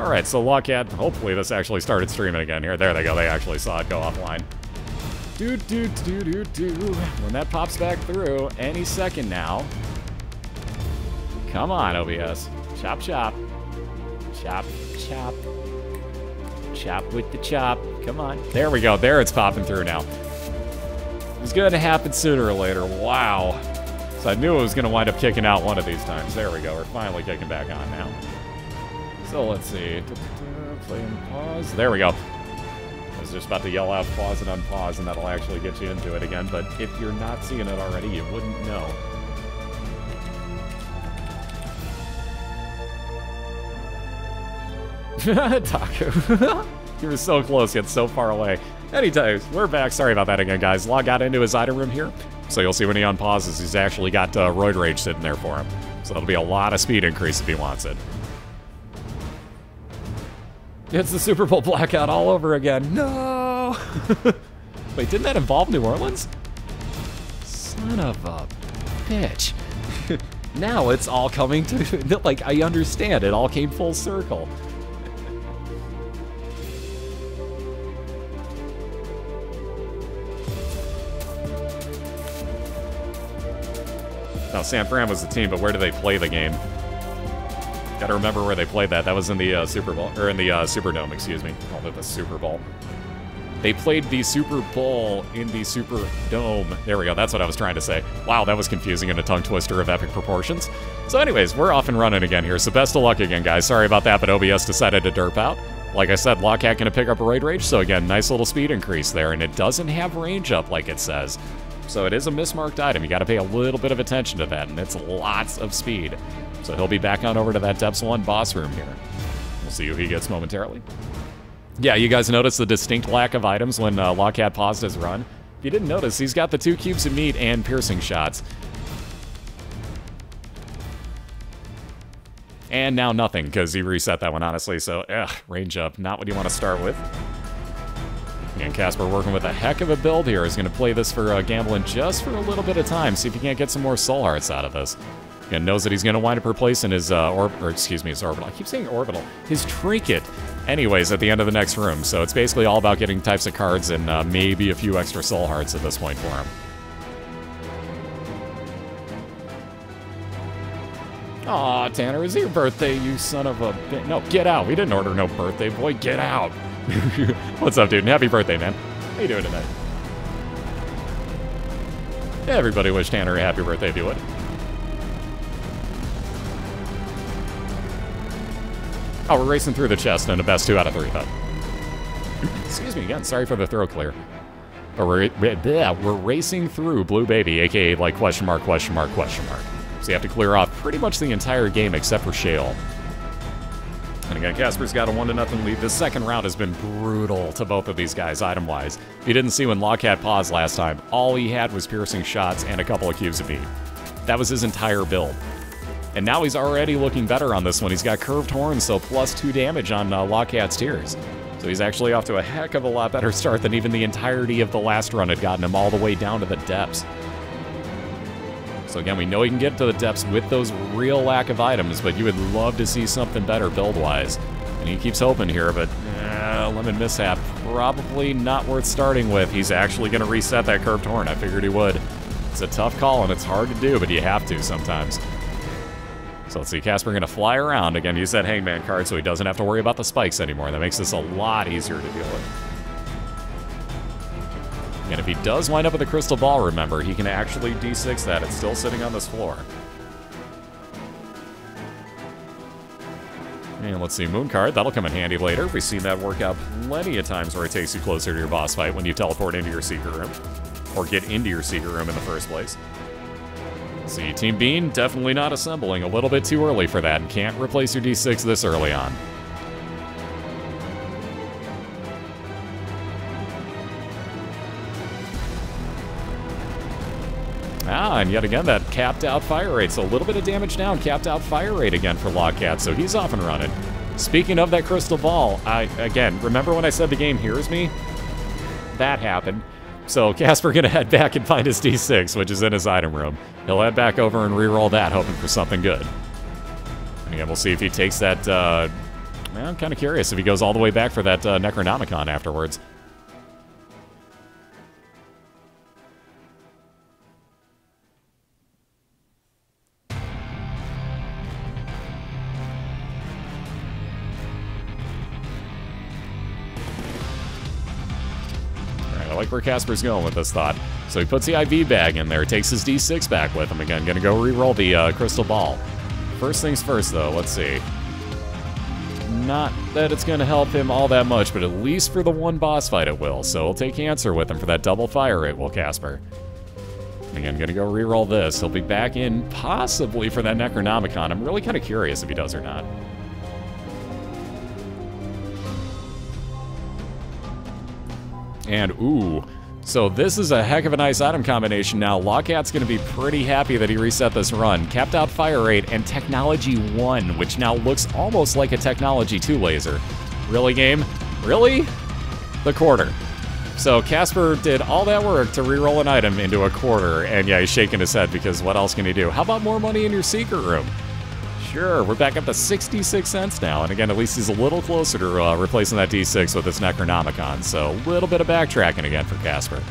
Alright, so Lockat, hopefully this actually started streaming again here. There they go, they actually saw it go offline. When that pops back through, any second now. Come on, OBS. Chop, chop. Chop, chop. Chop with the chop. Come on. There we go. There it's popping through now. It was going to happen sooner or later. Wow. So I knew it was going to wind up kicking out one of these times. There we go. We're finally kicking back on now. So let's see. Play and pause. There we go. I was just about to yell out pause and unpause, and that'll actually get you into it again. But if you're not seeing it already, you wouldn't know. Taco. You were so close, yet so far away. Anyways, we're back. Sorry about that again, guys. Lockat into his item room here. So you'll see when he unpauses, he's actually got Roid Rage sitting there for him. So that'll be a lot of speed increase if he wants it. It's the Super Bowl blackout all over again. No! Wait, didn't that involve New Orleans? Son of a bitch. Now it's all coming to... Like, I understand. It all came full circle. Now, San Fran was the team, but where do they play the game? Gotta remember where they played that. That was in the Super Bowl, or in the Superdome, excuse me. Called it the Super Bowl. They played the Super Bowl in the Superdome. There we go, that's what I was trying to say. Wow, that was confusing and a tongue twister of epic proportions. So anyways, we're off and running again here, so best of luck again, guys. Sorry about that, but OBS decided to derp out. Like I said, Lockat gonna pick up a Roid Rage, so again, nice little speed increase there, and it doesn't have range up like it says. So it is a mismarked item. You got to pay a little bit of attention to that, and it's lots of speed. So he'll be back on over to that Depths 1 boss room here. We'll see who he gets momentarily. Yeah, you guys notice the distinct lack of items when Lockat paused his run? If you didn't notice, he's got the 2 cubes of meat and piercing shots. And now nothing, because he reset that one, honestly. So, range up. Not what you want to start with. And iKasperr working with a heck of a build here. He's going to play this for gambling just for a little bit of time. See if he can't get some more soul hearts out of this. And knows that he's going to wind up replacing his, his orbital. I keep saying orbital. His trinket, anyways, at the end of the next room. So it's basically all about getting types of cards and maybe a few extra soul hearts at this point for him. Aw, Tanner, is it your birthday, you son of a bitch? No, get out. We didn't order no birthday, boy. Get out. What's up, dude? And happy birthday, man. How you doing tonight? Yeah, everybody wish Tanner a happy birthday if you would. Oh, we're racing through the chest in the best 2 out of 3, though. Excuse me again. Sorry for the throat clear. But we're racing through Blue Baby, a.k.a. like question mark, question mark, question mark. So you have to clear off pretty much the entire game except for Shale. And again, Kasper's got a 1-0 lead. This second round has been brutal to both of these guys, item-wise. If you didn't see when Lockat paused last time, all he had was piercing shots and a couple of cubes of meat. That was his entire build. And now he's already looking better on this one. He's got curved horns, so +2 damage on Lockat's tears. So he's actually off to a heck of a lot better start than even the entirety of the last run had gotten him all the way down to the depths. So again, we know he can get to the depths with those real lack of items, but you would love to see something better build-wise. And he keeps hoping here, but Lemon Mishap, probably not worth starting with. He's actually going to reset that curved horn. I figured he would. It's a tough call, and it's hard to do, but you have to sometimes. So let's see, Kasperr going to fly around. Again, use that Hangman card so he doesn't have to worry about the spikes anymore. That makes this a lot easier to deal with. And if he does wind up with a crystal ball, remember, he can actually D6 that. It's still sitting on this floor. And let's see, Moon card. That'll come in handy later. We've seen that work out plenty of times where it takes you closer to your boss fight when you teleport into your secret room. Or get into your secret room in the first place. Let's see, Team Bean, definitely not assembling. A little bit too early for that. And can't replace your D6 this early on. Ah, and yet again, that capped out fire rate. So a little bit of damage down, capped out fire rate again for Lockat, so he's off and running. Speaking of that crystal ball, again, remember when I said the game hears me? That happened. So Kasperr gonna head back and find his D6, which is in his item room. He'll head back over and re-roll that, hoping for something good. And again, we'll see if he takes that I'm kind of curious if he goes all the way back for that Necronomicon afterwards. I like where Casper's going with this thought. So he puts the IV bag in there, takes his D6 back with him again. Gonna go re-roll the crystal ball. First things first, though. Let's see. Not that it's gonna help him all that much, but at least for the one boss fight it will. So he'll take Cancer with him for that double fire rate, will Casper. Again, gonna go re-roll this. He'll be back in possibly for that Necronomicon. I'm really kind of curious if he does or not. And, ooh, so this is a heck of a nice item combination now. Lockat's going to be pretty happy that he reset this run. Capped out fire rate and Technology 1, which now looks almost like a Technology 2 laser. Really, game? Really? The quarter. So Casper did all that work to reroll an item into a quarter, and yeah, he's shaking his head because what else can he do? How about more money in your secret room? Sure, we're back up to 66 cents now, and again, at least he's a little closer to replacing that D6 with this Necronomicon, so a little bit of backtracking again for Casper.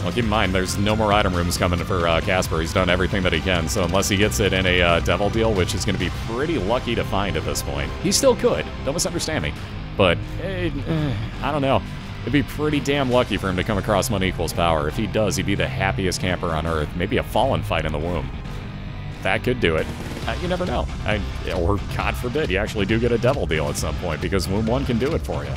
Well, keep in mind, there's no more item rooms coming for Casper. He's done everything that he can, so unless he gets it in a Devil Deal, which is going to be pretty lucky to find at this point. He still could, don't misunderstand me, but I don't know. It'd be pretty damn lucky for him to come across Money Equals Power. If he does, he'd be the happiest camper on Earth. Maybe a Fallen fight in the womb. That could do it. You never know. Or, God forbid, you actually do get a Devil Deal at some point, because Womb 1 can do it for you.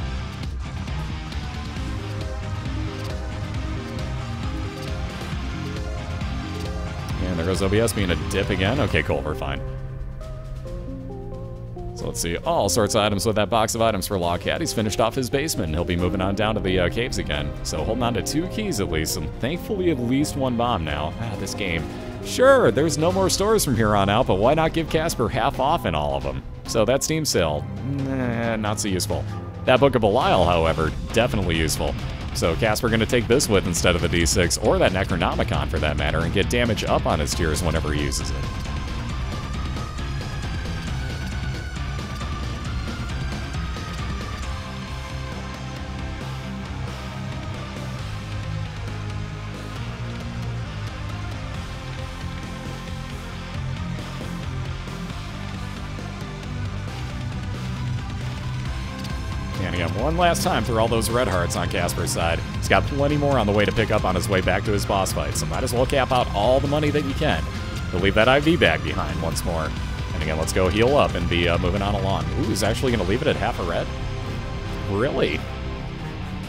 And there goes OBS being a dip again. Okay, cool, we're fine. So let's see, all sorts of items with that box of items for Lockat. He's finished off his basement, and he'll be moving on down to the caves again. So holding on to 2 keys at least, and thankfully at least 1 bomb now. This game. Sure, there's no more stores from here on out, but why not give Casper half off in all of them? So that Steam sale, not so useful. That Book of BOILeR, however, definitely useful. So Casper gonna take this with instead of the D6, or that Necronomicon for that matter, and get damage up on his tiers whenever he uses it. And again, one last time through all those red hearts on Casper's side. He's got plenty more on the way to pick up on his way back to his boss fight, so might as well cap out all the money that you can. He'll leave that IV bag behind once more. And again, let's go heal up and be moving on along. Ooh, he's actually going to leave it at half a red? Really?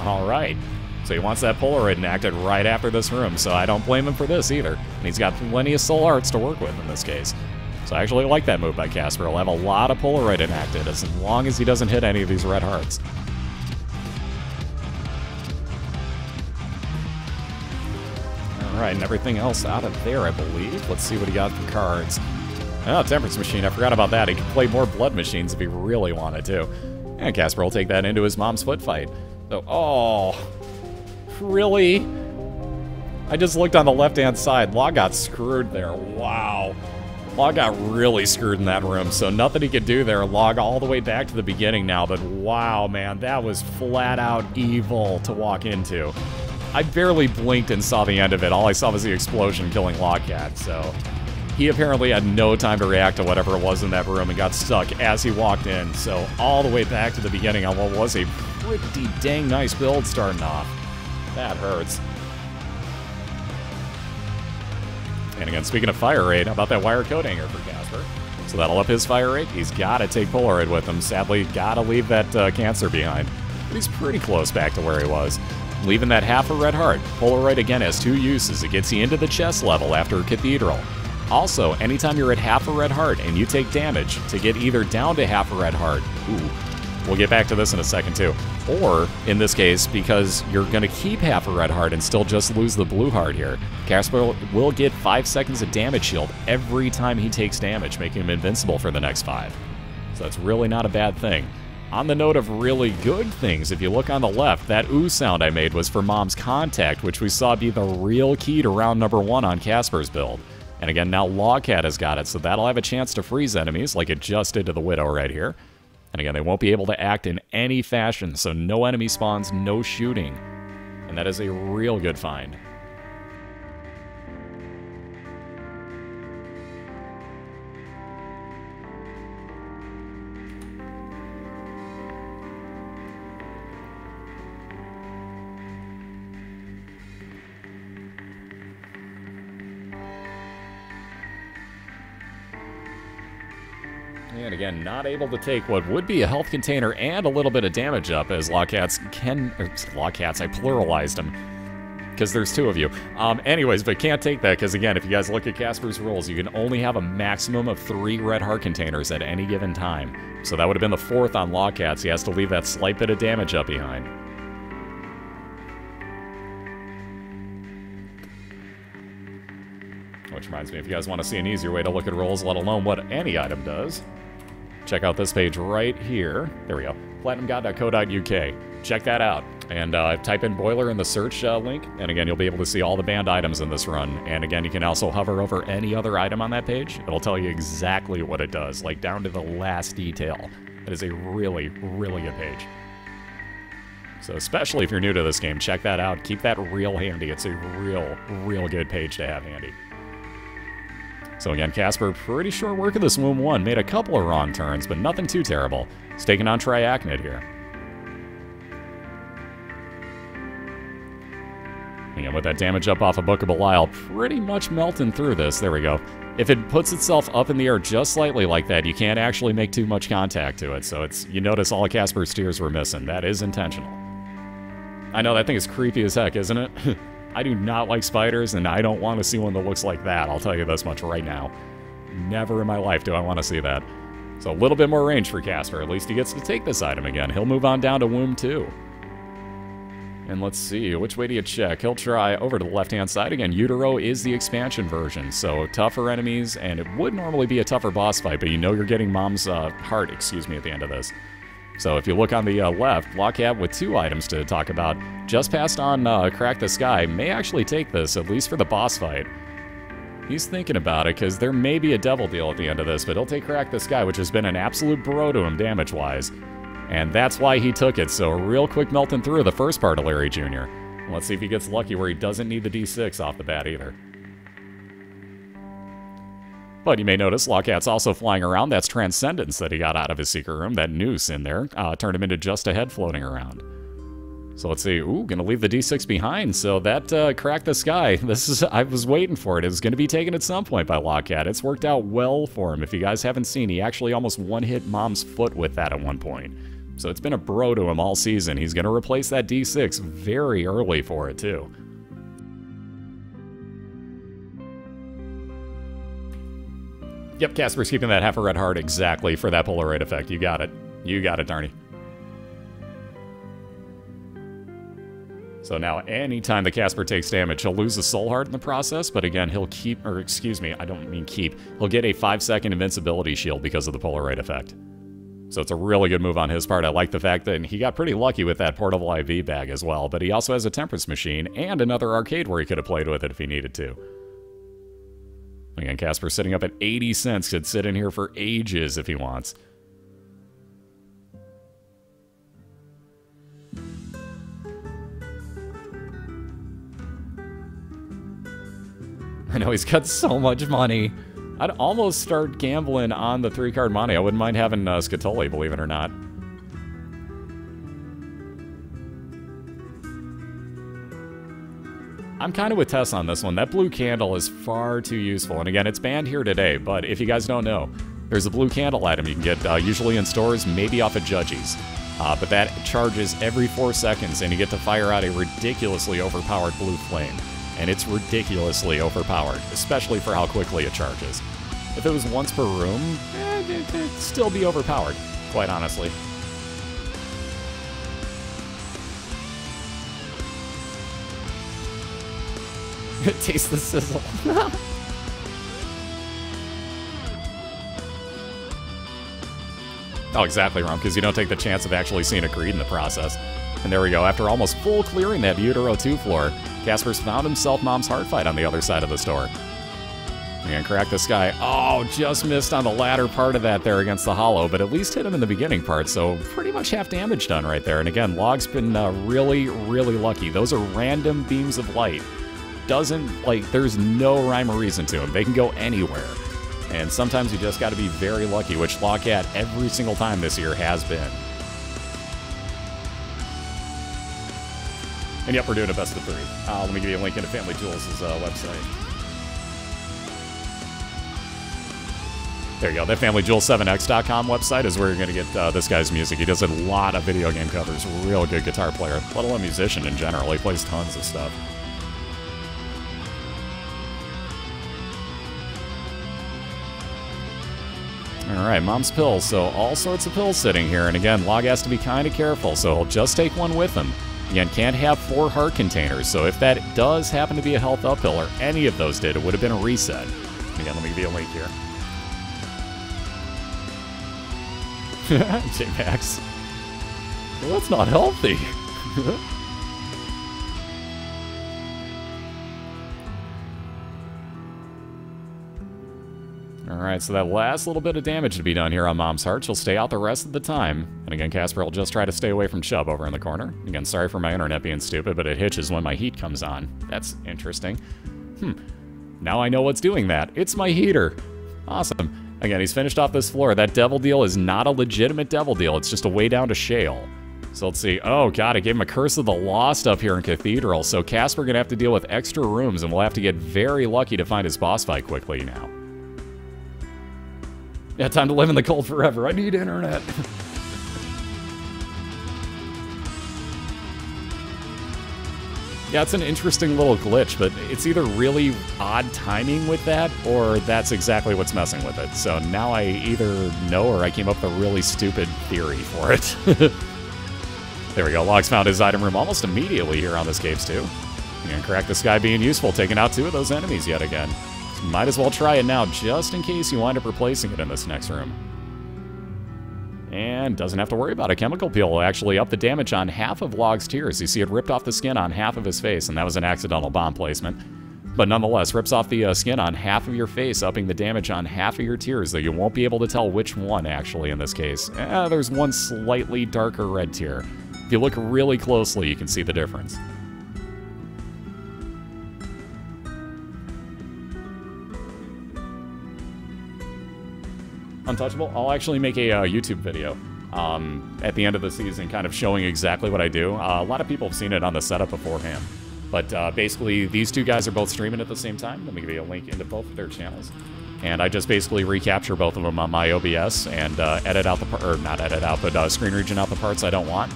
Alright. So he wants that Polaroid enacted right after this room, so I don't blame him for this either. And he's got plenty of soul arts to work with in this case. So I actually like that move by Casper. He'll have a lot of Polaroid enacted as long as he doesn't hit any of these red hearts. Alright, and everything else out of there, I believe. Let's see what he got for cards. Oh, Temperance Machine. I forgot about that. He could play more Blood Machines if he really wanted to. And Casper will take that into his mom's foot fight. So, oh, really? I just looked on the left-hand side. Log got screwed there. Wow. Log got really screwed in that room, so nothing he could do there. Log all the way back to the beginning now, but wow, man, that was flat-out evil to walk into. I barely blinked and saw the end of it. All I saw was the explosion killing Lockat, so he apparently had no time to react to whatever it was in that room and got stuck as he walked in. So all the way back to the beginning on what was a pretty dang nice build starting off. That hurts. And again, speaking of fire rate, how about that wire coat hanger for Casper? So that'll up his fire rate. He's got to take Polaroid with him. Sadly, got to leave that Cancer behind. But he's pretty close back to where he was. Leaving that half a red heart. Polaroid, again, has 2 uses. It gets you into the chest level after Cathedral. Also, anytime you're at half a red heart and you take damage, to get either down to half a red heart, we'll get back to this in a second too, or, in this case, because you're going to keep half a red heart and still just lose the blue heart here, Casper will get 5 seconds of damage shield every time he takes damage, making him invincible for the next 5. So that's really not a bad thing. On the note of really good things, if you look on the left, that ooh sound I made was for Mom's Contact, which we saw be the real key to round number 1 on Casper's build. And again, now Lockat has got it, so that'll have a chance to freeze enemies like it just did to the Widow right here. And again, they won't be able to act in any fashion, so no enemy spawns, no shooting. And that is a real good find. And again, not able to take what would be a health container and a little bit of damage up as Lockats can... Lockats, I pluralized them. Because there's 2 of you. Anyways, but can't take that because, again, if you guys look at Casper's rules, you can only have a maximum of 3 red heart containers at any given time. So that would have been the 4th on Lockats. He has to leave that slight bit of damage up behind. Which reminds me, if you guys want to see an easier way to look at rolls, let alone what any item does, check out this page right here. There we go. platinumgod.co.uk. Check that out. And type in BOILeR in the search link. And again, you'll be able to see all the banned items in this run. And again, you can also hover over any other item on that page. It'll tell you exactly what it does, like down to the last detail. It is a really, really good page. So especially if you're new to this game, check that out. Keep that real handy. It's a real good page to have handy. So again, Casper, pretty short work of this Womb 1. Made a couple of wrong turns, but nothing too terrible. He's taking on Triachnid here. Again, with that damage up off of Book of Belial, pretty much melting through this. There we go. If it puts itself up in the air just slightly like that, you can't actually make too much contact to it. So you notice all of Casper's tears were missing. That is intentional. I know that thing is creepy as heck, isn't it? I do not like spiders, and I don't want to see one that looks like that. I'll tell you this much right now. Never in my life do I want to see that. So a little bit more range for Casper. At least he gets to take this item again. He'll move on down to Womb 2. And let's see, which way do you check? He'll try over to the left-hand side. Again, Utero is the expansion version, so tougher enemies, and it would normally be a tougher boss fight, but you know you're getting Mom's heart, at the end of this. So if you look on the left, Lockat with 2 items to talk about, just passed on Crack the Sky, may actually take this, at least for the boss fight. He's thinking about it, because there may be a devil deal at the end of this, but he'll take Crack the Sky, which has been an absolute bro to him damage-wise. And that's why he took it, so real quick melting through the first part of Larry Jr. Let's see if he gets lucky where he doesn't need the D6 off the bat either. But you may notice Lockat's also flying around. That's Transcendence that he got out of his secret room. That noose in there turned him into just a head floating around. So let's see. Ooh, gonna leave the D6 behind. So that Crack the Sky. I was waiting for it. It was gonna be taken at some point by Lockat. It's worked out well for him. If you guys haven't seen, he actually almost one-hit Mom's foot with that at one point. So it's been a bro to him all season. He's gonna replace that D6 very early for it too. Yep, Casper's keeping that half a red heart exactly for that Polaroid effect. You got it. You got it, Darny. So now, anytime the Casper takes damage, he'll lose a soul heart in the process, but again, he'll keep, or excuse me, I don't mean keep, he'll get a 5-second invincibility shield because of the Polaroid effect. So it's a really good move on his part. I like the fact that he got pretty lucky with that portable IV bag as well, but he also has a Temperance machine and another arcade where he could have played with it if he needed to. Again, Casper sitting up at 80 cents, could sit in here for ages if he wants. I know he's got so much money. I'd almost start gambling on the 3-card money. I wouldn't mind having Scatoli, believe it or not. I'm kind of with Tess on this one. That blue candle is far too useful. And again, it's banned here today, but if you guys don't know, there's a blue candle item you can get usually in stores, maybe off of Judges. But that charges every 4 seconds, and you get to fire out a ridiculously overpowered blue flame. And it's ridiculously overpowered, especially for how quickly it charges. If it was once per room, it'd still be overpowered, quite honestly. Taste the sizzle. Oh, exactly, Rum, because you don't take the chance of actually seeing a greed in the process. And there we go. After almost full clearing that Utero 2 floor, Casper's found himself Mom's Heart Fight on the other side of the store. And crack this guy. Oh, just missed on the latter part of that there against the hollow, but at least hit him in the beginning part, so pretty much half damage done right there. And again, Log's been really, really lucky. Those are random beams of light. Doesn't, like, there's no rhyme or reason to them. They can go anywhere. And sometimes you just got to be very lucky, which Lockat every single time this year has been. And yep, we're doing a best of 3. Let me give you a link into Family Jewels' website. There you go. That FamilyJewel7x.com website is where you're going to get this guy's music. He does a lot of video game covers. Real good guitar player. Let alone musician in general. He plays tons of stuff. Alright, Mom's pills. So all sorts of pills sitting here. And again, Log has to be kind of careful, so he'll just take one with him. Again, can't have 4 heart containers, so if that does happen to be a health uphill, or any of those did, it would have been a reset. And again, let me give you a link here. J-Max. Well, that's not healthy. Alright, so that last little bit of damage to be done here on Mom's Heart. She'll stay out the rest of the time. And again, Casper will just try to stay away from Chubb over in the corner. Again, sorry for my internet being stupid, but it hitches when my heat comes on. That's interesting. Now I know what's doing that. It's my heater. Awesome. Again, he's finished off this floor. That devil deal is not a legitimate devil deal. It's just a way down to shale. So let's see. Oh, God, I gave him a Curse of the Lost up here in Cathedral. So Casper going to have to deal with extra rooms, and we'll have to get very lucky to find his boss fight quickly now. Yeah, time to live in the cold forever. I need internet. Yeah, it's an interesting little glitch, but it's either really odd timing with that, or that's exactly what's messing with it. So now I either know, or I came up with a really stupid theory for it. There we go. Log's found his item room almost immediately here on this Caves 2. And crack this guy being useful, taking out 2 of those enemies yet again. Might as well try it now, just in case you wind up replacing it in this next room. And doesn't have to worry about it. Chemical Peel will actually up the damage on half of Log's tears. You see it ripped off the skin on half of his face, and that was an accidental bomb placement. But nonetheless, rips off the skin on half of your face, upping the damage on half of your tears, though you won't be able to tell which one, actually, in this case. There's one slightly darker red tear. If you look really closely, you can see the difference. Untouchable? I'll actually make a YouTube video at the end of the season kind of showing exactly what I do. A lot of people have seen it on the setup beforehand. But basically, these 2 guys are both streaming at the same time. Let me give you a link into both of their channels. And I just basically recapture both of them on my OBS and edit out the, or not edit out, but screen region out the parts I don't want,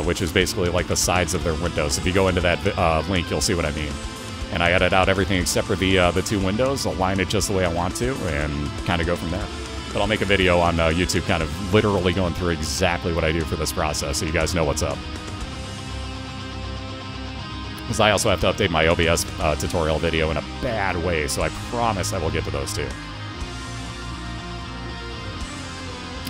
which is basically like the sides of their windows. If you go into that link, you'll see what I mean. And I edit out everything except for the 2 windows, align it just the way I want to, and kind of go from there. But I'll make a video on YouTube kind of literally going through exactly what I do for this process, so you guys know what's up. Because I also have to update my OBS tutorial video in a bad way, so I promise I will get to those too.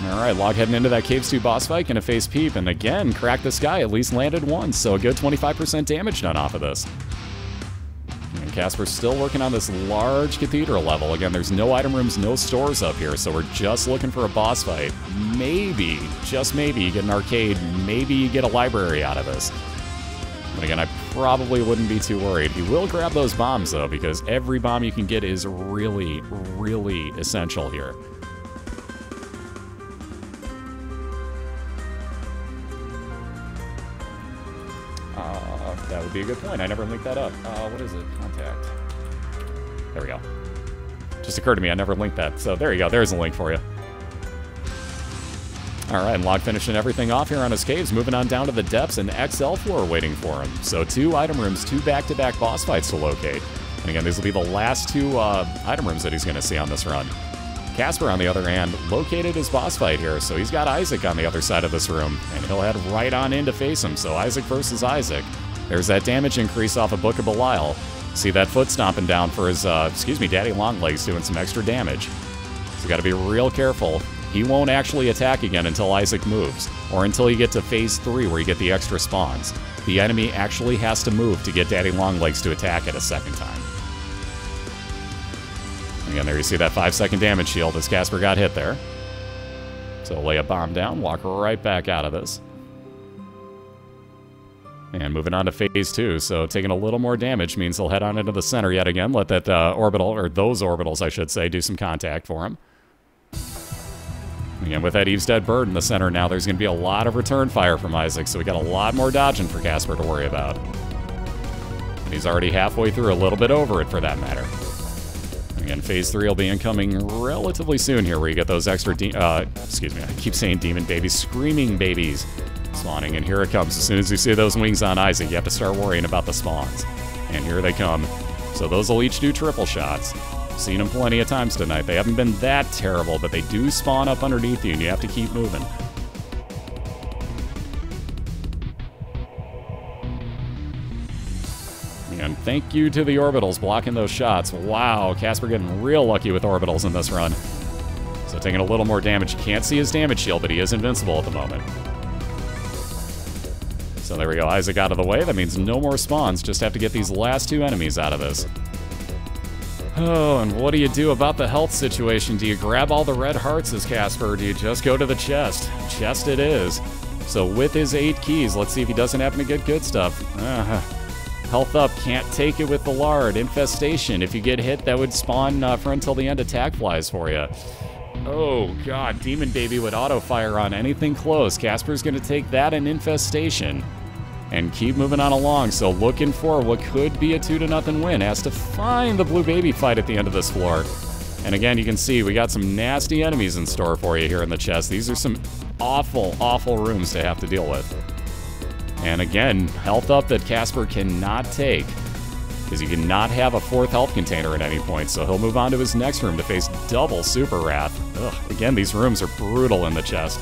Alright, Log heading into that Caves 2 boss fight, gonna face Peep, and again, crack this guy, at least landed once, so a good 25% damage done off of this. And Casper's still working on this large Cathedral level. Again, there's no item rooms, no stores up here, so we're just looking for a boss fight. Maybe, just maybe, you get an arcade, maybe you get a library out of this. But again, I probably wouldn't be too worried. He will grab those bombs, though, because every bomb you can get is really, really essential here. That would be a good point. I never linked that up. What is it? Contact. There we go. Just occurred to me, I never linked that. So there you go. There's a link for you. Alright, and Log finishing everything off here on his caves, moving on down to the depths and XL floor waiting for him. So 2 item rooms, 2 back-to-back boss fights to locate. And again, these will be the last 2 item rooms that he's going to see on this run. Casper, on the other hand, located his boss fight here, so he's got Isaac on the other side of this room, and he'll head right on in to face him. So Isaac versus Isaac. There's that damage increase off of Book of BOILeR. See that foot stomping down for his, Daddy Longlegs doing some extra damage. So you gotta be real careful. he won't actually attack again until Isaac moves, or until you get to phase 3 where you get the extra spawns. The enemy actually has to move to get Daddy Longlegs to attack it a second time. Again, there you see that 5-second damage shield as Cathedral got hit there. So lay a bomb down, walk right back out of this. And moving on to phase 2, so taking a little more damage means he'll head on into the center yet again, let that orbital, or those orbitals I should say, do some contact for him. Again, with that Eve's Dead Bird in the center now, there's going to be a lot of return fire from Isaac, so we got a lot more dodging for Cathedral to worry about. And he's already halfway through, a little bit over it for that matter. Again, phase 3 will be incoming relatively soon here, where you get those extra, excuse me, I keep saying demon babies, screaming babies spawning, and here it comes. As soon as you see those wings on Isaac, you have to start worrying about the spawns. And here they come. So those will each do triple shots. Seen them plenty of times tonight. They haven't been that terrible, but they do spawn up underneath you, and you have to keep moving. And thank you to the orbitals blocking those shots. Wow, Cathedral getting real lucky with orbitals in this run. So taking a little more damage. You can't see his damage shield, but he is invincible at the moment. So there we go, Isaac out of the way. That means no more spawns, just have to get these last 2 enemies out of this. Oh, and what do you do about the health situation? Do you grab all the red hearts as Cathedral, or do you just go to the chest? Chest it is. So with his 8 keys, let's see if he doesn't happen to get good stuff. Health up, can't take it with the lard. Infestation, if you get hit, that would spawn for until the end attack flies for you. Oh god, Demon Baby would auto-fire on anything close. Casper's gonna take that and Infestation and keep moving on along, so looking for what could be a 2-0 win. Has to find the Blue Baby fight at the end of this floor. And again, you can see we got some nasty enemies in store for you here in the chest. These are some awful, awful rooms to have to deal with. And again, health up that Cathedral cannot take, because he cannot have a 4th health container at any point, so he'll move on to his next room to face double Super Wrath. Ugh, again, these rooms are brutal in the chest.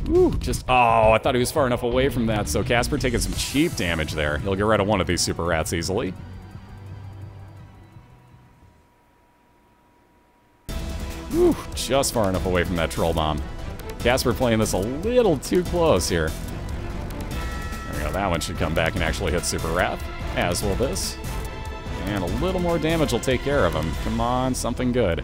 Ooh, oh, I thought he was far enough away from that, so Cathedral taking some cheap damage there. He'll get rid of one of these Super Rats easily. Ooh, just far enough away from that Troll Bomb. Cathedral playing this a little too close here. There we go, that one should come back and actually hit Super Wrath, as will this. And a little more damage will take care of him. Come on, something good.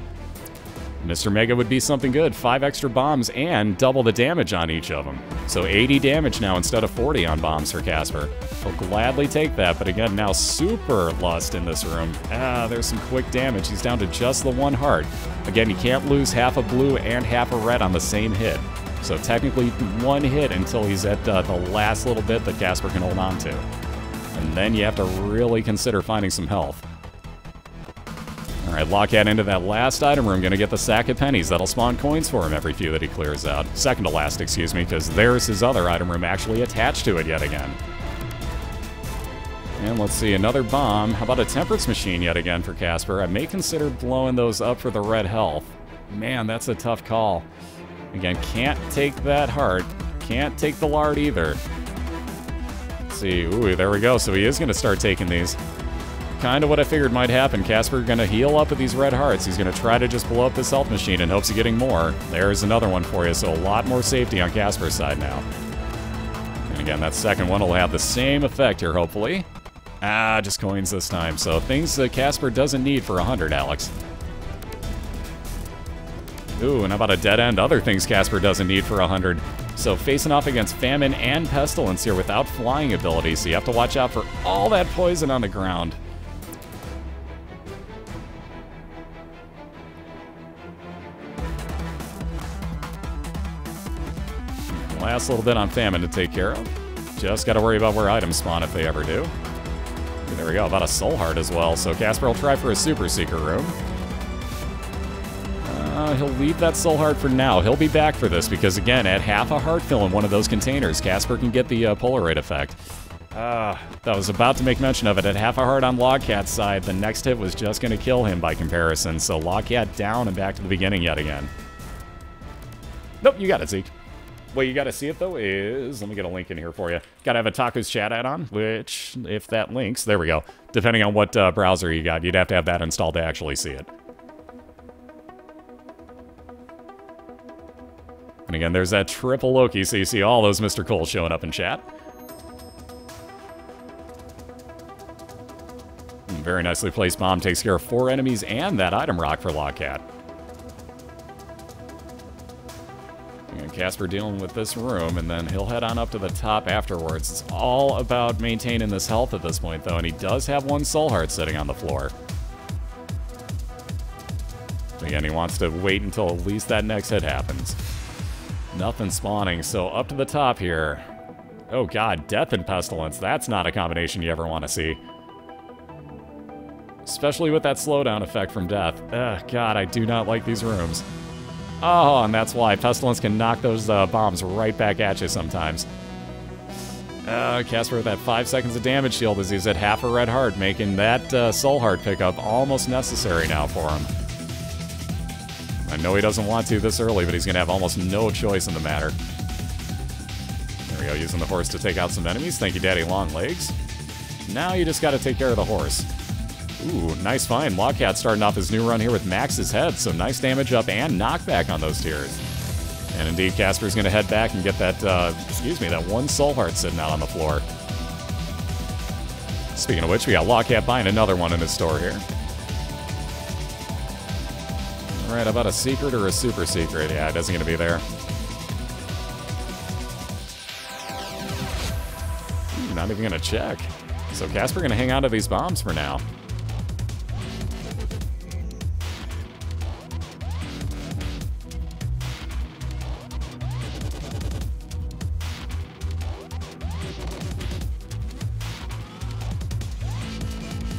Mr. Mega would be something good. 5 extra bombs and double the damage on each of them. So 80 damage now instead of 40 on bombs for Cathedral. He'll gladly take that, but again, now Super Lust in this room. There's some quick damage. He's down to just the 1 heart. Again, you can't lose half a blue and half a red on the same hit. So technically 1 hit until he's at the last little bit that Cathedral can hold on to. And then you have to really consider finding some health. Alright, Lockat into that last item room, gonna get the sack of pennies. That'll spawn coins for him every few that he clears out. Second to last, excuse me, because there's his other item room actually attached to it yet again. And let's see, another bomb. How about a Temperance Machine yet again for Cathedral? I may consider blowing those up for the red health. Man, that's a tough call. Again, can't take that heart. Can't take the lard either. Let's see, ooh, there we go. So he is gonna start taking these. Kind of what I figured might happen. Cathedral gonna heal up with these red hearts. He's gonna try to just blow up this health machine in hopes of getting more. There's another one for you, so a lot more safety on Cathedral's side now. And again, that second one will have the same effect here, hopefully. Just coins this time. So things that Cathedral doesn't need for 100, Alex. Ooh, and how about a dead end? Other things Cathedral doesn't need for 100. So facing off against Famine and Pestilence here without flying ability, so you have to watch out for all that poison on the ground. Last little bit on Famine to take care of. Just got to worry about where items spawn if they ever do. There we go, about a Soul Heart as well. So Cathedral will try for a Super Seeker room. He'll leave that Soul Heart for now. He'll be back for this because, again, at half a heart fill in one of those containers, Cathedral can get the Polaroid effect. That was about to make mention of it. At half a heart on Logcat's side, the next hit was just going to kill him by comparison. So Lockat down and back to the beginning yet again. Nope, you got it, Zeke. Way you got to see it, though, is... Let me get a link in here for you. Got to have a Taco's chat add-on, which, if that links... There we go. Depending on what browser you got, you'd have to have that installed to actually see it. And again, there's that triple Loki, so you see all those Mr. Cole showing up in chat. Very nicely placed bomb takes care of 4 enemies and that item rock for Lockat. And Casper dealing with this room, and then he'll head on up to the top afterwards. It's all about maintaining this health at this point, though, and he does have 1 soul heart sitting on the floor. Again, he wants to wait until at least that next hit happens. Nothing spawning, so up to the top here. Oh god, Death and Pestilence. That's not a combination you ever want to see. Especially with that slowdown effect from Death. Ugh, god, I do not like these rooms. Oh, and that's why Pestilence can knock those bombs right back at you sometimes. Casper with that 5 seconds of damage shield as he's at half a red heart, making that soul heart pickup almost necessary now for him. I know he doesn't want to this early, but he's going to have almost no choice in the matter. There we go, using the horse to take out some enemies. Thank you, Daddy Long Legs. Now you just got to take care of the horse. Ooh, nice find. Lockat starting off his new run here with Max's head, so nice damage up and knockback on those tiers. And indeed, Casper's going to head back and get that, that 1 soul heart sitting out on the floor. Speaking of which, we got Lockat buying another one in his store here. Alright, about a secret or a super secret? Yeah, it isn't going to be there. Ooh, not even going to check. So Casper going to hang on to these bombs for now.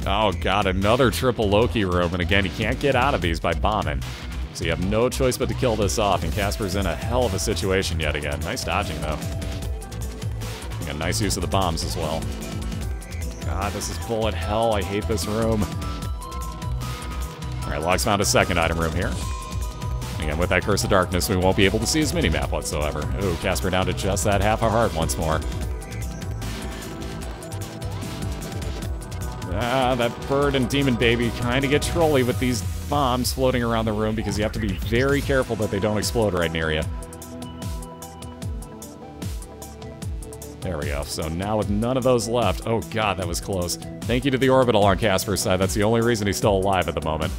Oh god, another triple Loki room, and again, you can't get out of these by bombing. So you have no choice but to kill this off, and Casper's in a hell of a situation yet again. Nice dodging, though. You got nice use of the bombs as well. God, this is bullet hell. I hate this room. Alright, Log's found a second item room here. Again, with that Curse of Darkness, we won't be able to see his minimap whatsoever. Ooh, Casper down to just that half a heart once more. That bird and demon baby kind of get trolly with these bombs floating around the room because you have to be very careful that they don't explode right near you. There we go. So now with none of those left... Oh god, that was close. Thank you to the orbital on Casper's side. That's the only reason he's still alive at the moment.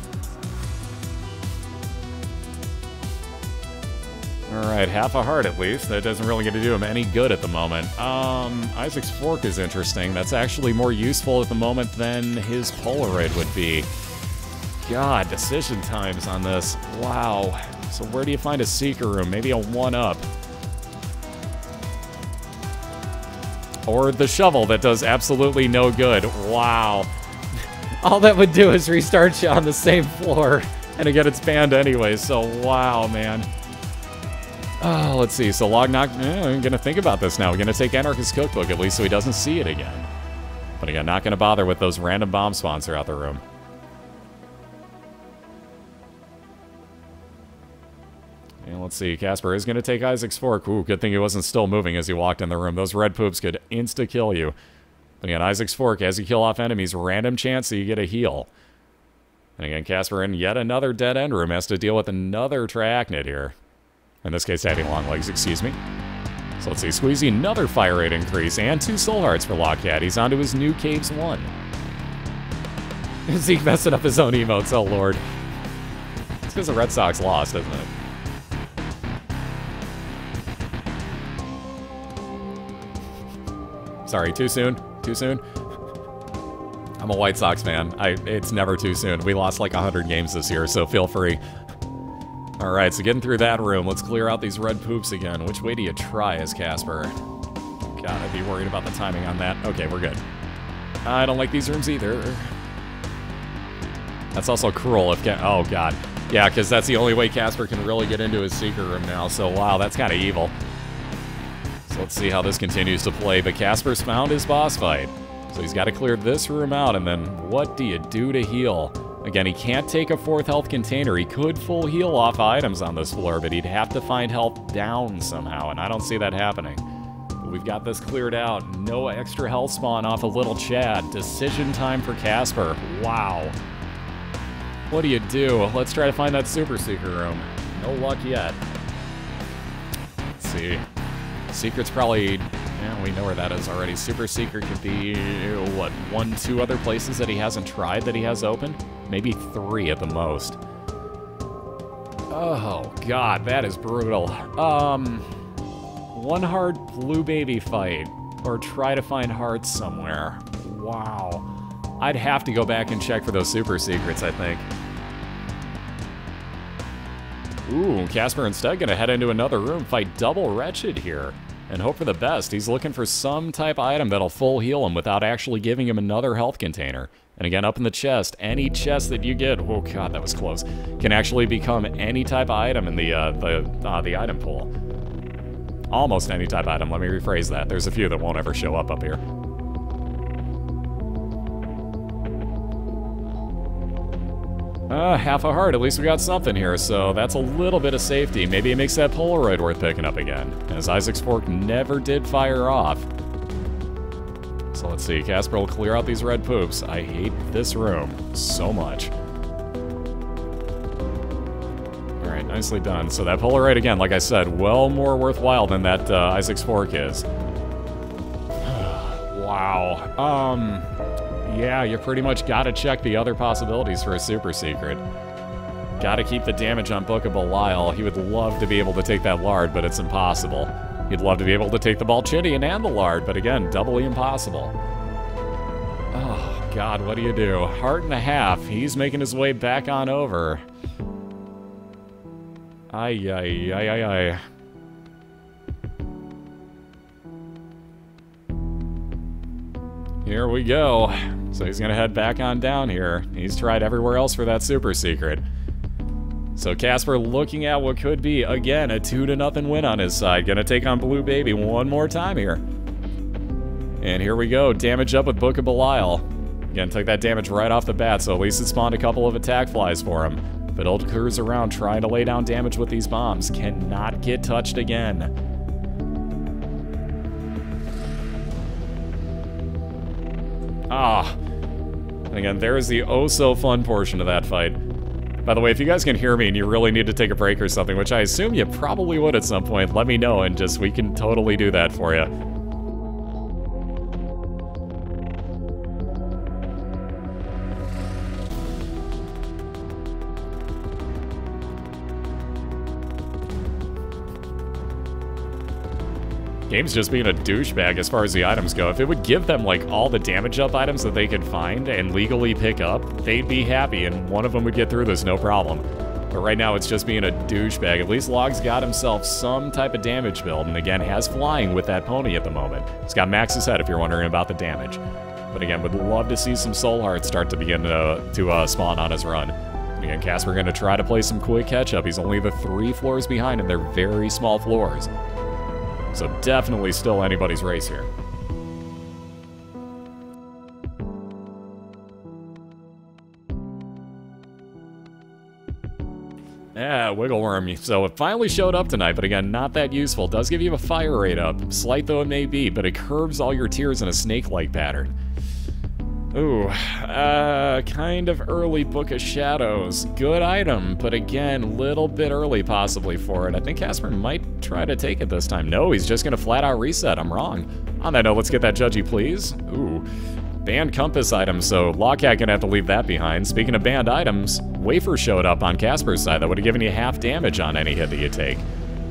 Alright, half a heart at least. That doesn't really get to do him any good at the moment. Isaac's Fork is interesting. That's actually more useful at the moment than his Polaroid would be. God, decision times on this. Wow. So where do you find a Seeker room? Maybe a 1-up. Or the shovel that does absolutely no good. Wow. All that would do is restart you on the same floor. And again, it's banned anyway, so wow, man. Oh, let's see. So Log Knock, I'm going to think about this now. We're going to take Anarchist's Cookbook at least so he doesn't see it again. But again, not going to bother with those random bomb spawns throughout the room. And let's see. Casper is going to take Isaac's Fork. Ooh, good thing he wasn't still moving as he walked in the room. Those red poops could insta-kill you. But again, Isaac's Fork, as you kill off enemies, random chance that you get a heal. And again, Casper in yet another dead-end room has to deal with another Triachnid here. In this case, Daddy Long Legs, excuse me. So let's see, Squeezy, another fire rate increase, and 2 soul hearts for Lockat. He's on to his new Caves 1. Zeke messing up his own emotes, oh lord. It's because the Red Sox lost, isn't it? Sorry, too soon? Too soon? I'm a White Sox fan. It's never too soon. We lost like 100 games this year, so feel free. Alright, so getting through that room, let's clear out these red poops again. Which way do you try as Casper? God, I'd be worried about the timing on that. Okay, we're good. I don't like these rooms either. That's also cruel if... Oh, God. Yeah, because that's the only way Casper can really get into his Seeker room now, so wow, that's kind of evil. So let's see how this continues to play, but Casper's found his boss fight. So he's got to clear this room out, and then what do you do to heal? Again, he can't take a 4th health container. He could full heal off items on this floor, but he'd have to find health down somehow, and I don't see that happening. But we've got this cleared out. No extra health spawn off of Little Chad. Decision time for Casper. Wow. What do you do? Let's try to find that Super Seeker room. No luck yet. see. Secret's probably... Yeah, we know where that is already. Super secret could be, what, 1, 2 other places that he hasn't tried that he has open? Maybe 3 at the most. Oh, God, that is brutal. One hard blue baby fight, or try to find hearts somewhere. Wow. I'd have to go back and check for those super secrets, I think. Ooh, Casper instead gonna head into another room, fight double Wretched here, and hope for the best. He's looking for some type of item that'll full heal him without actually giving him another health container. And again, up in the chest, any chest that you get, oh god, that was close, can actually become any type of item in the item pool. Almost any type of item, let me rephrase that. There's a few that won't ever show up here. Half a heart, at least we got something here, so that's a little bit of safety. Maybe it makes that Polaroid worth picking up again, as Isaac's fork never did fire off. So let's see, Casper will clear out these red poops. I hate this room so much. Alright, nicely done. So that Polaroid, again, like I said, well more worthwhile than that Isaac's fork is. Wow. Yeah, you pretty much gotta check the other possibilities for a super secret. Gotta keep the damage on Book of BOILeR. He would love to be able to take that lard, but it's impossible. He'd love to be able to take the Balchidian and the lard, but again, doubly impossible. Oh, God, what do you do? Heart and a half. He's making his way back on over. Ay, ay, ay, ay, ay. Here we go. So he's gonna head back on down here. He's tried everywhere else for that super secret. So Casper looking at what could be, again, a 2-0 win on his side. Gonna take on Blue Baby one more time here. And here we go, damage up with Book of BOILeR. Again, took that damage right off the bat, so at least it spawned a couple of attack flies for him. But he'll cruise around trying to lay down damage with these bombs. Cannot get touched again. Ah. And again, there is the oh-so-fun portion of that fight. By the way, if you guys can hear me and you really need to take a break or something, which I assume you probably would at some point, let me know and just we can totally do that for you. Game's just being a douchebag as far as the items go. If it would give them, like, all the damage up items that they could find and legally pick up, they'd be happy, and one of them would get through this no problem. But right now, it's just being a douchebag. At least Log's got himself some type of damage build, and again, has flying with that pony at the moment. He's got Max's head if you're wondering about the damage. But again, would love to see some soul hearts start to begin to spawn on his run. And again, Casper gonna try to play some quick catch-up. He's only the 3 floors behind, and they're very small floors. So definitely still anybody's race here. Yeah, Wiggle Worm. So it finally showed up tonight, but again, not that useful. Does give you a fire rate up, slight though it may be, but it curves all your tears in a snake-like pattern. Ooh, kind of early Book of Shadows. Good item, but again, little bit early possibly for it. I think Casper might try to take it this time. No, he's just gonna flat out reset. I'm wrong. On that note, let's get that Judgy, please. Ooh, banned compass items, so Lockat gonna have to leave that behind. Speaking of banned items, Wafer showed up on Casper's side. That would have given you half damage on any hit that you take.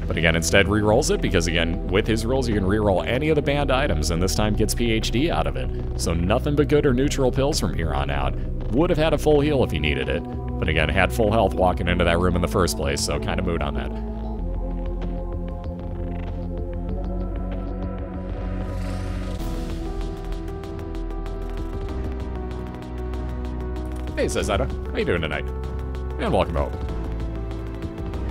But again, instead rerolls it, because again, with his rolls, you can reroll any of the banned items, and this time gets PhD out of it. So nothing but good or neutral pills from here on out. Would have had a full heal if he needed it. But again, had full health walking into that room in the first place, so kind of mood on that. Hey, Zezetta. How you doing tonight? And welcome out.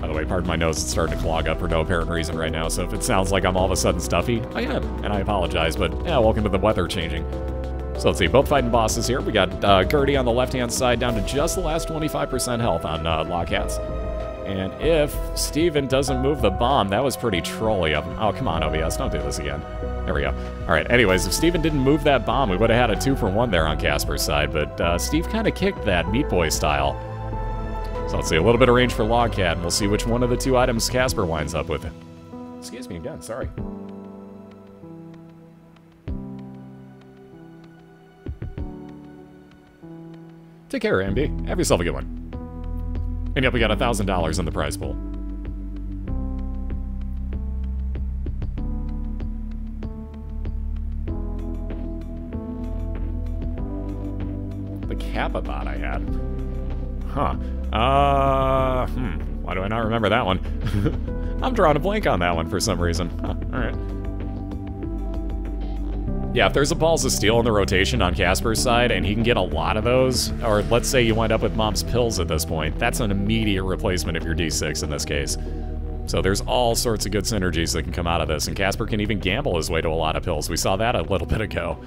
By the way, pardon my nose, it's starting to clog up for no apparent reason right now, so if it sounds like I'm all of a sudden stuffy, I am, and I apologize, but yeah, welcome to the weather changing. So let's see, both fighting bosses here. We got Gertie on the left-hand side down to just the last 25% health on Lockats. And if Steven doesn't move the bomb, that was pretty trolly of him. Oh, come on, OBS, don't do this again. There we go. All right, anyways, if Steven didn't move that bomb, we would have had a 2-for-1 there on Casper's side, but Steve kind of kicked that Meat Boy style. So let's see, a little bit of range for Logcat, and we'll see which one of the 2 items Casper winds up with. Excuse me again, sorry. Take care, MB. Have yourself a good one. And yep, we got $1,000 in the prize pool. The Kappa bot I had. Huh. Why do I not remember that one? I'm drawing a blank on that one for some reason. Huh, alright. Yeah, if there's a Balls of Steel in the rotation on Casper's side, and he can get a lot of those, or let's say you wind up with Mom's Pills at this point, that's an immediate replacement of your D6 in this case. So there's all sorts of good synergies that can come out of this, and Casper can even gamble his way to a lot of pills. We saw that a little bit ago.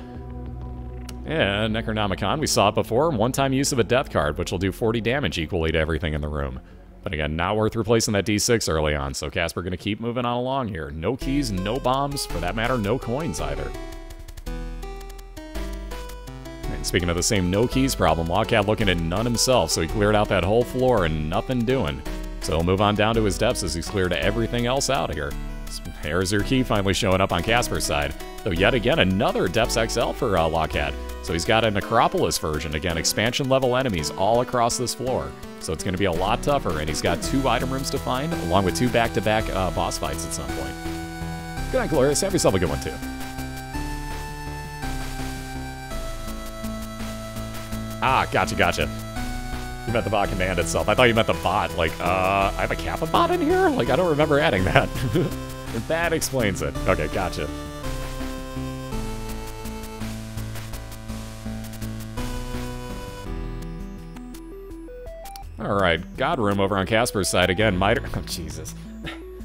And Necronomicon, we saw it before, one-time use of a death card, which will do 40 damage equally to everything in the room. But again, not worth replacing that D6 early on, so Casper gonna keep moving on along here. No keys, no bombs, for that matter, no coins either. And speaking of the same no keys problem, Lockat looking at none himself, so he cleared out that whole floor and nothing doing. So he'll move on down to his depths as he's cleared everything else out here. There's your key finally showing up on Casper's side. So yet again, another Depths XL for Lockat. So he's got a Necropolis version. Again, expansion level enemies all across this floor. So it's going to be a lot tougher, and he's got 2 item rooms to find, along with 2 back-to-back boss fights at some point. Good night, Glorious. Have yourself a good one, too. Ah, gotcha. You meant the bot command itself. I thought you meant the bot. Like, I have a Kappa bot in here? Like, I don't remember adding that. That explains it. Okay, gotcha. Alright, God Room over on Casper's side again. Miter. Oh, Jesus.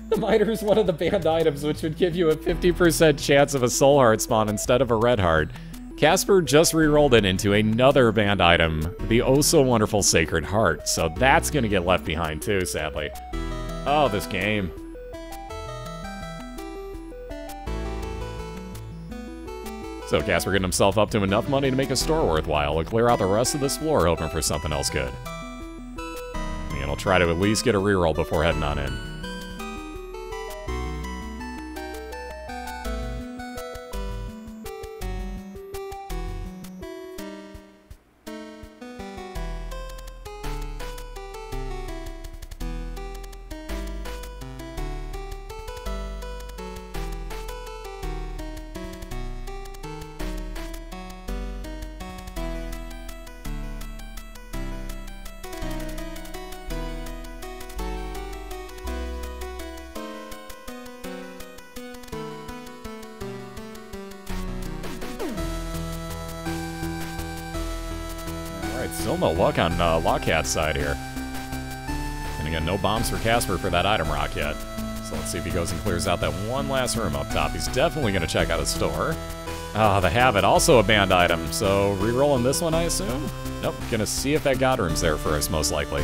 The Miter is one of the banned items, which would give you a 50% chance of a Soul Heart spawn instead of a Red Heart. Casper just re-rolled it into another banned item, the oh-so-wonderful Sacred Heart, so that's gonna get left behind too, sadly. Oh, this game. So Casper getting himself up to enough money to make a store worthwhile. He'll clear out the rest of this floor, hoping for something else good. And he'll try to at least get a reroll before heading on in. Still no luck on Lockat's side here. And again, no bombs for Casper for that item rock yet. So let's see if he goes and clears out that one last room up top. He's definitely going to check out his store. Ah, the Habit, also a banned item. So re-rolling this one, I assume? Nope, gonna see if that God Room's there first, most likely.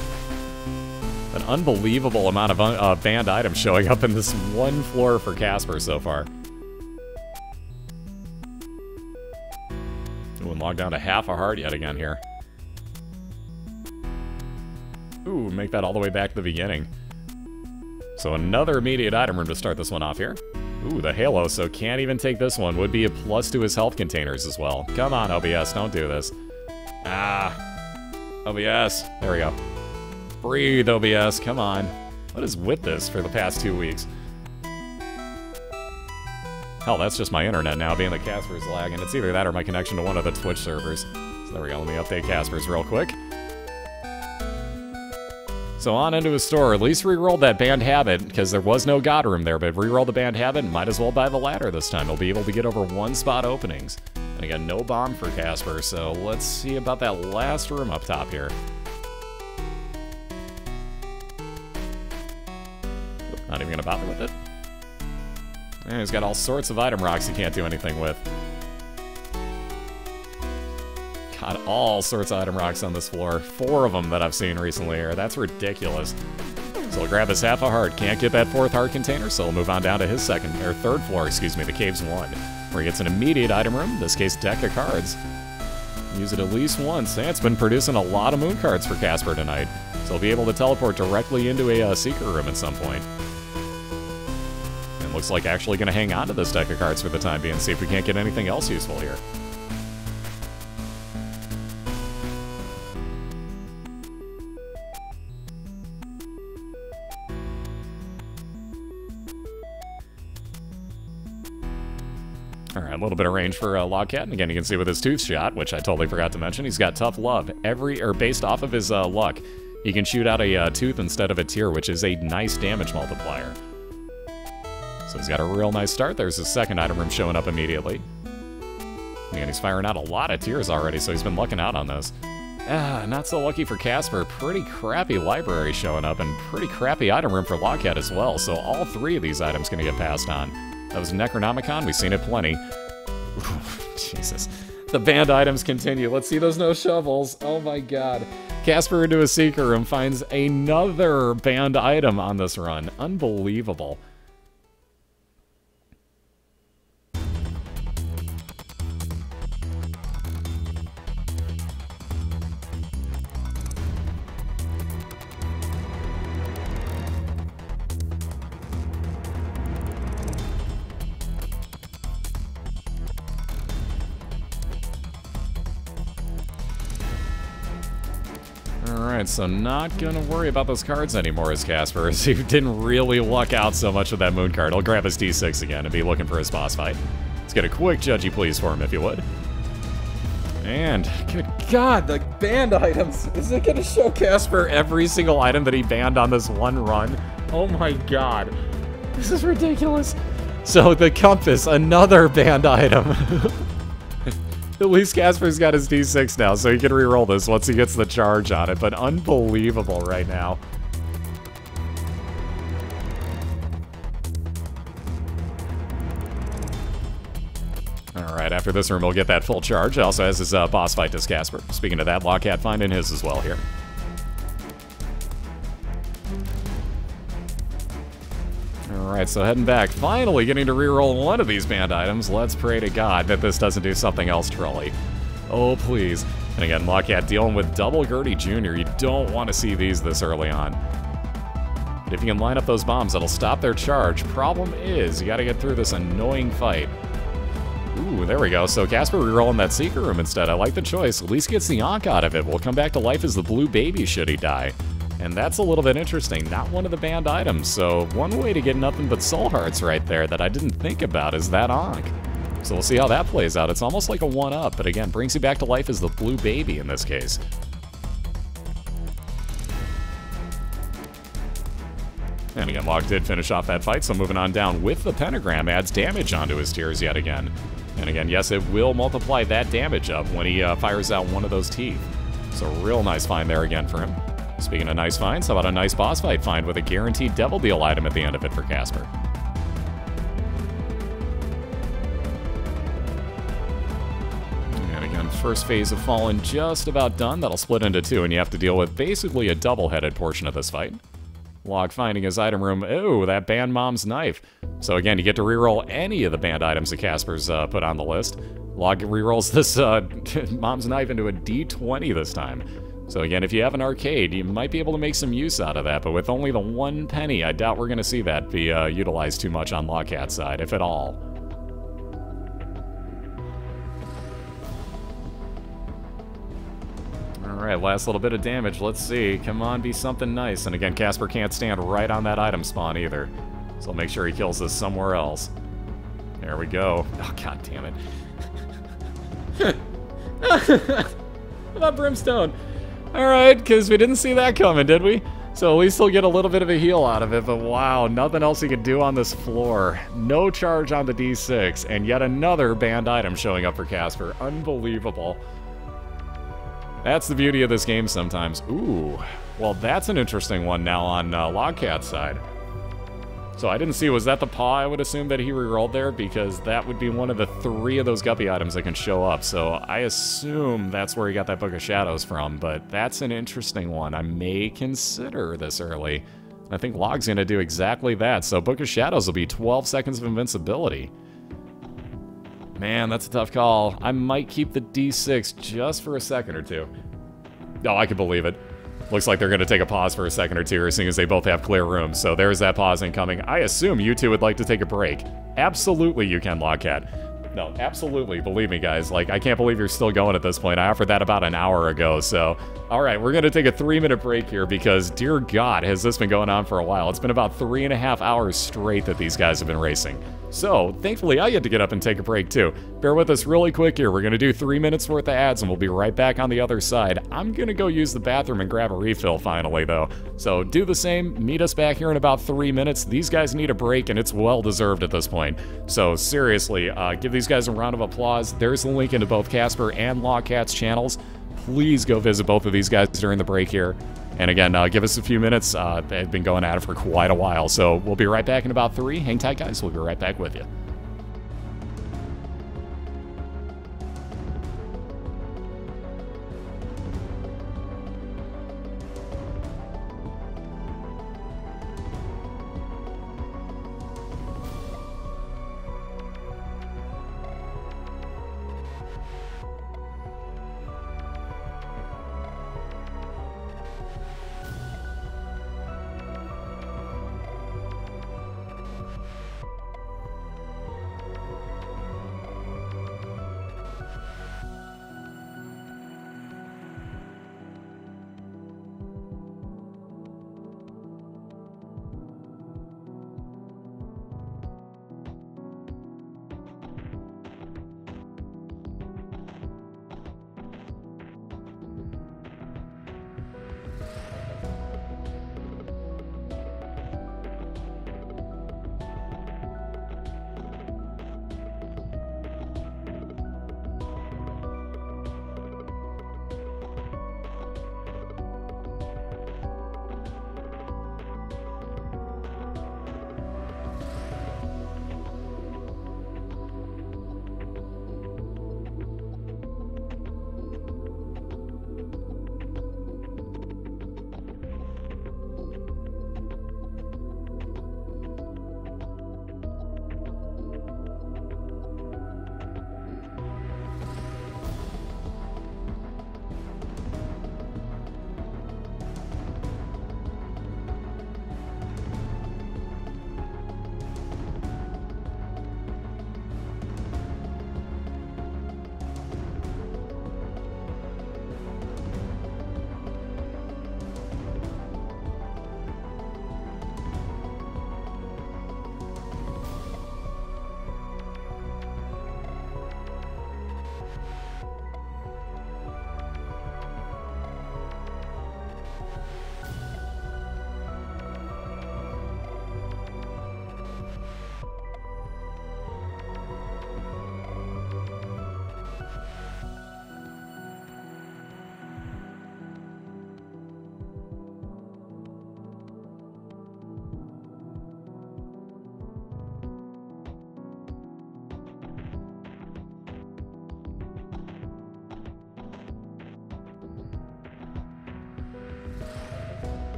An unbelievable amount of banned items showing up in this one floor for Casper so far. Ooh, and log down to half a heart yet again here. Ooh, make that all the way back to the beginning. So another immediate item room to start this one off here. Ooh, the Halo, so can't even take this one. Would be a plus to his health containers as well. Come on, OBS, don't do this. Ah. OBS. There we go. Breathe, OBS, come on. What is with this for the past 2 weeks? Hell, that's just my internet now, being that Casper's lagging. It's either that or my connection to one of the Twitch servers. So there we go, let me update Casper's real quick. So on into his store, at least re-rolled that banned Habit, because there was no God Room there, but re-rolled the banned Habit, might as well buy the ladder this time. He'll be able to get over 1 spot openings. And again, no bomb for Casper, so let's see about that last room up top here. Not even gonna bother with it. And he's got all sorts of item rocks he can't do anything with. Got all sorts of item rocks on this floor. 4 of them that I've seen recently here. That's ridiculous. So he'll grab his half a heart. Can't get that 4th heart container, so he'll move on down to his 3rd floor, excuse me, the Caves 1, where he gets an immediate item room, in this case, deck of cards. Use it at least once. And it's been producing a lot of moon cards for Casper tonight, so he'll be able to teleport directly into a Seeker room at some point. And looks like actually going to hang on to this deck of cards for the time being, see if we can't get anything else useful here. Alright, a little bit of range for Lockat, and again, you can see with his tooth shot, which I totally forgot to mention, he's got tough love. Based off of his luck, he can shoot out a tooth instead of a tear, which is a nice damage multiplier. So he's got a real nice start. There's his second item room showing up immediately. And he's firing out a lot of tears already, so he's been lucking out on this. Not so lucky for Casper. Pretty crappy library showing up, and pretty crappy item room for Lockat as well, so all three of these items going to get passed on. That was Necronomicon. We've seen it plenty. Ooh, Jesus. The banned items continue. Let's see those no shovels. Oh my god. Casper into a secret room finds another banned item on this run. Unbelievable. Alright, so not gonna worry about those cards anymore as Casper, as he didn't really luck out so much with that moon card. He'll grab his D6 again and be looking for his boss fight. Let's get a quick judgy please for him, if you would. And, good god, the banned items! Is it gonna show Casper every single item that he banned on this one run? Oh my god. This is ridiculous. So, the compass, another banned item. At least Casper's got his D6 now, so he can reroll this once he gets the charge on it, but unbelievable right now. Alright, after this room, he'll get that full charge. Also has his boss fight to Casper. Speaking of that, Lockat finding his as well here. Alright, so heading back, finally getting to reroll one of these banned items. Let's pray to God that this doesn't do something else trolly. Oh, please. And again, Lockat dealing with double Gertie Jr. You don't want to see these this early on. But if you can line up those bombs, that'll stop their charge. Problem is, you gotta get through this annoying fight. Ooh, there we go. So Casper rerolling that secret room instead. I like the choice. At least gets the Ankh out of it. We'll come back to life as the blue baby should he die. And that's a little bit interesting. Not one of the banned items, so one way to get nothing but soul hearts right there that I didn't think about is that Ankh. So we'll see how that plays out. It's almost like a 1-up, but again, brings you back to life as the blue baby in this case. And again, Locke did finish off that fight, so moving on down with the pentagram adds damage onto his tears yet again. And again, yes, it will multiply that damage up when he fires out one of those teeth. So real nice find there again for him. Speaking of nice finds, how about a nice boss fight find with a guaranteed Devil Deal item at the end of it for Casper? And again, first phase of Fallen just about done. That'll split into two, and you have to deal with basically a double-headed portion of this fight. Locke finding his item room. Oh, that banned Mom's Knife. So again, you get to reroll any of the banned items that Casper's put on the list. Locke rerolls this Mom's Knife into a D20 this time. So again, if you have an arcade, you might be able to make some use out of that, but with only the 1 penny, I doubt we're going to see that be utilized too much on Lockat's side, if at all. Alright, last little bit of damage, let's see. Come on, be something nice. And again, Casper can't stand right on that item spawn either. So I'll make sure he kills this somewhere else. There we go. Oh, god damn it. How about Brimstone? Alright, because we didn't see that coming, did we? So at least he'll get a little bit of a heal out of it, but wow, nothing else he can do on this floor. No charge on the D6, and yet another banned item showing up for Casper. Unbelievable. That's the beauty of this game sometimes. Ooh, well that's an interesting one now on Logcat's side. So I didn't see, was that the paw I would assume that he rerolled there? Because that would be one of the 3 of those guppy items that can show up. So I assume that's where he got that Book of Shadows from, but that's an interesting one. I may consider this early. I think Log's gonna do exactly that. So Book of Shadows will be 12 seconds of invincibility. Man, that's a tough call. I might keep the D6 just for a second or two. Oh, I can believe it. Looks like they're going to take a pause for a second or two, seeing as they both have clear rooms. So there's that pause incoming. I assume you two would like to take a break. Absolutely you can, Lockat. No, absolutely. Believe me, guys. Like, I can't believe you're still going at this point. I offered that about an hour ago, so... Alright, we're going to take a 3-minute break here because, dear God, has this been going on for a while. It's been about 3.5 hours straight that these guys have been racing. So, thankfully, I get to get up and take a break, too. Bear with us really quick here. We're going to do 3 minutes worth of ads, and we'll be right back on the other side. I'm going to go use the bathroom and grab a refill, finally, though. So, do the same. Meet us back here in about 3 minutes. These guys need a break, and it's well-deserved at this point. So, seriously, give these guys a round of applause. There's the link into both Casper and Lockat's channels. Please go visit both of these guys during the break here. And again, give us a few minutes. They've been going at it for quite a while. So we'll be right back in about 3. Hang tight, guys. We'll be right back with you.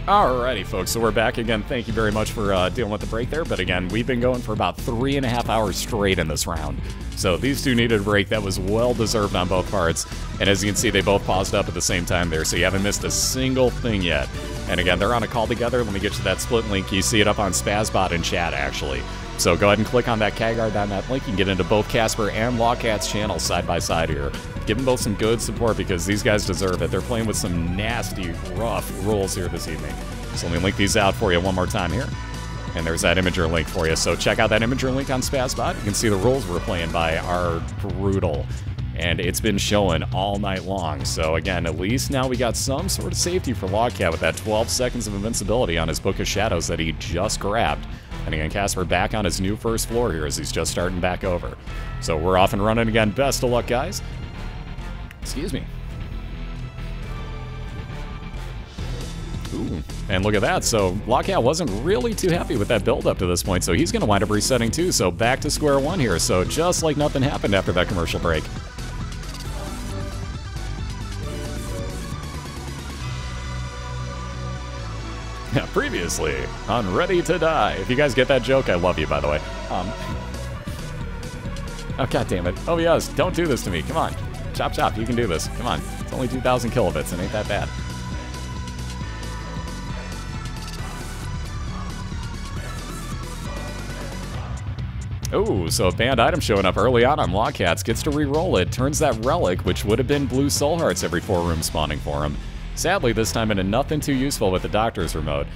Alrighty, folks, so we're back again. Thank you very much for dealing with the break there. But again, we've been going for about 3.5 hours straight in this round. So these two needed a break. That was well-deserved on both parts. And as you can see, they both paused up at the same time there, so you haven't missed a single thing yet. And again, they're on a call together. Let me get you that split link. You see it up on Spazbot in chat, actually. So go ahead and click on that CAGR.net link. You can get into both Casper and Lockat's channels side by side here. Give them both some good support because these guys deserve it. They're playing with some nasty, rough rules here this evening. So let me link these out for you one more time here. And there's that Imager link for you. So check out that Imager link on Spazbot. You can see the rules we're playing by are brutal. and it's been showing all night long. So again, at least now we got some sort of safety for Lockat with that 12 seconds of invincibility on his Book of Shadows that he just grabbed. And again, Kasperr back on his new first floor here as he's just starting back over. So we're off and running again. Best of luck, guys. Excuse me. Ooh, and look at that. So Lockat wasn't really too happy with that build up to this point, so he's going to wind up resetting too. So back to square one here. So just like nothing happened after that commercial break. Yeah, previously on Ready to Die. If you guys get that joke, I love you, by the way. Oh, god damn it. Oh, yes, don't do this to me. Come on. Chop, chop, you can do this. Come on. It's only 2,000 kilobits. It ain't that bad. Oh, so a banned item showing up early on Lockats gets to re-roll it, turns that relic, which would have been blue soul hearts every 4 rooms spawning for him. Sadly, this time into nothing too useful with the doctor's remote.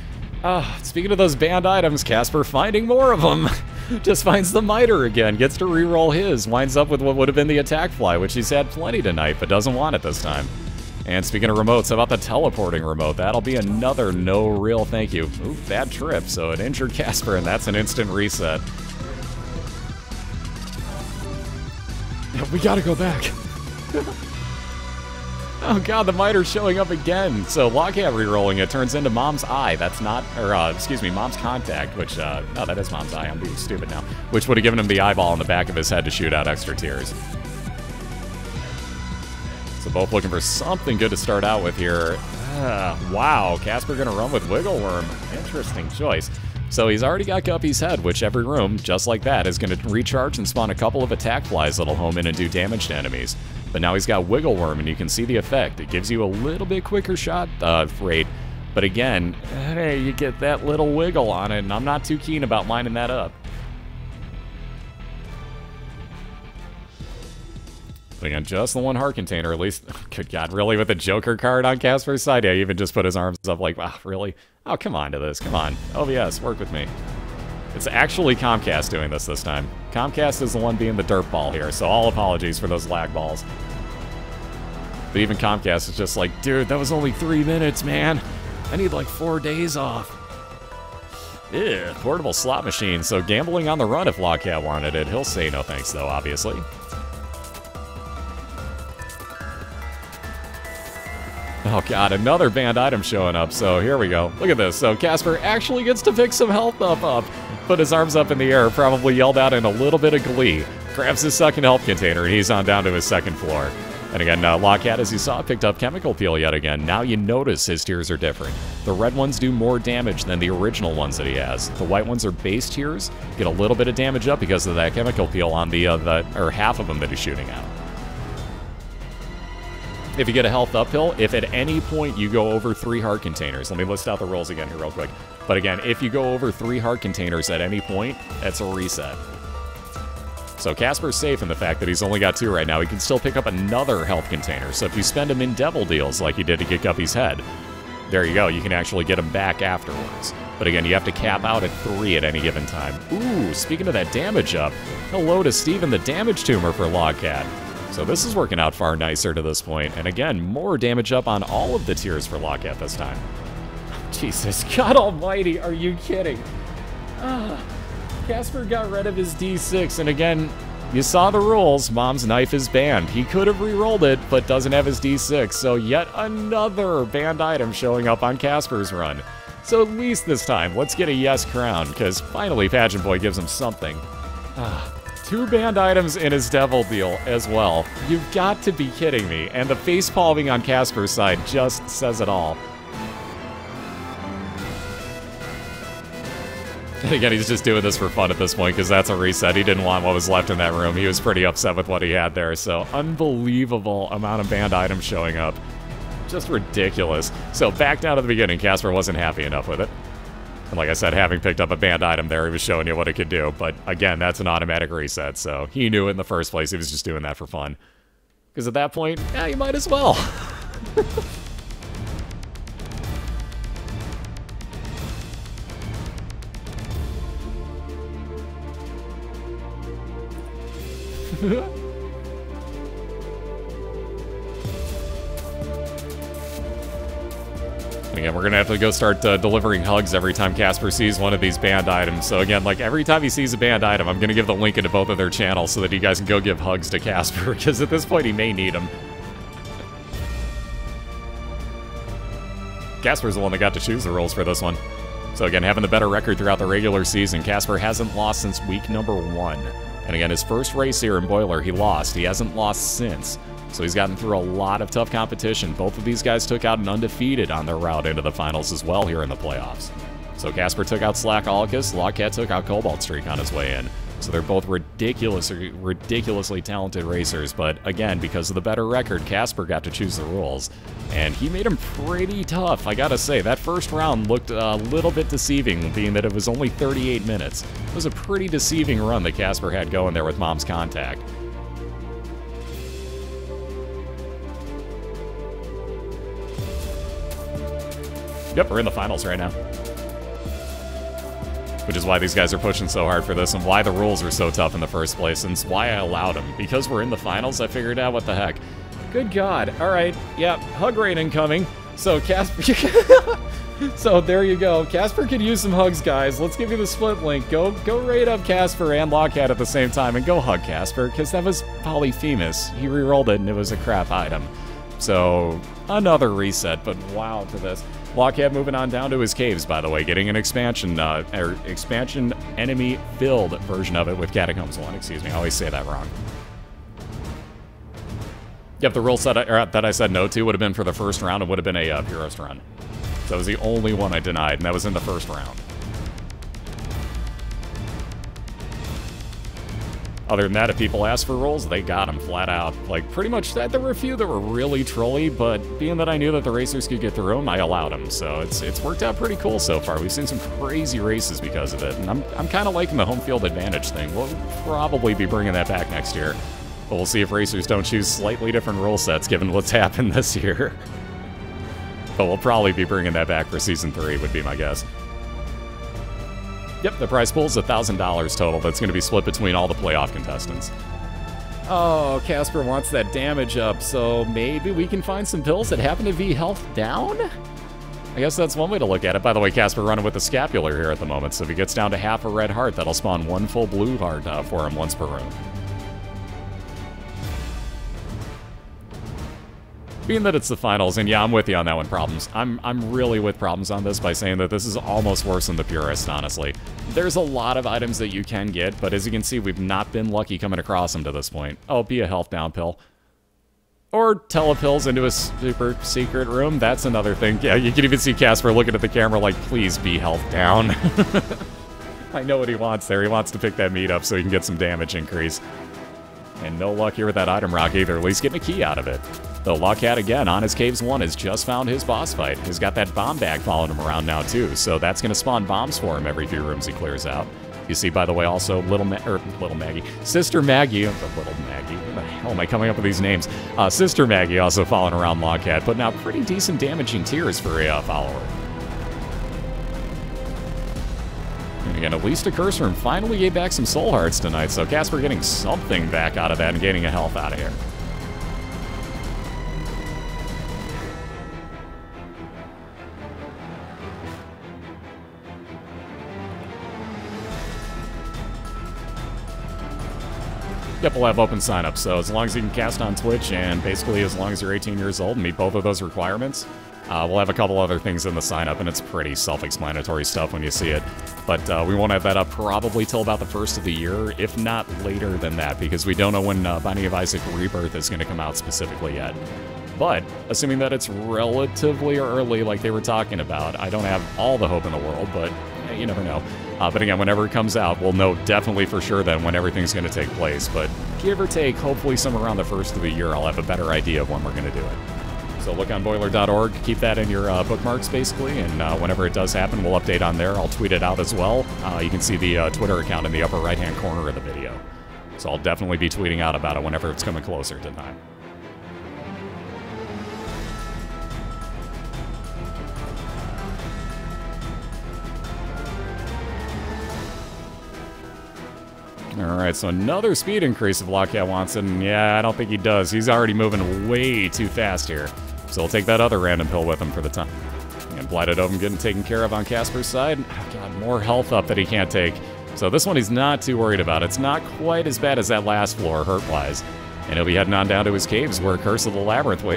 Speaking of those banned items, Kasperr finding more of them. Just finds the miter again, gets to re-roll his, winds up with what would have been the attack fly, which he's had plenty tonight, but doesn't want it this time. And speaking of remotes, how about the teleporting remote? That'll be another no real thank you. Ooh, bad trip, so it injured Kasperr, and that's an instant reset. We gotta go back. Oh god, the miter's showing up again. So Lockat re-rolling it turns into Mom's Eye. That's not, or excuse me, Mom's Contact, which, no, that is Mom's Eye. I'm being stupid now. Which would have given him the eyeball in the back of his head to shoot out extra tears. So both looking for something good to start out with here. Wow, Kasperr gonna run with Wiggle Worm. Interesting choice. So he's already got Guppy's head, which every room, just like that, is going to recharge and spawn a couple of attack flies that'll home in and do damage to enemies. But now he's got Wiggle Worm, and you can see the effect. It gives you a little bit quicker shot rate. But again, hey, you get that little wiggle on it, and I'm not too keen about lining that up. But again, just the one heart container, at least. Good God, really? With a Joker card on Kasperr's side? Yeah, he even just put his arms up like, wow, really? Oh, come on to this. Come on. OBS, work with me. It's actually Comcast doing this time. Comcast is the one being the dirtball here, so all apologies for those lag balls. But even Comcast is just like, dude, that was only 3 minutes, man. I need like 4 days off. Ew, portable slot machine, so gambling on the run if Lockat wanted it. He'll say no thanks, though, obviously. Oh god, another banned item showing up, so here we go. Look at this, so Kasperr actually gets to pick some health up, put his arms up in the air, probably yelled out in a little bit of glee, grabs his second health container, and he's on down to his second floor. And again, Lockat, as you saw, picked up Chemical Peel yet again. Now you notice his tears are different. The red ones do more damage than the original ones that he has. The white ones are base tears, get a little bit of damage up because of that Chemical Peel on the or half of them that he's shooting out. If you get a health uphill, if at any point you go over 3 heart containers, let me list out the rolls again here real quick. But again, if you go over 3 heart containers at any point, that's a reset. So Kasperr's safe in the fact that he's only got 2 right now. He can still pick up another health container. So if you spend him in devil deals like you did to get Guppy's head, there you go. You can actually get him back afterwards. But again, you have to cap out at 3 at any given time. Ooh, speaking of that damage up, hello to Steven the Damage Tumor for Lockat. So this is working out far nicer to this point. And again, more damage up on all of the tiers for Lockat this time. Jesus, God almighty, are you kidding? Kasperr got rid of his D6, and again, you saw the rules. Mom's knife is banned. He could have re-rolled it, but doesn't have his D6, so yet another banned item showing up on Kasperr's run. So at least this time, let's get a yes crown, because finally Pageant Boy gives him something. 2 banned items in his devil deal as well. You've got to be kidding me. And the face palming on Kasperr's side just says it all. And again, he's just doing this for fun at this point because that's a reset. He didn't want what was left in that room. He was pretty upset with what he had there. So unbelievable amount of banned items showing up. Just ridiculous. So back down to the beginning, Kasperr wasn't happy enough with it. And like I said, having picked up a banned item there, he was showing you what it could do. But again, that's an automatic reset, so he knew it in the first place. He was just doing that for fun. Because at that point, yeah, you might as well. Again, we're going to have to go start delivering hugs every time Casper sees one of these banned items. So again, like every time he sees a banned item, I'm going to give the link into both of their channels so that you guys can go give hugs to Casper, because at this point he may need them. Casper's the one that got to choose the rules for this one. So again, having the better record throughout the regular season, Casper hasn't lost since week number 1. And again, his first race here in BOILeR, he lost. He hasn't lost since. So he's gotten through a lot of tough competition. Both of these guys took out an undefeated on their route into the finals as well here in the playoffs. So Casper took out Slack Alcus, Lockat took out Cobalt Streak on his way in. So they're both ridiculously talented racers, but again, because of the better record, Casper got to choose the rules. And he made them pretty tough, I gotta say. That first round looked a little bit deceiving, being that it was only 38 minutes. It was a pretty deceiving run that Casper had going there with Mom's Contact. Yep, we're in the finals right now. Which is why these guys are pushing so hard for this, and why the rules are so tough in the first place, and it's why I allowed them. Because we're in the finals, I figured out what the heck. Good God. Alright, yep, hug raid incoming. So, Casper... So, there you go. Casper could use some hugs, guys. Let's give you the split link. Go raid up Casper and Lockat at the same time, and go hug Casper, because that was Polyphemus. He rerolled it, and it was a crap item. So, another reset, but wow to this. Lockat moving on down to his caves, by the way, getting an expansion enemy-filled version of it with Catacombs 1. Excuse me, I always say that wrong. Yep, the rule set that I said no to would have been for the first round. It would have been a Purist run. So that was the only one I denied, and that was in the first round. Other than that, if people asked for rolls, they got them flat out. Like, pretty much, there were a few that were really trolly, but being that I knew that the racers could get through them, I allowed them. So it's worked out pretty cool so far. We've seen some crazy races because of it, and I'm kind of liking the home field advantage thing. We'll probably be bringing that back next year. But we'll see if racers don't choose slightly different rule sets given what's happened this year. But we'll probably be bringing that back for Season 3, would be my guess. Yep, the prize pool is $1,000 total. That's going to be split between all the playoff contestants. Oh, Casper wants that damage up, so maybe we can find some pills that happen to be health down? I guess that's one way to look at it. By the way, Casper running with the Scapular here at the moment, so if he gets down to half a red heart, that'll spawn one full blue heart for him once per room. Being that it's the finals, and yeah, I'm with you on that one, Problems. I'm really with Problems on this by saying that this is almost worse than the Purist, honestly. There's a lot of items that you can get, but as you can see, we've not been lucky coming across them to this point. Oh, be a health down pill. Or telepills into a super secret room, that's another thing. Yeah, you can even see Casper looking at the camera like, please be health down. I know what he wants there. He wants to pick that meat up so he can get some damage increase. And no luck here with that item rock either, at least getting a key out of it. Though Lockat, again, on his Caves 1, has just found his boss fight. He's got that bomb bag following him around now, too, so that's going to spawn bombs for him every few rooms he clears out. You see, by the way, also Sister Maggie, Little Maggie, where the hell am I coming up with these names? Sister Maggie also following around Lockat, putting out pretty decent damaging tiers for a follower. And again, at least a Curse Room finally gave back some soul hearts tonight, so Casper getting something back out of that and getting a health out of here. Yep, we'll have open sign-up, so as long as you can cast on Twitch, and basically as long as you're 18 years old and meet both of those requirements, we'll have a couple other things in the sign-up, and it's pretty self-explanatory stuff when you see it. But we won't have that up probably till about the first of the year, if not later than that, because we don't know when Binding of Isaac Rebirth is going to come out specifically yet. But, assuming that it's relatively early like they were talking about, I don't have all the hope in the world, but you never know. But again, whenever it comes out, we'll know definitely for sure then when everything's going to take place. But give or take, hopefully somewhere around the first of the year, I'll have a better idea of when we're going to do it. So look on BOILeR.org, keep that in your bookmarks, basically, and whenever it does happen, we'll update on there. I'll tweet it out as well. You can see the Twitter account in the upper right-hand corner of the video. So I'll definitely be tweeting out about it whenever it's coming closer to time. Alright, so another speed increase if Lockat wants it, and yeah, I don't think he does. He's already moving way too fast here. So we'll take that other random pill with him for the time. And Blighted Oven getting taken care of on Casper's side. Oh, God, more health up that he can't take. So this one he's not too worried about. It's not quite as bad as that last floor, hurt-wise. And he'll be heading on down to his caves where Curse of the Labyrinth where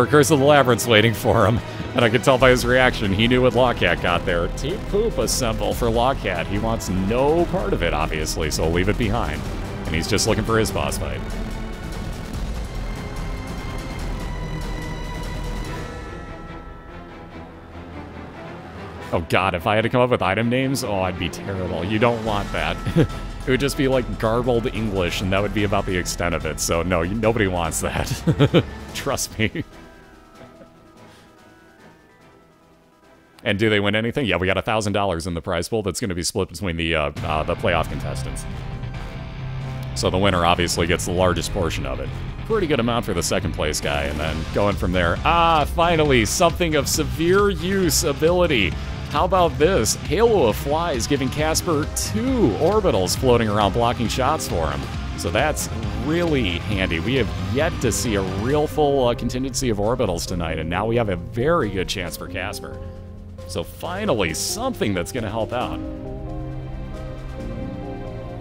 Curse of the Labyrinth's waiting for him. And I could tell by his reaction, he knew what Lockat got there. Team Poop assemble for Lockat. He wants no part of it, obviously, so he'll leave it behind. And he's just looking for his boss fight. Oh god, if I had to come up with item names, oh, I'd be terrible. You don't want that. It would just be like garbled English, and that would be about the extent of it. So no, nobody wants that. Trust me. And do they win anything? Yeah, we got $1,000 in the prize pool that's going to be split between the playoff contestants. So the winner obviously gets the largest portion of it. Pretty good amount for the second place guy, and then going from there. Ah, finally, something of severe use ability. How about this? Halo of Flies giving Casperr 2 orbitals floating around blocking shots for him. So that's really handy. We have yet to see a real full contingency of orbitals tonight, and now we have a very good chance for Casperr. So finally, something that's going to help out.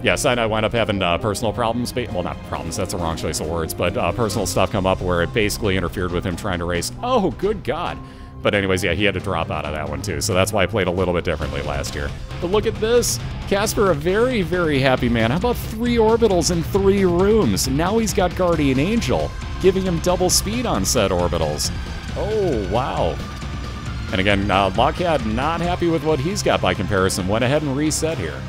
Yes, I wind up having personal problems. Well, not problems, that's the wrong choice of words, but personal stuff come up where it basically interfered with him trying to race. Oh, good God. But anyways, yeah, he had to drop out of that one too, so that's why I played a little bit differently last year. But look at this. Casperr, a very, very happy man. How about 3 orbitals in 3 rooms? Now he's got Guardian Angel, giving him double speed on said orbitals. Oh, wow. And again, Lockat not happy with what he's got by comparison. Went ahead and reset here.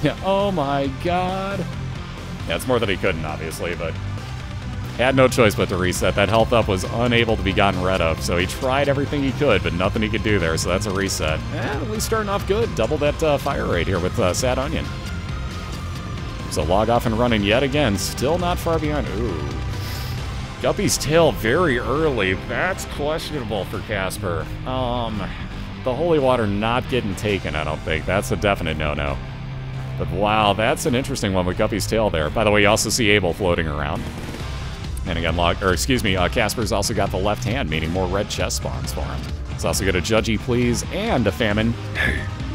Yeah, oh my god. Yeah, it's more that he couldn't, obviously, but had no choice but to reset. That health up was unable to be gotten rid of, so he tried everything he could, but nothing he could do there, so that's a reset. And at least starting off good. Double that fire rate here with Sad Onion. So log off and running yet again. Still not far behind. Ooh. Guppy's tail very early. That's questionable for Casperr. The Holy Water not getting taken, I don't think. That's a definite no-no. But wow, that's an interesting one with Guppy's tail there. By the way, you also see Abel floating around. And again, Casper's also got the left hand, meaning more red chest spawns for him. It's also got a Judgy Please and a Famine,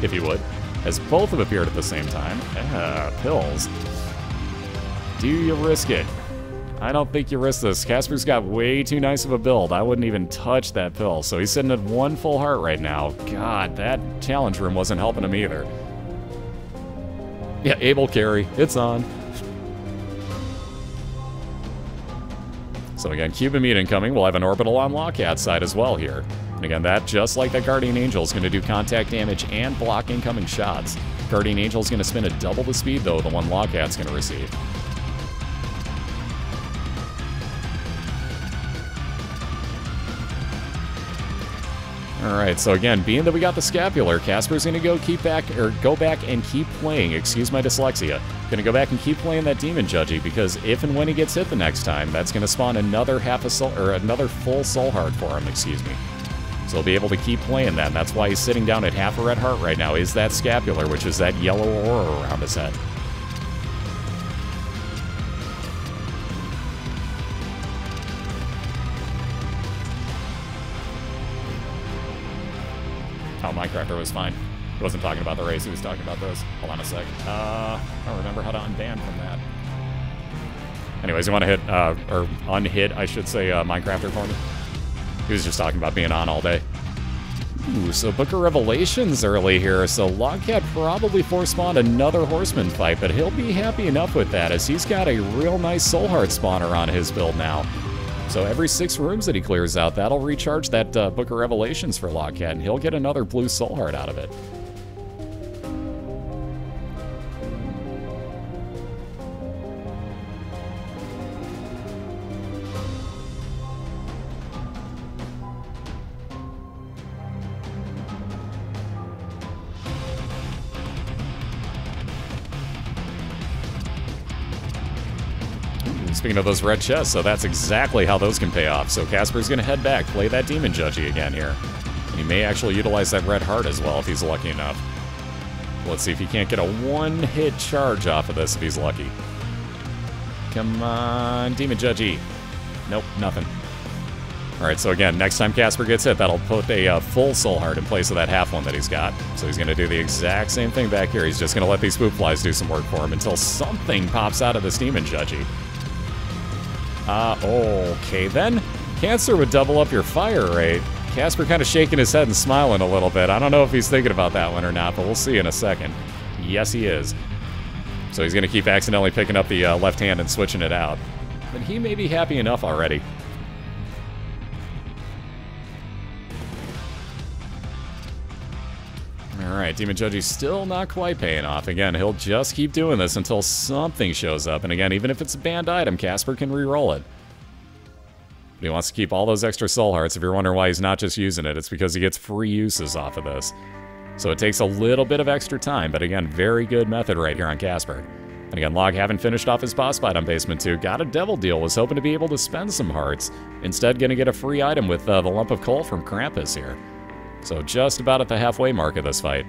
if you would, as both have appeared at the same time. Pills. Do you risk it? I don't think you risk this. Casper's got way too nice of a build. I wouldn't even touch that pill. So he's sitting at 1 full heart right now. God, that challenge room wasn't helping him either. Yeah, Abel carry. It's on. So again, Cuban Meat incoming. We'll have an orbital on Lockat's side as well here. And again, that, just like that Guardian Angel, is going to do contact damage and block incoming shots. Guardian Angel's going to spin at double the speed, though, the one Lockat's going to receive. Alright, so again, being that we got the Scapular, Casper's going to go back and keep playing, excuse my dyslexia, going to go back and keep playing that Demon Judgy, because if and when he gets hit the next time, that's going to spawn another another full soul heart for him, excuse me. So he'll be able to keep playing that, and that's why he's sitting down at half a red heart right now, is that Scapular, which is that yellow aura around his head. Oh, Minecrafter was fine. He wasn't talking about the race, he was talking about this. Hold on a sec. I don't remember how to unban from that. Anyways, you want to hit, or unhit, I should say, Minecrafter for me? He was just talking about being on all day. Ooh, so Book of Revelations early here, so Lockat probably force-spawned another Horseman fight, but he'll be happy enough with that, as he's got a real nice Soul Heart spawner on his build now. So every 6 rooms that he clears out, that'll recharge that Book of Revelations for Lockat, and he'll get another blue Soul Heart out of it. Speaking of those red chests, so that's exactly how those can pay off. So Casper's going to head back, play that Demon Judgy again here. And he may actually utilize that red heart as well if he's lucky enough. Let's see if he can't get a 1-hit charge off of this if he's lucky. Come on, Demon Judgy. Nope, nothing. Alright, so again, next time Casper gets hit, that'll put a full soul heart in place of that half one that he's got. So he's going to do the exact same thing back here. He's just going to let these spook flies do some work for him until something pops out of this demon judgy. Okay then. Cancer would double up your fire rate. Casper kind of shaking his head and smiling a little bit. I don't know if he's thinking about that one or not, but we'll see in a second. Yes, he is. So he's going to keep accidentally picking up the left hand and switching it out. But he may be happy enough already. Alright, Demon Judgy's still not quite paying off. Again, he'll just keep doing this until something shows up. And again, even if it's a banned item, Casper can re-roll it. But he wants to keep all those extra soul hearts. If you're wondering why he's not just using it, it's because he gets free uses off of this. So it takes a little bit of extra time, but again, very good method right here on Casper. And again, Log having finished off his boss fight on Basement 2, got a devil deal, was hoping to be able to spend some hearts. Instead, gonna get a free item with the lump of coal from Krampus here. So just about at the halfway mark of this fight.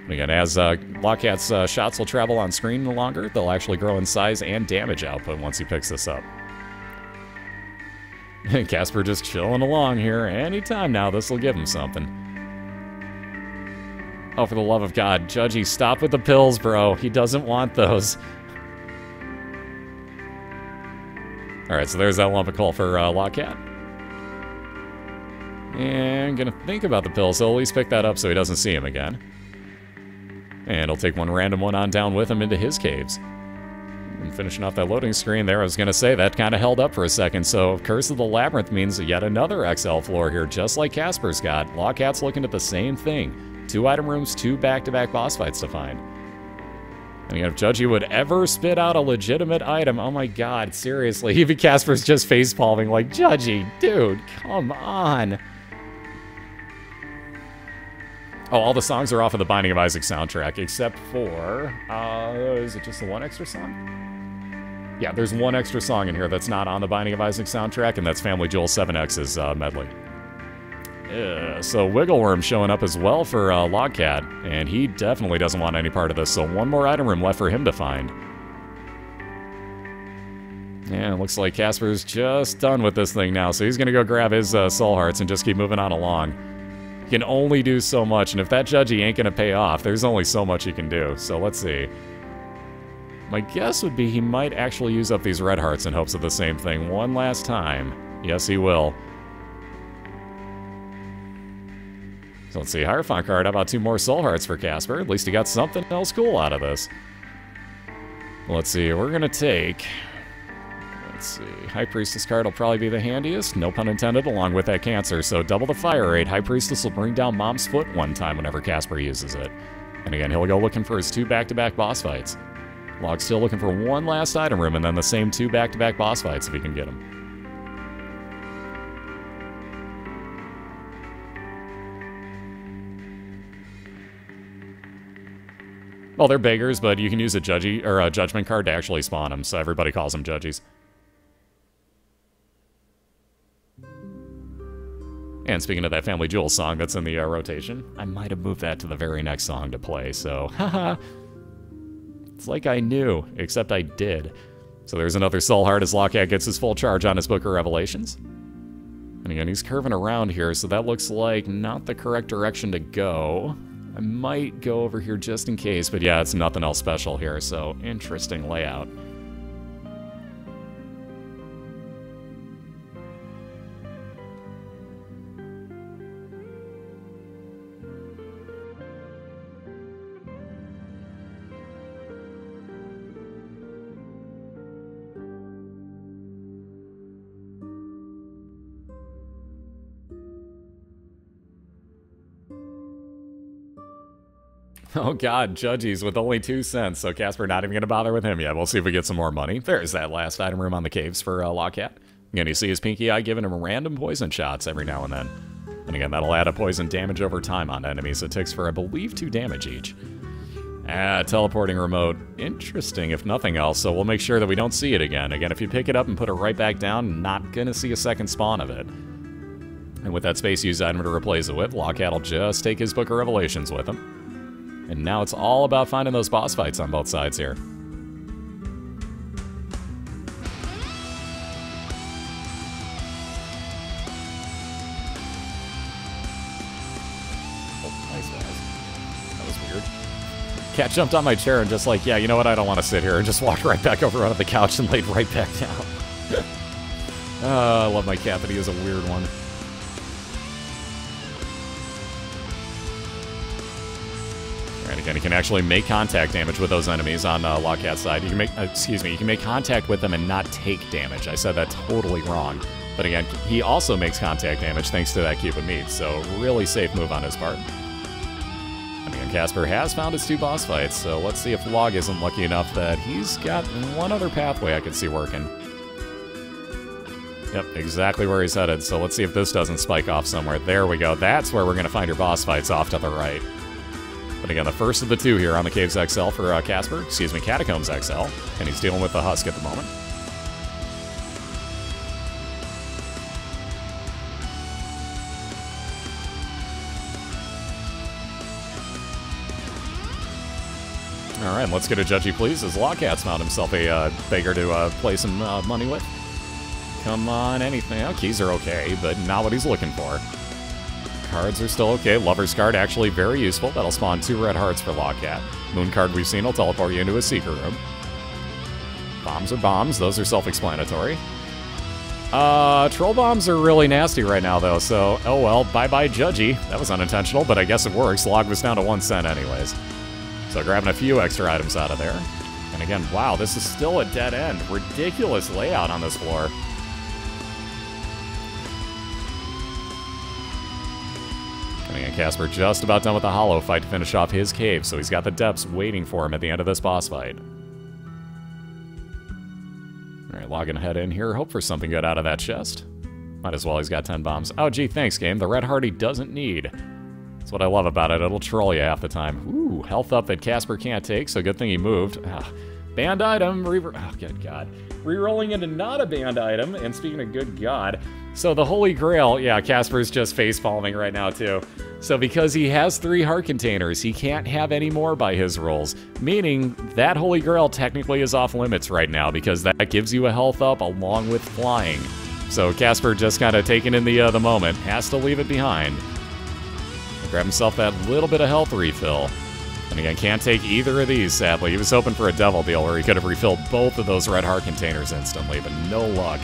And again, as Lockat's shots will travel on screen longer, they'll actually grow in size and damage output once he picks this up. Casper just chilling along here. Anytime now, this will give him something. Oh, for the love of God, Judgy, stop with the pills, bro. He doesn't want those. Alright, so there's that lump of coal for Lockat. And gonna think about the pills, so at least pick that up so he doesn't see him again. And he'll take one random one on down with him into his caves. And finishing off that loading screen there, I was gonna say, that kind of held up for a second, so Curse of the Labyrinth means yet another XL floor here, just like Casper's got. Lockat's looking at the same thing. 2 item rooms, 2 back-to-back boss fights to find. And again, if Judgy would ever spit out a legitimate item, oh my god, seriously, even Casper's just face-palming like, Judgy, dude, come on. Oh, all the songs are off of the Binding of Isaac soundtrack, except for, is it just the one extra song? Yeah, there's one extra song in here that's not on the Binding of Isaac soundtrack, and that's Family Jewel 7X's medley. So Wiggleworm showing up as well for Logcat, and he definitely doesn't want any part of this, so one more item room left for him to find. Yeah, it looks like Casper's just done with this thing now, so he's gonna go grab his soul hearts and just keep moving on along. He can only do so much, and if that Judgy ain't gonna pay off, there's only so much he can do. So let's see. My guess would be he might actually use up these red hearts in hopes of the same thing one last time. Yes, he will. So let's see, Hierophant card, how about 2 more soul hearts for Casper? At least he got something else cool out of this. Let's see, we're gonna take... Let's see, High Priestess card will probably be the handiest, no pun intended, along with that Cancer, so double the fire rate. High Priestess will bring down Mom's foot one time whenever Casper uses it. And again, he'll go looking for his 2 back-to-back boss fights. Log's still looking for one last item room, and then the same 2 back-to-back boss fights if he can get them. Well, they're beggars, but you can use a Judgment card to actually spawn them, so everybody calls them Judgies. And speaking of that Family Jewel song that's in the rotation, I might have moved that to the very next song to play, so haha. It's like I knew, except I did. So there's another soul heart as Lockat gets his full charge on his Book of Revelations. And again, he's curving around here, so that looks like not the correct direction to go. I might go over here just in case, but yeah, it's nothing else special here, so interesting layout. Oh god, Judgies with only 2 cents, so Casper not even going to bother with him yet. We'll see if we get some more money. There's that last item room on the caves for Lockat. Again, you see his pinky eye giving him random poison shots every now and then. And again, that'll add a poison damage over time on enemies. It takes for, I believe, 2 damage each. Teleporting remote. Interesting, if nothing else, so we'll make sure that we don't see it again. Again, if you pick it up and put it right back down, not going to see a second spawn of it. And with that space used item to replace it with, Lockat will just take his Book of Revelations with him. And now it's all about finding those boss fights on both sides here. Cat jumped on my chair and just like, yeah, you know what, I don't want to sit here, and just walked right back over onto the couch and laid right back down. I love my cat, but he is a weird one. Alright, again, he can actually make contact damage with those enemies on Lockat's side. You can make, you can make contact with them and not take damage. I said that totally wrong. But again, he also makes contact damage thanks to that cube of meat, so really safe move on his part. And again, Casper has found his 2 boss fights, so let's see if Log isn't lucky enough that he's got one other pathway I can see working. Yep, exactly where he's headed, so let's see if this doesn't spike off somewhere. There we go, that's where we're going to find your boss fights, off to the right. But again, the first of the 2 here on the Caves XL for Casper, Catacombs XL, and he's dealing with the Husk at the moment. Alright, let's get a Judgy Please, as Lockat's found himself a beggar to play some money with. Come on, anything. Oh, keys are okay, but not what he's looking for. Cards are still okay. Lover's card actually very useful. That'll spawn 2 red hearts for Lockat. Moon card we've seen will teleport you into a secret room. Bombs are bombs. Those are self-explanatory. Troll bombs are really nasty right now, though, so, oh well, bye-bye Judgy. That was unintentional, but I guess it works. Log was down to 1 cent anyways. So grabbing a few extra items out of there. And again, wow, this is still a dead end. Ridiculous layout on this floor. And again, Casper just about done with the Hollow fight to finish off his cave, so he's got the depths waiting for him at the end of this boss fight. Alright, logging head in here, hope for something good out of that chest. Might as well, he's got 10 bombs. Oh gee, thanks game, the red heart he doesn't need. That's what I love about it, it'll troll you half the time. Ooh, health up that Casper can't take, so good thing he moved. Banned item, oh good god. Rerolling into not a banned item, and speaking of good god, so the Holy Grail, yeah, Casper's just face-palming right now too. So because he has 3 heart containers, he can't have any more by his rolls, meaning that Holy Grail technically is off limits right now, because that gives you a health up along with flying. So Casper just kind of taking in the moment, has to leave it behind. Grab himself that little bit of health refill. And again, can't take either of these, sadly. He was hoping for a devil deal where he could have refilled both of those red heart containers instantly, but no luck.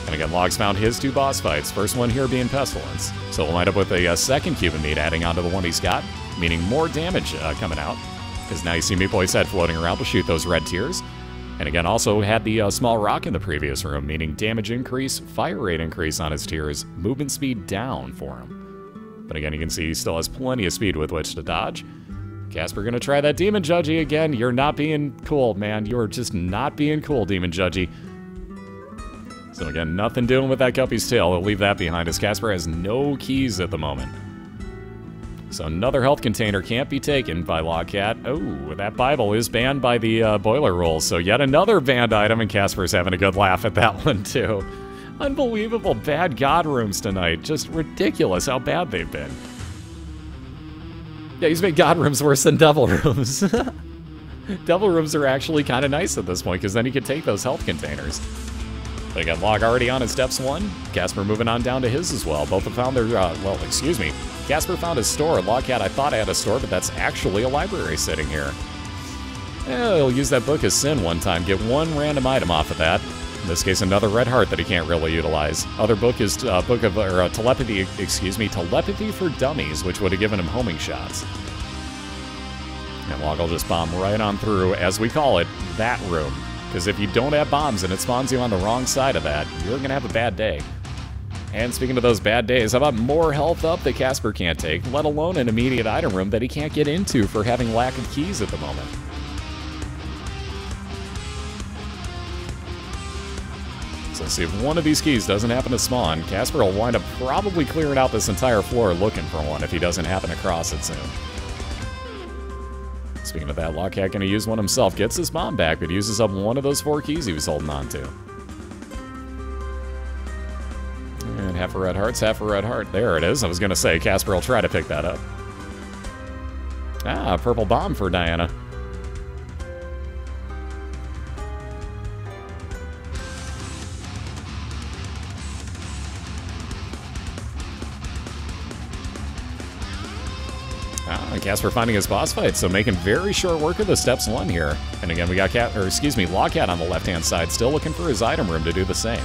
And again, Log's found his 2 boss fights. First one here being Pestilence. So we'll wind up with a second cube of meat adding onto the one he's got, meaning more damage coming out. Because now you see Meat Boy's head floating around to shoot those red tears. And again, also had the small rock in the previous room, meaning damage increase, fire rate increase on his tears, movement speed down for him. But again, you can see he still has plenty of speed with which to dodge. Casper gonna try that Demon Judgy again. You're not being cool, man. You're just not being cool, Demon Judgy. So again, nothing doing with that Guppy's tail. We'll leave that behind as Casper has no keys at the moment. So another health container can't be taken by Lockat. Oh, that Bible is banned by the BOILeR rules. So yet another banned item, and Casper's having a good laugh at that one too. Unbelievable bad god rooms tonight. Just ridiculous how bad they've been. Yeah, he's made god rooms worse than devil rooms. Devil rooms are actually kind of nice at this point, because then you can take those health containers. But again, Log already on his steps 1. Casper moving on down to his as well. Both have found their, well, excuse me. Casper found his store. Lockat, I thought I had a store, but that's actually a library sitting here. He'll use that Book of Sin one time, get 1 random item off of that. In this case, another red heart that he can't really utilize. Other book is Telepathy for Dummies, which would have given him homing shots. And Log will just bomb right on through, as we call it, that room. Because if you don't have bombs and it spawns you on the wrong side of that, you're going to have a bad day. And speaking of those bad days, how about more health up that Casper can't take, let alone an immediate item room that he can't get into for having lack of keys at the moment. So let's see if one of these keys doesn't happen to spawn, Casper will wind up probably clearing out this entire floor looking for one if he doesn't happen across it soon. Speaking of that, Lockat gonna use one himself, gets his bomb back, but uses up one of those 4 keys he was holding on to. And half a red heart's half a red heart. There it is. I was gonna say, Casper will try to pick that up. Ah, purple bomb for Diana. Ah, iKasperr finding his boss fight, so making very short work of the steps 1 here. And again, we got Lockat on the left-hand side, still looking for his item room to do the same.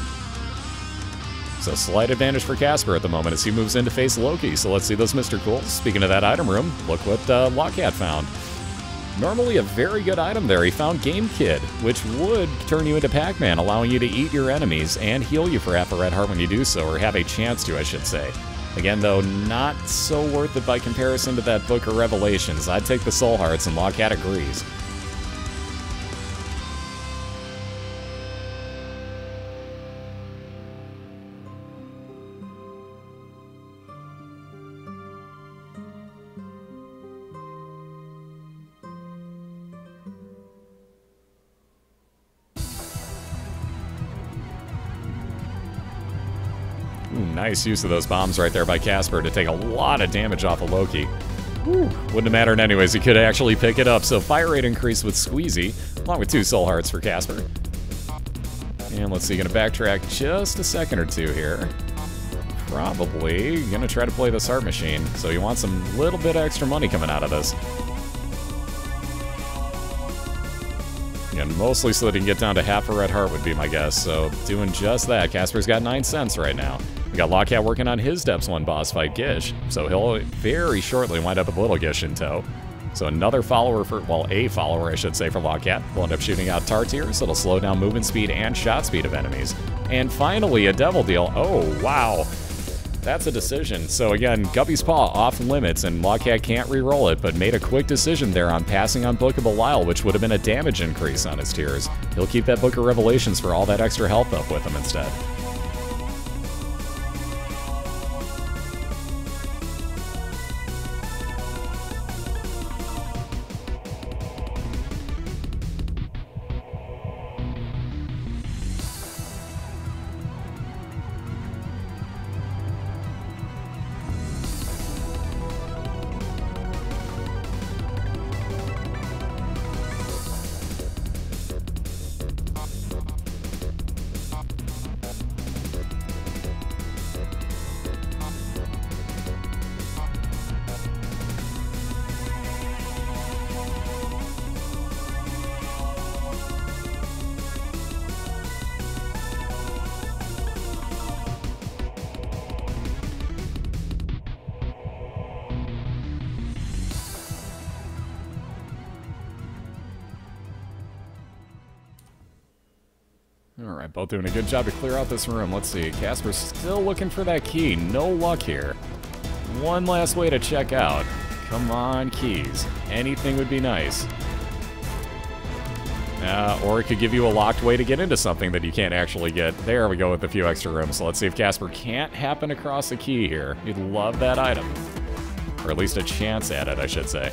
So slight advantage for Kasperr at the moment as he moves in to face Loki. So let's see those Mr. Cools. Speaking of that item room, look what Lockat found. Normally a very good item there. He found Game Kid, which would turn you into Pac-Man, allowing you to eat your enemies and heal you for half a red heart when you do so, or have a chance to, I should say. Again, though, not so worth it by comparison to that Book of Revelations. I'd take the Soul Hearts, and Lockat agrees. Nice use of those bombs right there by Kasperr to take a lot of damage off of Loki. Whew. Wouldn't have mattered anyways, he could actually pick it up. So fire rate increased with Squeezy, along with 2 Soul Hearts for Kasperr. And let's see, gonna backtrack just a second or two here. Probably gonna try to play this heart machine. So you want some little bit of extra money coming out of this. And mostly so that he can get down to half a red heart would be my guess. So doing just that. Kasperr's got 9 cents right now. We got Lockat working on his Steps 1 boss fight, Gish. So he'll very shortly wind up with Little Gish in tow. So another follower for, well, a follower, I should say, for Lockat. We'll end up shooting out Tartiers. It'll slow down movement speed and shot speed of enemies. And finally, a Devil Deal. Oh, wow. That's a decision. So again, Guppy's Paw off limits, and Lockat can't re-roll it, but made a quick decision there on passing on Book of BOILeR, which would have been a damage increase on his tiers. He'll keep that Book of Revelations for all that extra health up with him instead. Alright, both doing a good job to clear out this room. Let's see, Kasperr's still looking for that key. No luck here. One last way to check out. Come on, keys. Anything would be nice. Or it could give you a locked way to get into something that you can't actually get. There we go with a few extra rooms. So let's see if Kasperr can't happen across a key here. You'd love that item. Or at least a chance at it, I should say.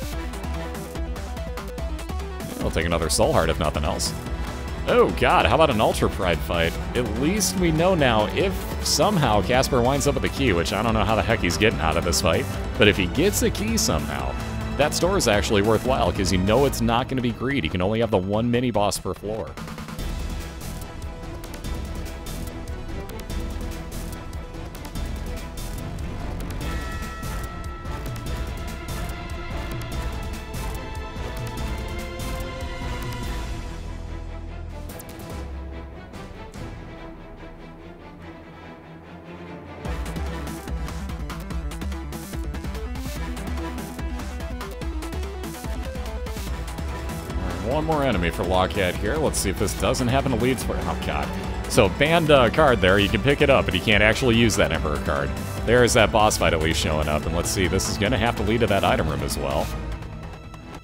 We'll take another Soul Heart if nothing else. Oh god, how about an Ultra Pride fight? At least we know now if somehow Kasperr winds up with a key, which I don't know how the heck he's getting out of this fight, but if he gets a key somehow, that store is actually worthwhile because you know it's not going to be greed. You can only have the 1 mini-boss per floor. One more enemy for Lockat here. Let's see if this doesn't happen to lead to... Oh, God. So, banned card there. You can pick it up, but you can't actually use that Emperor card. There's that boss fight at least showing up. And let's see, this is going to have to lead to that item room as well.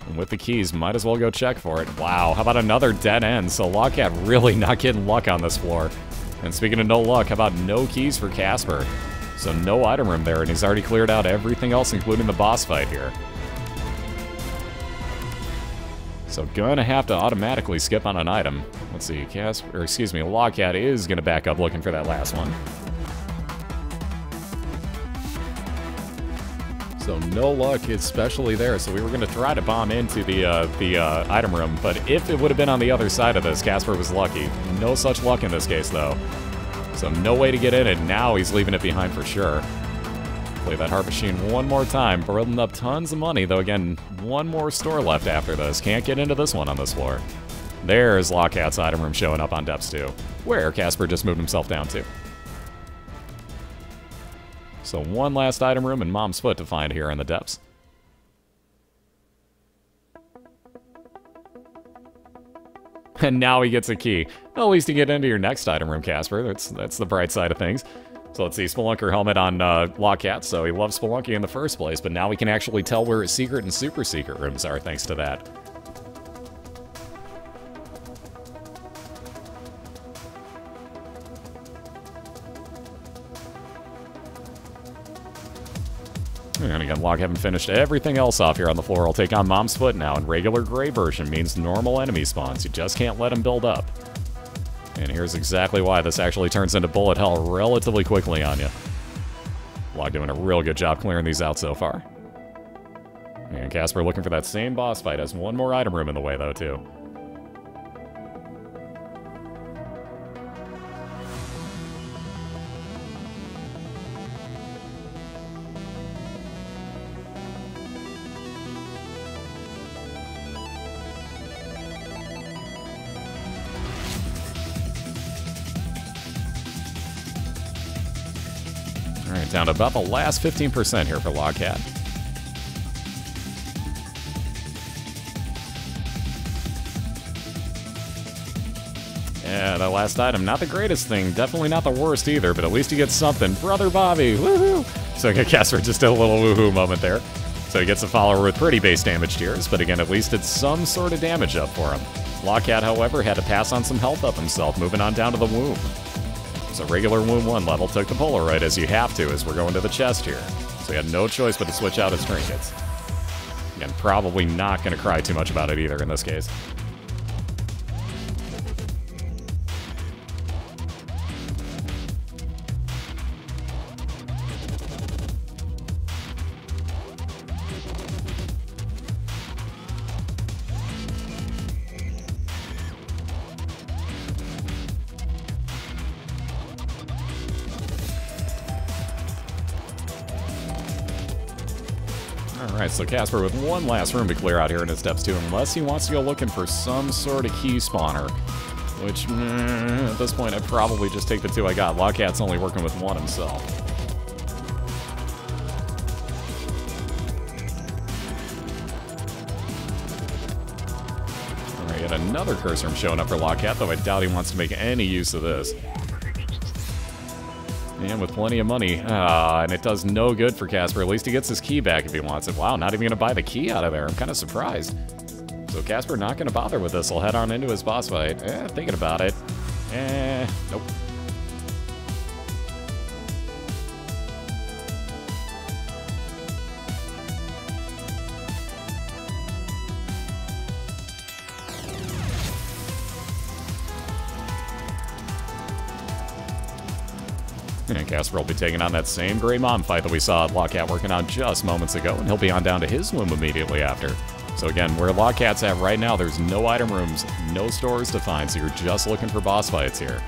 And with the keys, might as well go check for it. Wow, how about another dead end? So, Lockat really not getting luck on this floor. And speaking of no luck, how about no keys for Kasperr? So, no item room there, and he's already cleared out everything else, including the boss fight here. So gonna have to automatically skip on an item. Let's see, Lockat is gonna back up looking for that last one. So no luck, especially there. So we were gonna try to bomb into the item room, but if it would have been on the other side of this, Kasperr was lucky. No such luck in this case, though. So no way to get in it. Now he's leaving it behind for sure. Play that heart machine one more time. Building up tons of money, though again, one more store left after this. Can't get into this one on this floor. There's Lockat's item room showing up on depths 2, where Casper just moved himself down to. So one last item room and Mom's Foot to find here in the depths. And now he gets a key. Well, at least you get into your next item room, Casper. That's the bright side of things. So let's see, Spelunker helmet on Lockat, so he loves Spelunky in the first place, but now we can actually tell where his secret and super secret rooms are thanks to that. And again, Locke having finished everything else off here on the floor. I'll take on Mom's Foot now, and regular gray version means normal enemy spawns. You just can't let them build up. And here's exactly why this actually turns into bullet hell relatively quickly on you. Locke doing a real good job clearing these out so far. And Casper looking for that same boss fight. Has one more item room in the way, though, too. Alright, down to about the last 15% here for Lockat. Yeah, that last item, not the greatest thing, definitely not the worst either, but at least he gets something. Brother Bobby, woohoo! So Casper just did a little woohoo moment there. So he gets a follower with pretty base damage tiers, but again, at least it's some sort of damage up for him. Lockat, however, had to pass on some health up himself, moving on down to the womb. So regular Wound 1 level took the Polaroid, as you have to, as we're going to the chest here. So he had no choice but to switch out his trinkets. Again, probably not going to cry too much about it either in this case. Alright, so Casper with one last room to clear out here in his depths 2, unless he wants to go looking for some sort of key spawner. Which, at this point, I'd probably just take the 2 I got. Lockat's only working with 1 himself. Alright, yet another curse room showing up for Lockat, though I doubt he wants to make any use of this. And with plenty of money. And it does no good for Casper. At least he gets his key back if he wants it. Wow, not even going to buy the key out of there. I'm kind of surprised. So Casper not going to bother with this. He'll head on into his boss fight. Thinking about it. Nope. And Casper will be taking on that same Grey Mom fight that we saw Lockat working on just moments ago, and he'll be on down to his womb immediately after. So again, where Lockat's at right now, there's no item rooms, no stores to find, so you're just looking for boss fights here.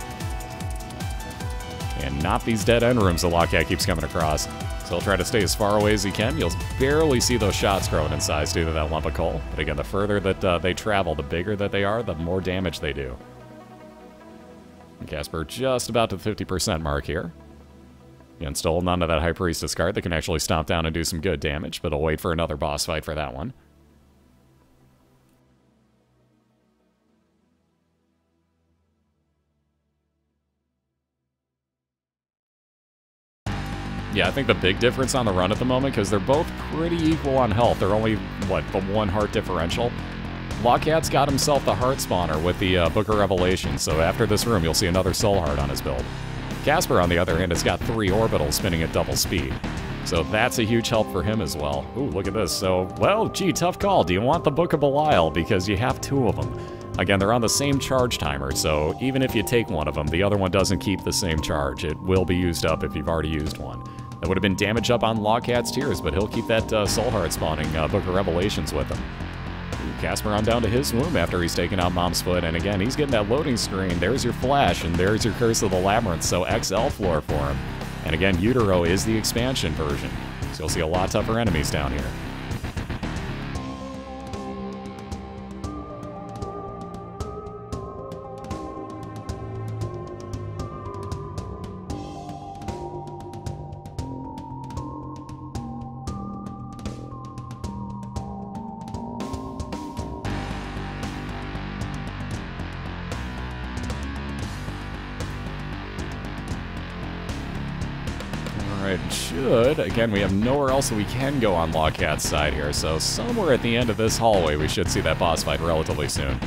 And not these dead-end rooms that Lockat keeps coming across. So he'll try to stay as far away as he can. You'll barely see those shots growing in size due to that lump of coal. But again, the further that they travel, the bigger that they are, the more damage they do. And Casper just about to the 50% mark here. Again, still holding on to that High Priestess card that can actually stomp down and do some good damage, but I'll wait for another boss fight for that one. Yeah, I think the big difference on the run at the moment, because they're both pretty equal on health. They're only, what, the 1 heart differential? Lockat's got himself the heart spawner with the Book of Revelation, so after this room, you'll see another soul heart on his build. Casper, on the other hand, has got 3 orbitals spinning at double speed. So that's a huge help for him as well. Ooh, look at this. So, well, gee, tough call. Do you want the Book of BOILeR? Because you have 2 of them. Again, they're on the same charge timer, so even if you take one of them, the other one doesn't keep the same charge. It will be used up if you've already used one. That would have been damage up on Lockat's tiers, but he'll keep that soul heart spawning Book of Revelations with him. Casper on down to his womb after he's taken out Mom's Foot, and again, he's getting that loading screen. There's your flash, and there's your Curse of the Labyrinth, so XL floor for him. And again, Utero is the expansion version. So you'll see a lot tougher enemies down here. Should. Again, we have nowhere else that we can go on Lockat's side here, so somewhere at the end of this hallway we should see that boss fight relatively soon.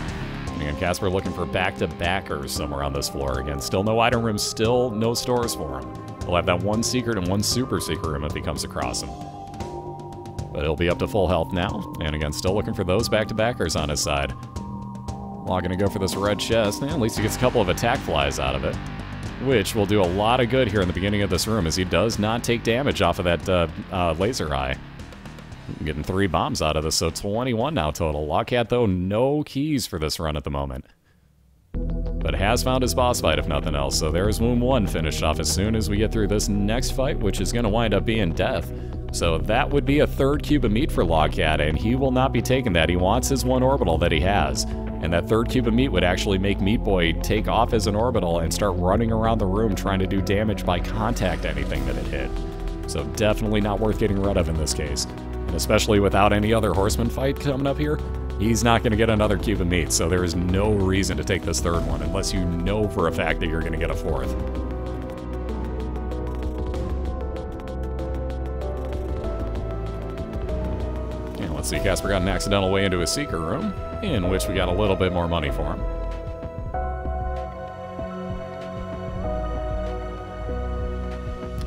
And again, Casperr looking for back-to-backers somewhere on this floor. Again, still no item rooms, still no stores for him. He'll have that one secret and one super secret room if he comes across him. But he'll be up to full health now, and again, still looking for those back-to-backers on his side. Not gonna go for this red chest, and at least he gets a couple of attack flies out of it, which will do a lot of good here in the beginning of this room, as he does not take damage off of that laser eye. I'm getting 3 bombs out of this, so 21 now total. Lockat, though, no keys for this run at the moment. But has found his boss fight, if nothing else, so there's Womb 1 finished off as soon as we get through this next fight, which is going to wind up being death. So that would be a 3rd cube of meat for Lockat, and he will not be taking that. He wants his 1 orbital that he has. And that 3rd cube of meat would actually make Meat Boy take off as an orbital and start running around the room trying to do damage by contact anything that it hit. So definitely not worth getting rid of in this case. And especially without any other horseman fight coming up here, he's not going to get another cube of meat, so there is no reason to take this 3rd one unless you know for a fact that you're going to get a 4th. And let's see, Casperr got an accidental way into his secret room, in which we got a little bit more money for him.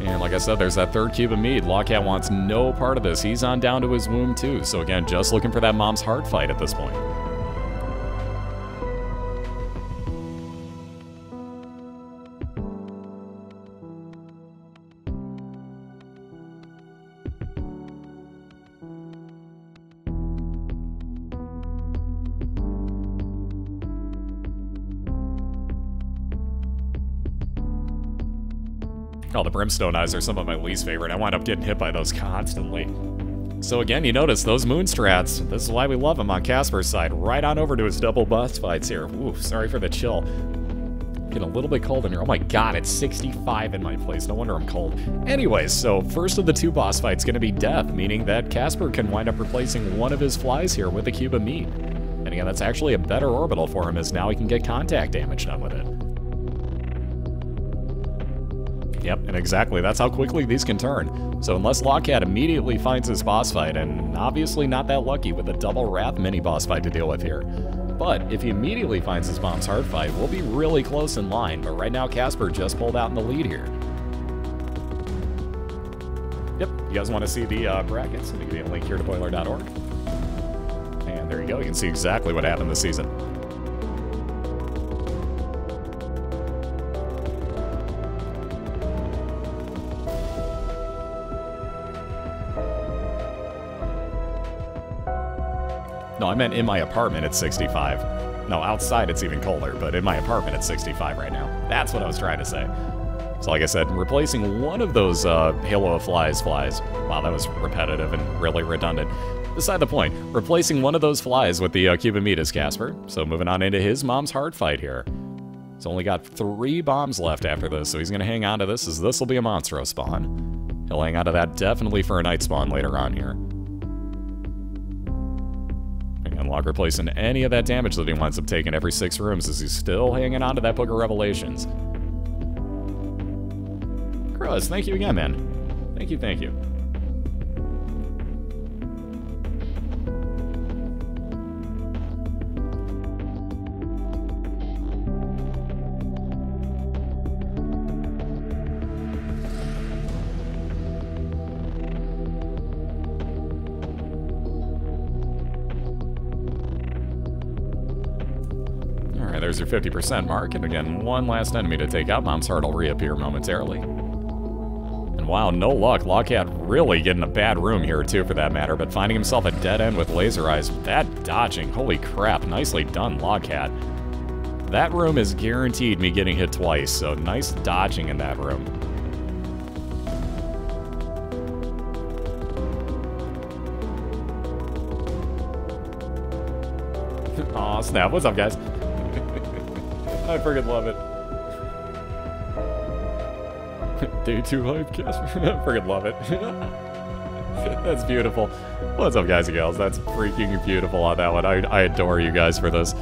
And like I said, there's that 3rd cube of meat. Lockat wants no part of this. He's on down to his womb too. So again, just looking for that mom's heart fight at this point. Oh, the brimstone eyes are some of my least favorite. I wind up getting hit by those constantly. So again, you notice those moon strats. This is why we love him on Casper's side. Right on over to his double boss fights here. Ooh, sorry for the chill. Getting a little bit cold in here. Oh my god, it's 65 in my place. No wonder I'm cold. Anyways, so first of the 2 boss fights going to be death, meaning that Casperr can wind up replacing one of his flies here with a cube of meat. And again, that's actually a better orbital for him, as now he can get contact damage done with it. Yep, and exactly, that's how quickly these can turn. So unless Lockat immediately finds his boss fight, and obviously not that lucky with a double Wrath mini-boss fight to deal with here. But if he immediately finds his mom's heart fight, we'll be really close in line, but right now Casperr just pulled out in the lead here. Yep, you guys want to see the brackets? Let me give you a link here to BOILeR.org. And there you go, you can see exactly what happened this season. No, I meant in my apartment it's 65. No, outside it's even colder, but in my apartment it's 65 right now. That's what I was trying to say. So like I said, replacing one of those Halo of flies. Wow, that was repetitive and really redundant. Beside the point, replacing one of those flies with the cube of meat is Casperr. So moving on into his mom's heart fight here. He's only got 3 bombs left after this, so he's going to hang on to this, as this will be a Monstro spawn. He'll hang on to that definitely for a night spawn later on here. Unlock replacing any of that damage that he winds up taking every 6 rooms, as he's still hanging on to that Book of Revelations. Cruz, thank you again, man. Thank you, thank you. There's your 50% mark, and again, one last enemy to take out. Mom's heart will reappear momentarily. And wow, no luck. Lockat really getting a bad room here, too, for that matter, but finding himself a dead end with laser eyes. That dodging, holy crap, nicely done, Lockat. That room is guaranteed me getting hit twice, so nice dodging in that room. Aw, snap. What's up, guys? I freaking love it. Day 2 hype, Casper. I freaking love it. That's beautiful. What's up, guys and gals? That's freaking beautiful on that one. I adore you guys for this.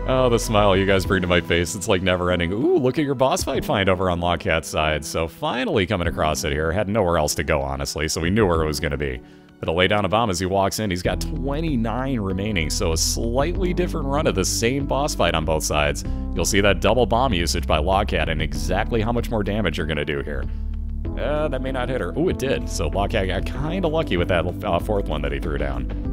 Oh, the smile you guys bring to my face. It's like never ending. Ooh, look at your boss fight find over on Lockat's side. So finally coming across it here. Had nowhere else to go, honestly, so we knew where it was going to be. But to lay down a bomb as he walks in, he's got 29 remaining, so a slightly different run of the same boss fight on both sides. You'll see that double bomb usage by Lockat and exactly how much more damage you're going to do here. That may not hit her. Ooh, it did. So Lockat got kind of lucky with that fourth one that he threw down.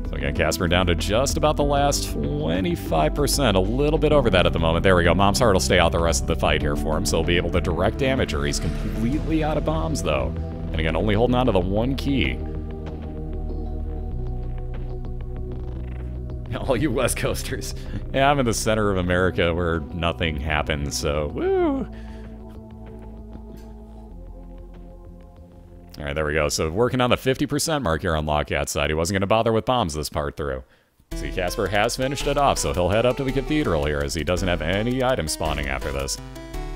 So again, Casper down to just about the last 25%, a little bit over that at the moment. There we go. Mom's Heart will stay out the rest of the fight here for him, so he'll be able to direct damage her. He's completely out of bombs, though. And again, only holding on to the one key. All you West Coasters. Yeah, I'm in the center of America where nothing happens, so woo! Alright, there we go. So working on the 50% mark here on Lockat's side. He wasn't going to bother with bombs this part through. See, Casper has finished it off, so he'll head up to the Cathedral here as he doesn't have any items spawning after this.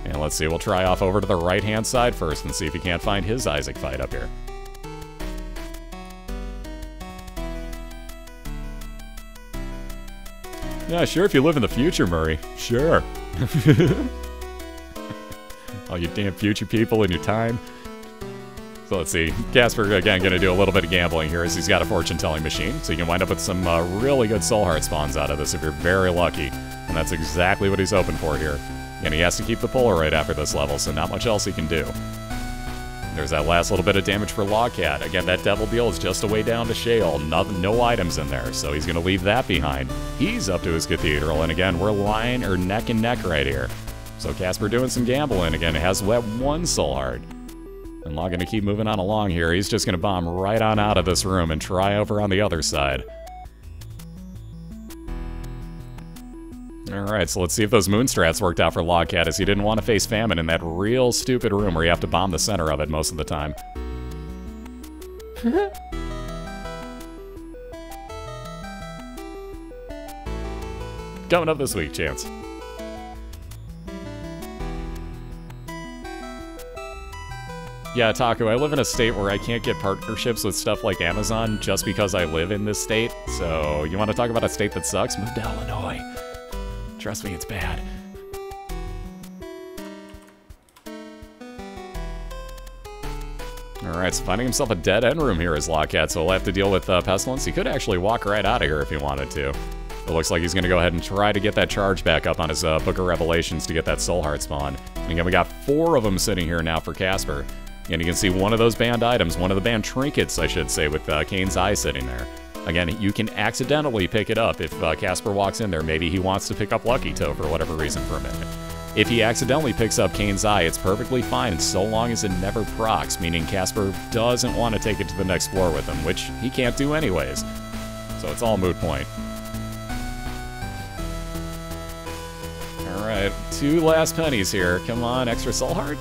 And let's see, we'll try off over to the right-hand side first and see if he can't find his Isaac fight up here. Yeah, sure, if you live in the future, Murray. Sure. All you damn future people and your time. So let's see. Casper, again, going to do a little bit of gambling here as he's got a fortune-telling machine. So you can wind up with some really good soul heart spawns out of this if you're very lucky. And that's exactly what he's hoping for here. And he has to keep the Polaroid after this level, so not much else he can do. There's that last little bit of damage for Lockat. Again, that Devil Deal is just a way down to Shale. No items in there, so he's going to leave that behind. He's up to his Cathedral, and again, we're lying or neck and neck right here. So Casper doing some gambling. Again, has that one soul heart. And Lockat going to keep moving on along here. He's just going to bomb right on out of this room and try over on the other side. Alright, so let's see if those moon strats worked out for Lockat, as he didn't want to face famine in that real stupid room where you have to bomb the center of it most of the time. Coming up this week, Chance. Yeah, Taco, I live in a state where I can't get partnerships with stuff like Amazon just because I live in this state. So, you want to talk about a state that sucks? Move to Illinois. Trust me, it's bad. Alright, so finding himself a dead-end room here is Lockat, so he'll have to deal with Pestilence. He could actually walk right out of here if he wanted to. It looks like he's going to go ahead and try to get that charge back up on his Book of Revelations to get that Soul Heart spawn. And again, we got 4 of them sitting here now for Casper. And you can see one of those banned items, one of the banned trinkets, I should say, with Cain's Eye sitting there. Again, you can accidentally pick it up if Casper walks in there. Maybe he wants to pick up Lucky Toe for whatever reason for a minute. If he accidentally picks up Cain's Eye, it's perfectly fine so long as it never procs, meaning Casper doesn't want to take it to the next floor with him, which he can't do anyways. So it's all moot point. Alright, 2 last pennies here. Come on, extra soul heart?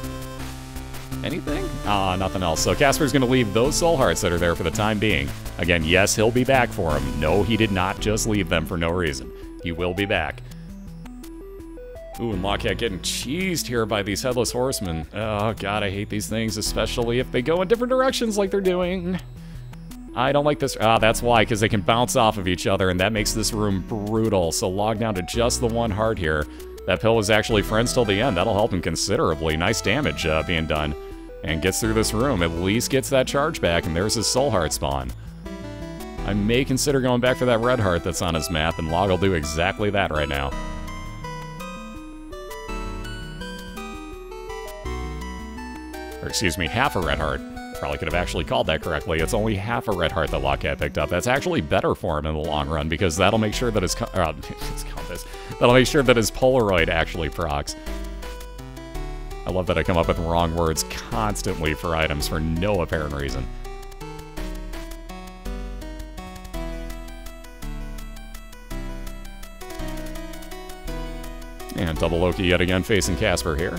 Anything? Ah, nothing else. So Casper's going to leave those soul hearts that are there for the time being. Again, yes, he'll be back for them. No, he did not just leave them for no reason. He will be back. Ooh, and Lockat getting cheesed here by these Headless Horsemen. Oh, God, I hate these things, especially if they go in different directions like they're doing. I don't like this. Ah, that's why, because they can bounce off of each other, and that makes this room brutal. So log down to just the 1 heart here. That pill is actually friends till the end. That'll help him considerably. Nice damage being done. And gets through this room, at least gets that charge back, and there's his soul heart spawn. I may consider going back for that red heart that's on his map, and Log will do exactly that right now. Or excuse me, half a red heart. Probably could have actually called that correctly. It's only half a red heart that Lockat picked up. That's actually better for him in the long run, because that'll make sure that his that'll make sure that his Polaroid actually procs. I love that I come up with wrong words constantly for items for no apparent reason. And double Loki yet again facing Casper here.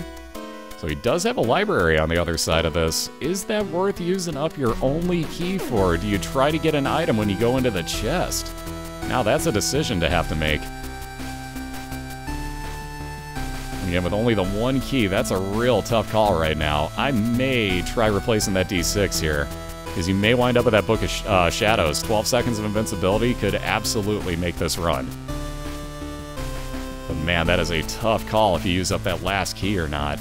So he does have a library on the other side of this. Is that worth using up your only key for? Do you try to get an item when you go into the chest? Now that's a decision to have to make. Again, with only the one key, that's a real tough call right now. I may try replacing that D6 here, because you may wind up with that Book of Shadows. 12 seconds of invincibility could absolutely make this run. But man, that is a tough call if you use up that last key or not.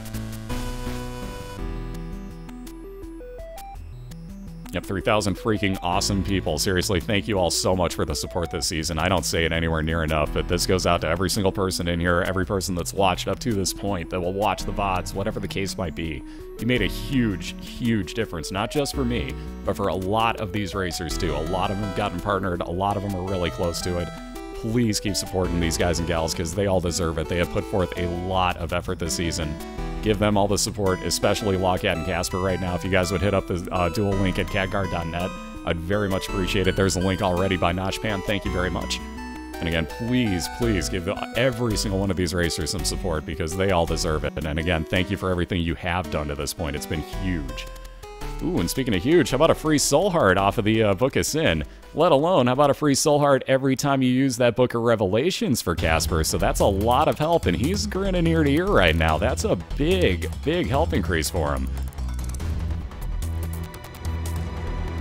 Yep, 3,000 freaking awesome people. Seriously, thank you all so much for the support this season. I don't say it anywhere near enough, but this goes out to every single person in here, every person that's watched up to this point, that will watch the VODs, whatever the case might be. You made a huge, huge difference, not just for me, but for a lot of these racers too. A lot of them have gotten partnered, a lot of them are really close to it. Please keep supporting these guys and gals, because they all deserve it. They have put forth a lot of effort this season. Give them all the support, especially Lockat and Casperr right now. If you guys would hit up the dual link at catguard.net, I'd very much appreciate it. There's a link already by Notchpan. Thank you very much. And again, please, please give every single one of these racers some support, because they all deserve it. And again, thank you for everything you have done to this point. It's been huge. Ooh, and speaking of huge, how about a free soul heart off of the Book of Sin? Let alone, how about a free soul heart every time you use that Book of Revelations for Casperr? So that's a lot of help, and he's grinning ear to ear right now. That's a big, big health increase for him.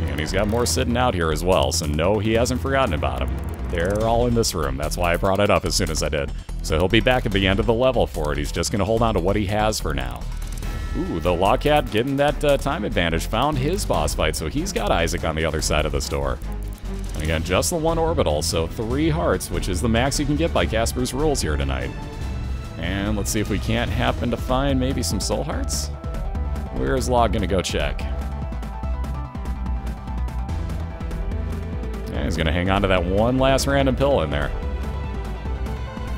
And he's got more sitting out here as well, so no, he hasn't forgotten about him. They're all in this room. That's why I brought it up as soon as I did. So he'll be back at the end of the level for it. He's just going to hold on to what he has for now. Ooh, the Lockat getting that time advantage, found his boss fight, so he's got Isaac on the other side of this door. And again, just the one orbital, so 3 hearts, which is the max you can get by Casperr's rules here tonight. And let's see if we can't happen to find maybe some soul hearts. Where's Log gonna go check? Yeah, he's gonna hang on to that one last random pill in there.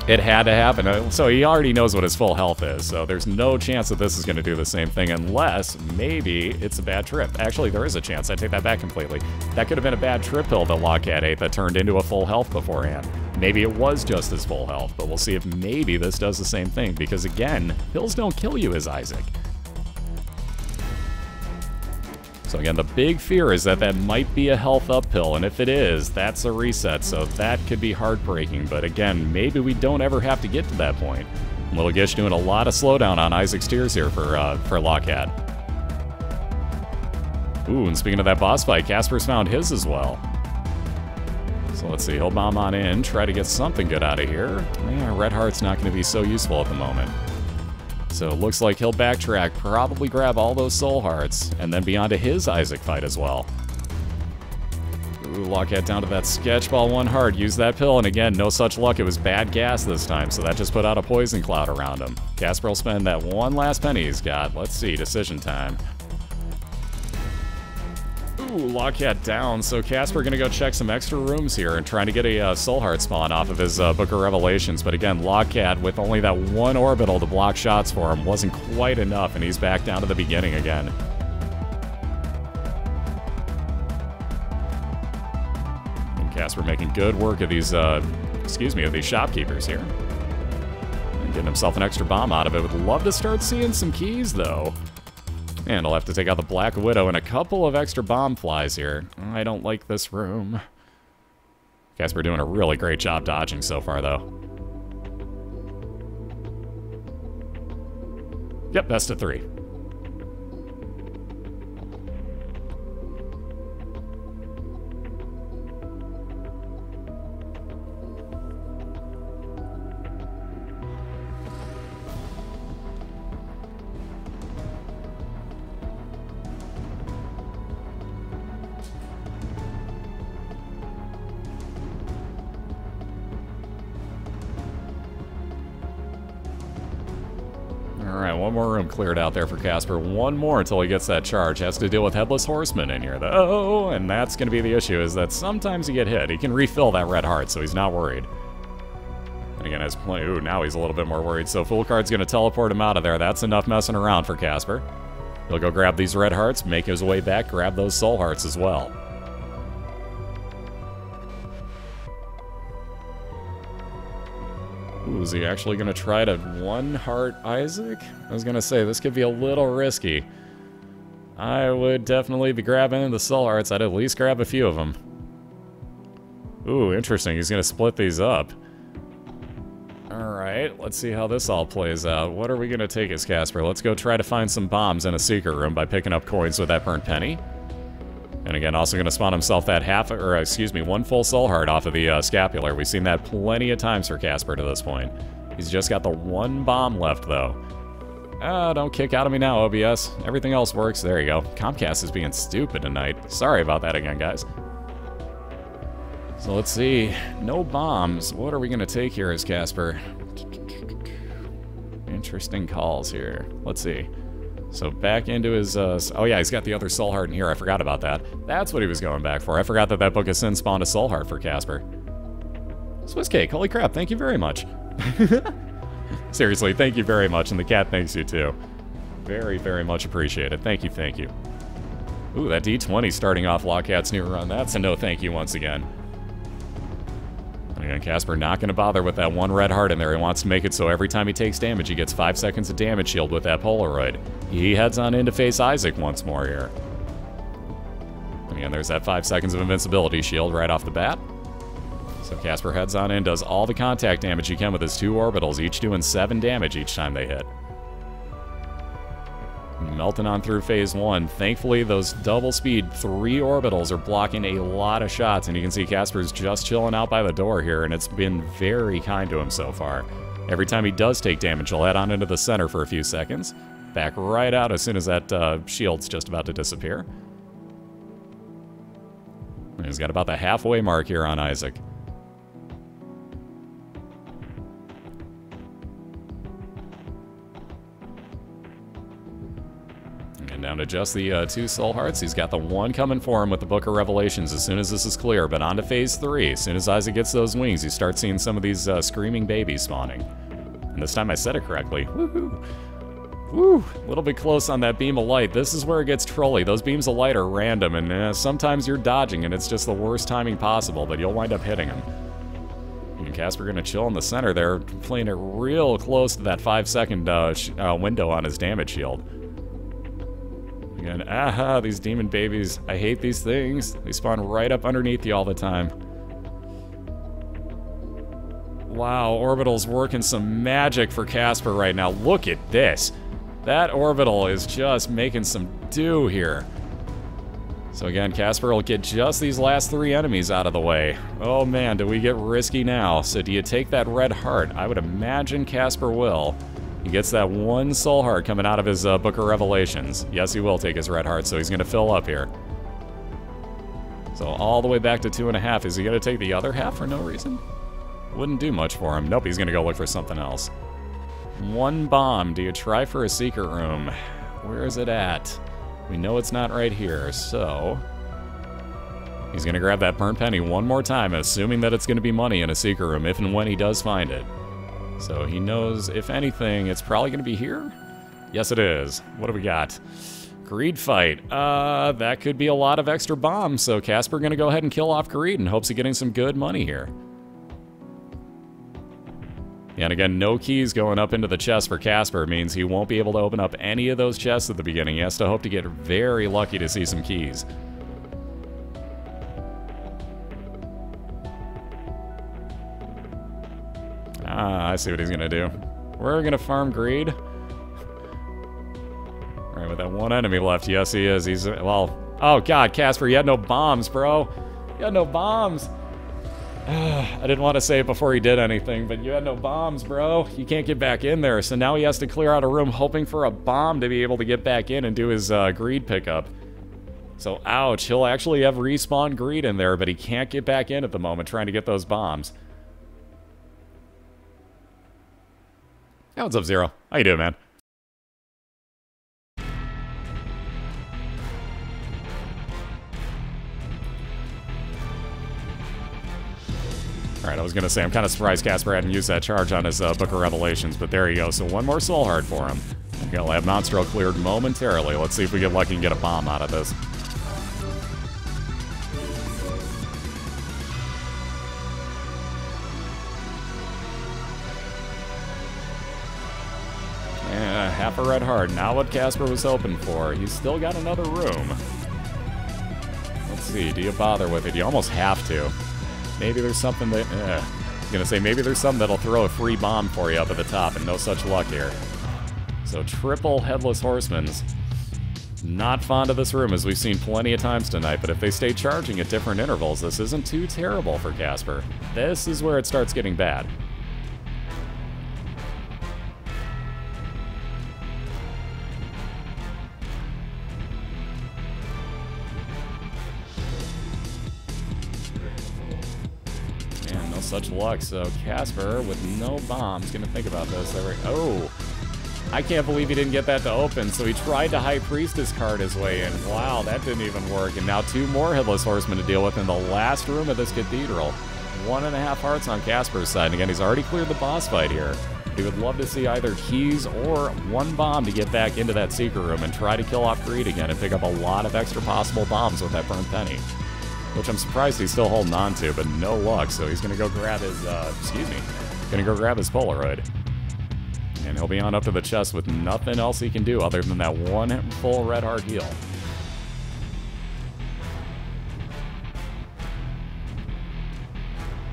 It had to happen. So he already knows what his full health is, so there's no chance that this is going to do the same thing unless maybe it's a bad trip. Actually, there is a chance. I take that back completely. That could have been a bad trip pill that Lockat ate that turned into a full health beforehand. Maybe it was just his full health, but we'll see if maybe this does the same thing, because again, pills don't kill you as Isaac. So again, the big fear is that that might be a health up pill, and if it is, that's a reset, so that could be heartbreaking. But again, maybe we don't ever have to get to that point. Little Gish doing a lot of slowdown on Isaac's tears here for Lockat. Ooh, and speaking of that boss fight, Casperr's found his as well. So let's see, he'll bomb on in, try to get something good out of here. Man, Red Heart's not going to be so useful at the moment. So it looks like he'll backtrack, probably grab all those soul hearts, and then be on to his Isaac fight as well. Ooh, Lockat down to that sketchball 1 heart, use that pill, and again, no such luck, it was bad gas this time, so that just put out a poison cloud around him. Casperr will spend that one last penny he's got. Let's see, decision time. Ooh, Lockat down, so Casperr gonna go check some extra rooms here and trying to get a soul heart spawn off of his Book of Revelations, but again, Lockat with only that 1 orbital to block shots for him wasn't quite enough, and he's back down to the beginning again. And Casperr making good work of these, of these shopkeepers here. And getting himself an extra bomb out of it. Would love to start seeing some keys, though. And I'll have to take out the Black Widow and a couple of extra bomb flies here. I don't like this room. Casperr doing a really great job dodging so far, though. Yep, best of 3. Alright, one more room cleared out there for Casperr. One more until he gets that charge. Has to deal with Headless Horseman in here, though. And that's going to be the issue, is that sometimes you get hit. He can refill that red heart, so he's not worried. And again, as play, ooh, now he's a little bit more worried. So Fool Card's going to teleport him out of there. That's enough messing around for Casperr. He'll go grab these red hearts, make his way back, grab those soul hearts as well. Ooh, Ooh, is he actually going to try to one-heart Isaac? I was going to say, this could be a little risky. I would definitely be grabbing the soul hearts. I'd at least grab a few of them. Ooh, interesting. He's going to split these up. Alright, let's see how this all plays out. What are we going to take as Casper? Let's go try to find some bombs in a secret room by picking up coins with that burnt penny. And again, also going to spawn himself that one full soul heart off of the Scapular. We've seen that plenty of times for Casper to this point. He's just got the one bomb left, though. Don't kick out of me now, OBS. Everything else works. There you go. Comcast is being stupid tonight. Sorry about that again, guys. So let's see. No bombs. What are we going to take here as Casper? Interesting calls here. Let's see. So back into his, oh yeah, he's got the other soul heart in here. I forgot about that. That's what he was going back for. I forgot that that Book of Sin spawned a soul heart for Casper. Swiss Cake, holy crap, thank you very much. Seriously, thank you very much, and the cat thanks you too. Very, very much appreciated. Thank you, thank you. Ooh, that D20 starting off Lockat's new run. That's a no thank you once again. Again, Casper not going to bother with that one red heart in there. He wants to make it so every time he takes damage, he gets 5 seconds of damage shield with that Polaroid. He heads on in to face Isaac once more here. And again, there's that 5 seconds of invincibility shield right off the bat. So Casper heads on in, does all the contact damage he can with his 2 orbitals, each doing 7 damage each time they hit. Melting on through phase 1. Thankfully, those double speed 3 orbitals are blocking a lot of shots, and you can see Casper's just chilling out by the door here, and it's been very kind to him so far. Every time he does take damage, he'll head on into the center for a few seconds, back right out as soon as that shield's just about to disappear. And he's got about the halfway mark here on Isaac. Down to just the 2 soul hearts. He's got the 1 coming for him with the Book of Revelations as soon as this is clear, but on to phase 3. As soon as Isaac gets those wings, you start seeing some of these screaming babies spawning. And this time I said it correctly. Woohoo! Woo! A little bit close on that beam of light. This is where it gets trolly. Those beams of light are random, and sometimes you're dodging, and it's just the worst timing possible, but you'll wind up hitting them. And Casper going to chill in the center there, playing it real close to that 5-second window on his damage shield. Again, aha, these demon babies. I hate these things. They spawn right up underneath you all the time. Wow, Orbital's working some magic for Casper right now. Look at this. That Orbital is just making some do here. So again, Casper will get just these last 3 enemies out of the way. Oh man, do we get risky now? So do you take that red heart? I would imagine Casper will. He gets that 1 soul heart coming out of his Book of Revelations. Yes, he will take his red heart, so he's going to fill up here. So all the way back to 2.5. Is he going to take the other half for no reason? Wouldn't do much for him. Nope, he's going to go look for something else. 1 bomb. Do you try for a secret room? Where is it at? We know it's not right here, so... he's going to grab that burnt penny 1 more time, assuming that it's going to be money in a secret room, if and when he does find it. So he knows, if anything, it's probably going to be here? Yes, it is. What do we got? Greed fight. That could be a lot of extra bombs, so Casper going to go ahead and kill off Greed in hopes of getting some good money here. And again, no keys going up into the chest for Casper means he won't be able to open up any of those chests at the beginning. He has to hope to get very lucky to see some keys. Ah, I see what he's gonna do. We're gonna farm Greed. Alright, with that 1 enemy left, yes he is. He's, well, oh god, Casper, you had no bombs, bro. You had no bombs. I didn't want to say it before he did anything, but you had no bombs, bro. You can't get back in there, so now he has to clear out a room hoping for a bomb to be able to get back in and do his Greed pickup. So, ouch, he'll actually have respawned Greed in there, but he can't get back in at the moment trying to get those bombs. Hey, what's up, Zero? How you doing, man? Alright, I was gonna say, I'm kind of surprised Casper hadn't used that charge on his Book of Revelations, but there you go. So 1 more soul heart for him. Okay, I'll have Monstro cleared momentarily. Let's see if we get lucky and get a bomb out of this. half a red heart. Not what Casper was hoping for. He's still got another room. Let's see. Do you bother with it? You almost have to. Maybe there's something that... I'm gonna say maybe there's something that'll throw a free bomb for you up at the top, and no such luck here. So triple Headless Horsemen's. Not fond of this room, as we've seen plenty of times tonight, but if they stay charging at different intervals, this isn't too terrible for Casper. This is where it starts getting bad. Man, no such luck, so Casper, with no bombs, gonna think about this. Oh! I can't believe he didn't get that to open, so he tried to High Priestess card his way in. Wow, that didn't even work. And now 2 more Headless Horsemen to deal with in the last room of this Cathedral. 1.5 hearts on Casper's side. And again, he's already cleared the boss fight here. He would love to see either keys or 1 bomb to get back into that secret room and try to kill off Greed again and pick up a lot of extra possible bombs with that burnt penny. Which I'm surprised he's still holding on to, but no luck. So he's going to go grab his, gonna go grab his Polaroid. And he'll be on up to the chest with nothing else he can do other than that 1 full red heart heal.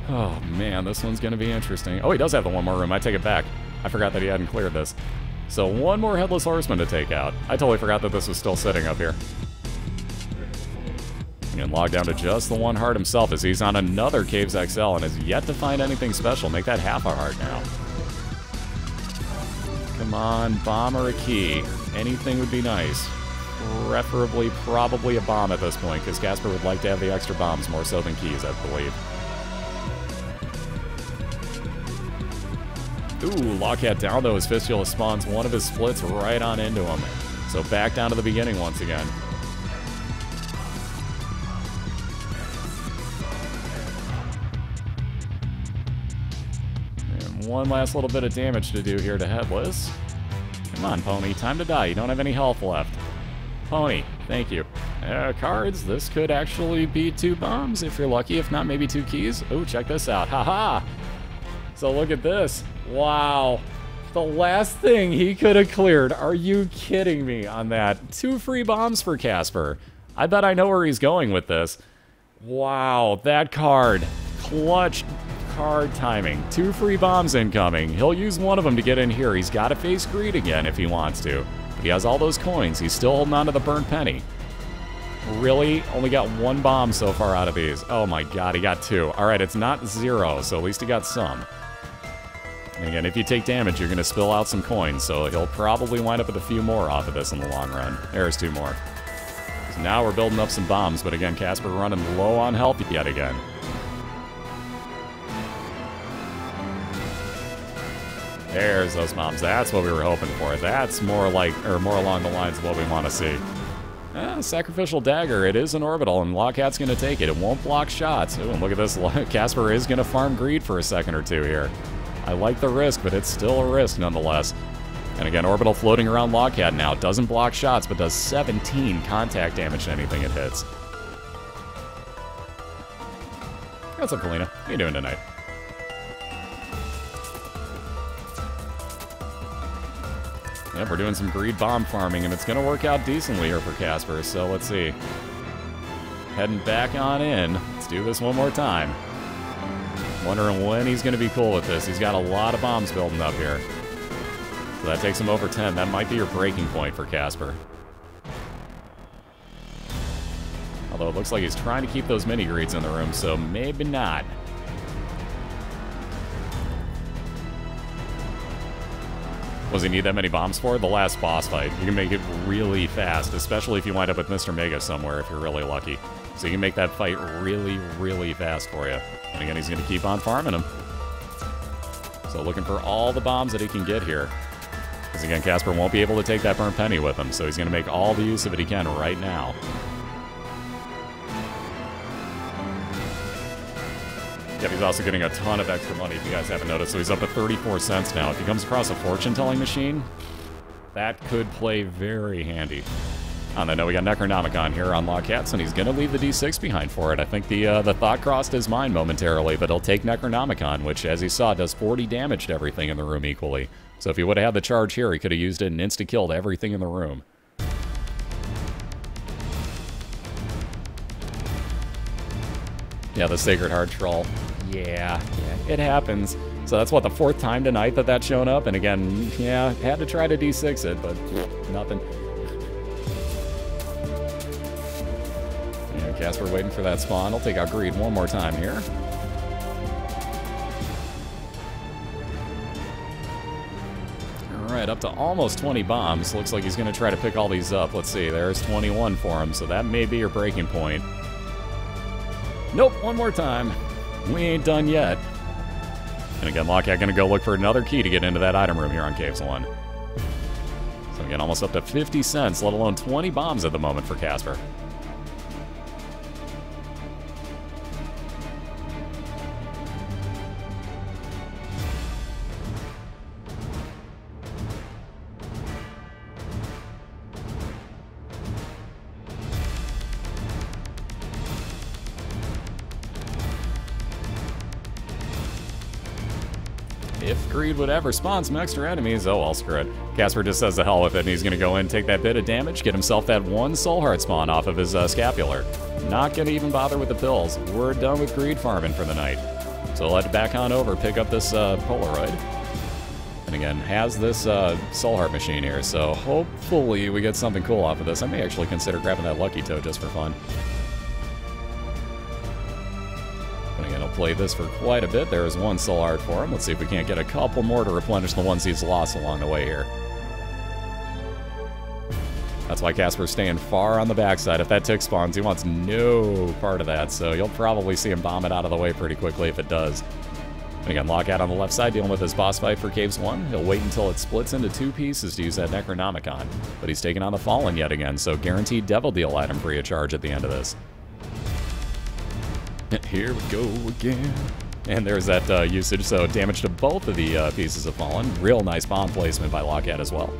Oh man, this one's gonna be interesting. Oh, he does have the 1 more room. I take it back. I forgot that he hadn't cleared this. So 1 more Headless Horseman to take out. I totally forgot that this was still sitting up here. And log down to just the 1 heart himself as he's on another Caves XL and has yet to find anything special. Make that half a heart now. Come on, bomb or a key. Anything would be nice. Preferably, probably a bomb at this point, because Casper would like to have the extra bombs more so than keys, I believe. Ooh, Lockat down though. His Fistula spawns 1 of his splits right on into him. So back down to the beginning once again. And 1 last little bit of damage to do here to Headless. Come on, Pony. Time to die. You don't have any health left. Pony, thank you. Cards, this could actually be 2 bombs if you're lucky. If not, maybe 2 keys. Oh, check this out. Haha! So look at this. Wow. The last thing he could have cleared. Are you kidding me on that? 2 free bombs for Casper. I bet I know where he's going with this. Wow, that card. Clutch card timing. 2 free bombs incoming. He'll use 1 of them to get in here. He's got to face Greed again if he wants to. But he has all those coins. He's still holding on to the burnt penny. Really? Only got 1 bomb so far out of these. Oh my god, he got 2. Alright, it's not 0, so at least he got some. And again, if you take damage, you're going to spill out some coins, so he'll probably wind up with a few more off of this in the long run. There's 2 more. So now we're building up some bombs, but again, Casper running low on health yet again. There's those bombs. That's what we were hoping for. That's more like, or more along the lines of what we want to see. Sacrificial Dagger. It is an orbital, and Lockat's going to take it. It won't block shots. Ooh, and look at this. Casper is going to farm Greed for a second or 2 here. I like the risk, but it's still a risk nonetheless. And again, orbital floating around Lockat now. Doesn't block shots, but does 17 contact damage to anything it hits. What's up, Kalina? How you doing tonight? Yep, we're doing some Greed bomb farming, and it's going to work out decently here for Casper, so let's see. Heading back on in. Let's do this one more time. Wondering when he's going to be cool with this. He's got a lot of bombs building up here. So that takes him over 10. That might be your breaking point for Casper. Although it looks like he's trying to keep those mini-greeds in the room, so maybe not. Was he need that many bombs for? The last boss fight. You can make it really fast, especially if you wind up with Mr. Mega somewhere if you're really lucky. So you can make that fight really, really fast for you. And again, he's going to keep on farming them. So looking for all the bombs that he can get here. Because again, Casper won't be able to take that burnt penny with him, so he's going to make all the use of it he can right now. Yep, he's also getting a ton of extra money, if you guys haven't noticed. So he's up to 34 cents now. If he comes across a fortune-telling machine, that could play very handy. On the note, we got Necronomicon here on Lockats, and he's going to leave the D6 behind for it. I think the thought crossed his mind momentarily, but he'll take Necronomicon, which, as he saw, does 40 damage to everything in the room equally. So if he would have had the charge here, he could have used it and insta-killed everything in the room. Yeah, the Sacred Heart Troll. Yeah, it happens. So that's what, the 4th time tonight that that's shown up? And again, yeah, had to try to D6 it, but nothing. Yeah, Casper waiting for that spawn. I'll take out Greed one more time here. Alright, up to almost 20 bombs. Looks like he's going to try to pick all these up. Let's see, there's 21 for him, so that may be your breaking point. Nope, one more time. We ain't done yet. And again, Lockat gonna go look for another key to get into that item room here on Caves 1. So again, almost up to 50 cents, let alone 20 bombs at the moment for Casper. If Greed would ever spawn some extra enemies, oh, I'll screw it. Casper just says the hell with it, and he's going to go in, take that bit of damage, get himself that 1 Soul Heart spawn off of his Scapular. Not going to even bother with the pills. We're done with Greed farming for the night. So let it back on over, pick up this Polaroid. And again, has this Soul Heart machine here, so hopefully we get something cool off of this. I may actually consider grabbing that Lucky Toe just for fun. And again, I'll play this for quite a bit. There is 1 Soul Heart for him. Let's see if we can't get a couple more to replenish the ones he's lost along the way here. That's why Casper's staying far on the backside. If that tick spawns, he wants no part of that, so you'll probably see him bomb it out of the way pretty quickly if it does. And again, Lockat on the left side dealing with his boss fight for Caves 1. He'll wait until it splits into 2 pieces to use that Necronomicon. But he's taking on the Fallen yet again, so guaranteed Devil Deal item free of charge at the end of this. Here we go again. And there's that usage, so damage to both of the pieces of Fallen. Real nice bomb placement by Lockat as well.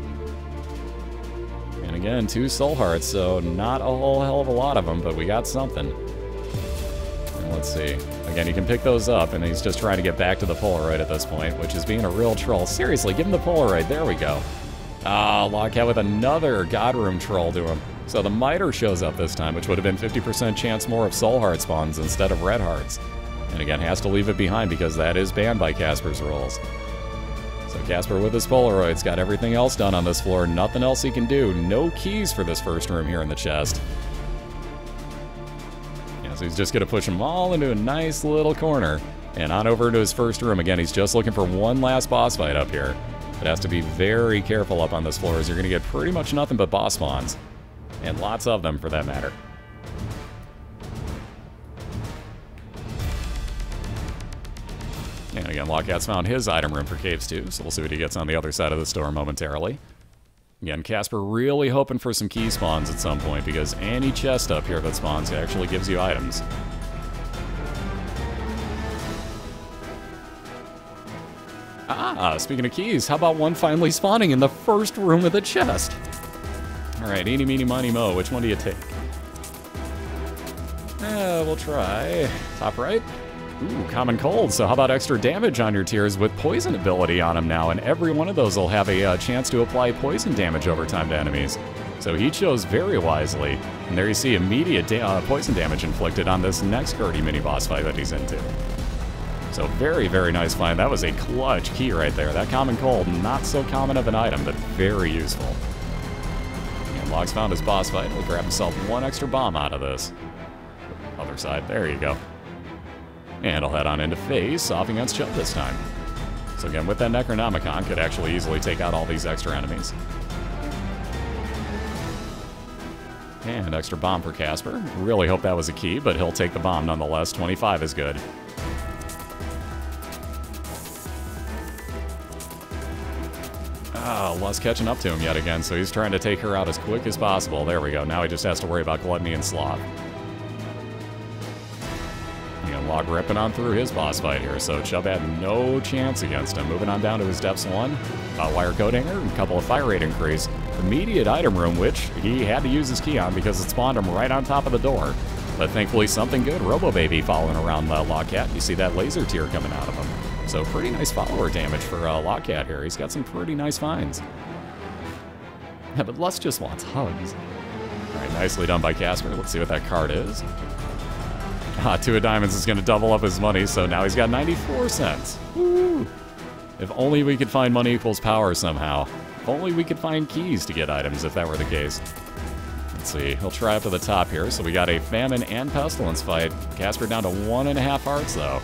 And again, 2 Soul Hearts, so not a whole hell of a lot of them, but we got something. And let's see. Again, you can pick those up, and he's just trying to get back to the Polaroid at this point, which is being a real troll. Seriously, give him the Polaroid. There we go. Ah, Lockat with another God Room troll to him. So the Miter shows up this time, which would have been 50% chance more of Soul Heart spawns instead of Red Hearts. And again, has to leave it behind because that is banned by Casper's rules. So Casper with his Polaroid's got everything else done on this floor. Nothing else he can do. No keys for this first room here in the chest. Yeah, so he's just going to push them all into a nice little corner. And on over to his first room. Again, he's just looking for one last boss fight up here. But has to be very careful up on this floor as you're going to get pretty much nothing but boss spawns. And lots of them, for that matter. And again, Lockat's found his item room for Caves 2, so we'll see what he gets on the other side of the store momentarily. Again, Casper really hoping for some key spawns at some point, because any chest up here that spawns actually gives you items. Ah, speaking of keys, how about one finally spawning in the first room of the chest? Alright, eeny, meeny, miny, mo, which one do you take? We'll try top right. Ooh, Common Cold, so how about extra damage on your tiers with poison ability on him now, and every one of those will have a chance to apply poison damage over time to enemies. So he chose very wisely, and there you see immediate poison damage inflicted on this next Gertie mini-boss fight that he's into. So very, very nice find. That was a clutch key right there. That Common Cold, not so common of an item, but very useful. And Locks found his boss fight. He'll grab himself 1 extra bomb out of this. Other side, there you go. And I'll head on into face off against Chubb this time. So again, with that Necronomicon, could actually easily take out all these extra enemies. And extra bomb for Casper. Really hope that was a key, but he'll take the bomb nonetheless. 25 is good. Ah, Lust catching up to him yet again, so he's trying to take her out as quick as possible. There we go. Now he just has to worry about Gluttony and Sloth. Log ripping on through his boss fight here, so Chubb had no chance against him. Moving on down to his Depths 1. Wire Coat Hanger, a couple of fire rate increase. immediate item room, which he had to use his key on because it spawned him right on top of the door. But thankfully something good, Robo Baby following around Lockat. You see that laser tear coming out of him. So pretty nice follower damage for Lockat here. He's got some pretty nice finds. Yeah, but Lust just wants hugs. Alright, nicely done by Casper. Let's see what that card is. 2 of diamonds is going to double up his money, so now he's got 94 cents. Woo! If only we could find money equals power somehow. If only we could find keys to get items if that were the case. Let's see, he'll try up to the top here, so we got a famine and pestilence fight. Casper down to 1.5 hearts though.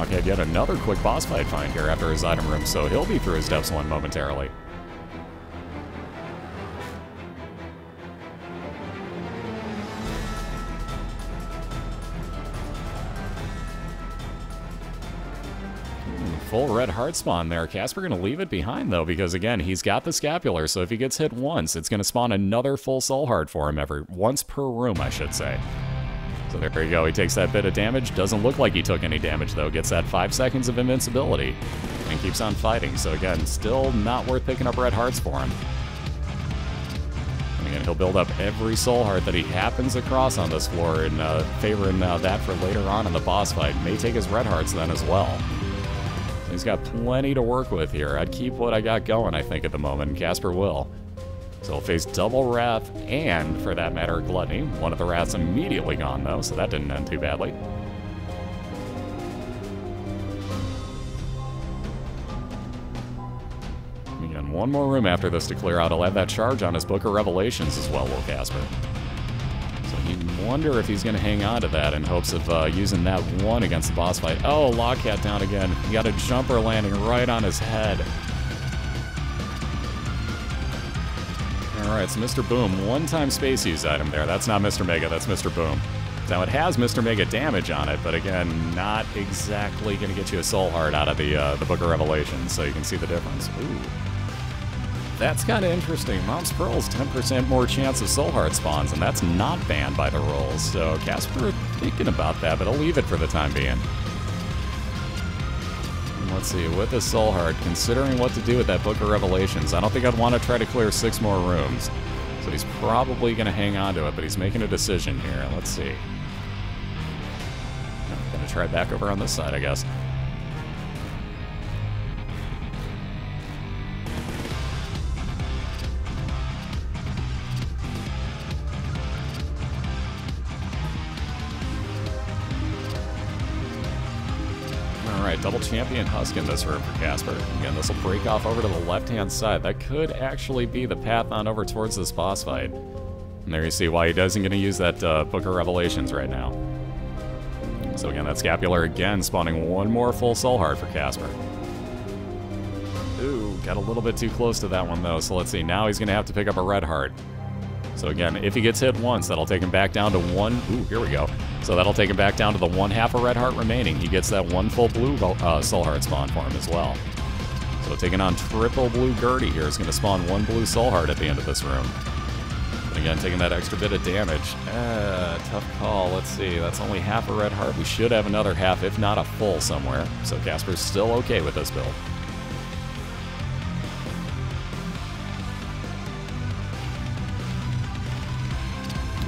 Had yet another quick boss fight find here after his item room, so he'll be through his depths 1 momentarily. Full red heart spawn there. Casper going to leave it behind though, because again, he's got the Scapular, so if he gets hit once, it's going to spawn another full soul heart for him once per room, I should say. So there you go, he takes that bit of damage. Doesn't look like he took any damage though. Gets that 5 seconds of invincibility and keeps on fighting. So again, still not worth picking up red hearts for him. And again, he'll build up every soul heart that he happens across on this floor and favoring that for later on in the boss fight. May take his red hearts then as well. So he's got plenty to work with here. I'd keep what I got going, I think, at the moment, and Casper will. So he'll face double Wrath and, for that matter, Gluttony. One of the Wraths immediately gone, though, so that didn't end too badly. Again, 1 more room after this to clear out. He'll have that charge on his Book of Revelations as well, will Casper. So you wonder if he's going to hang on to that in hopes of using that 1 against the boss fight. Oh, Lockat down again. He got a jumper landing right on his head. Alright, so Mr. Boom, 1-time space use item there. That's not Mr. Mega, that's Mr. Boom. Now it has Mr. Mega damage on it, but again, not exactly going to get you a soul heart out of the Book of Revelation, so you can see the difference. Ooh. That's kind of interesting. Mom's Pearl's 10% more chance of soul heart spawns, and that's not banned by the rules, so Casper thinking about that, but I'll leave it for the time being. Let's see, with the soul heart, considering what to do with that Book of Revelations, I don't think I'd want to try to clear 6 more rooms. So he's probably going to hang on to it, but he's making a decision here. Let's see. I'm going to try back over on this side, I guess. Alright, double champion husk in this room for Casper. Again, this will break off over to the left-hand side. That could actually be the path on over towards this boss fight. And there you see why he doesn't going to use that Book of Revelations right now. So again, that Scapular again spawning 1 more full soul heart for Casper. Ooh, got a little bit too close to that one though, so let's see. Now he's going to have to pick up a red heart. So again, if he gets hit once, that'll take him back down to 1. Ooh, here we go. So that'll take him back down to the 1/2 a red heart remaining. He gets that 1 full blue soul heart spawn for him as well. So taking on triple blue Gertie here is going to spawn 1 blue soul heart at the end of this room. And again, taking that extra bit of damage. Tough call. Let's see. That's only 1/2 a red heart. We should have another 1/2, if not a full somewhere. So Casper's still okay with this build.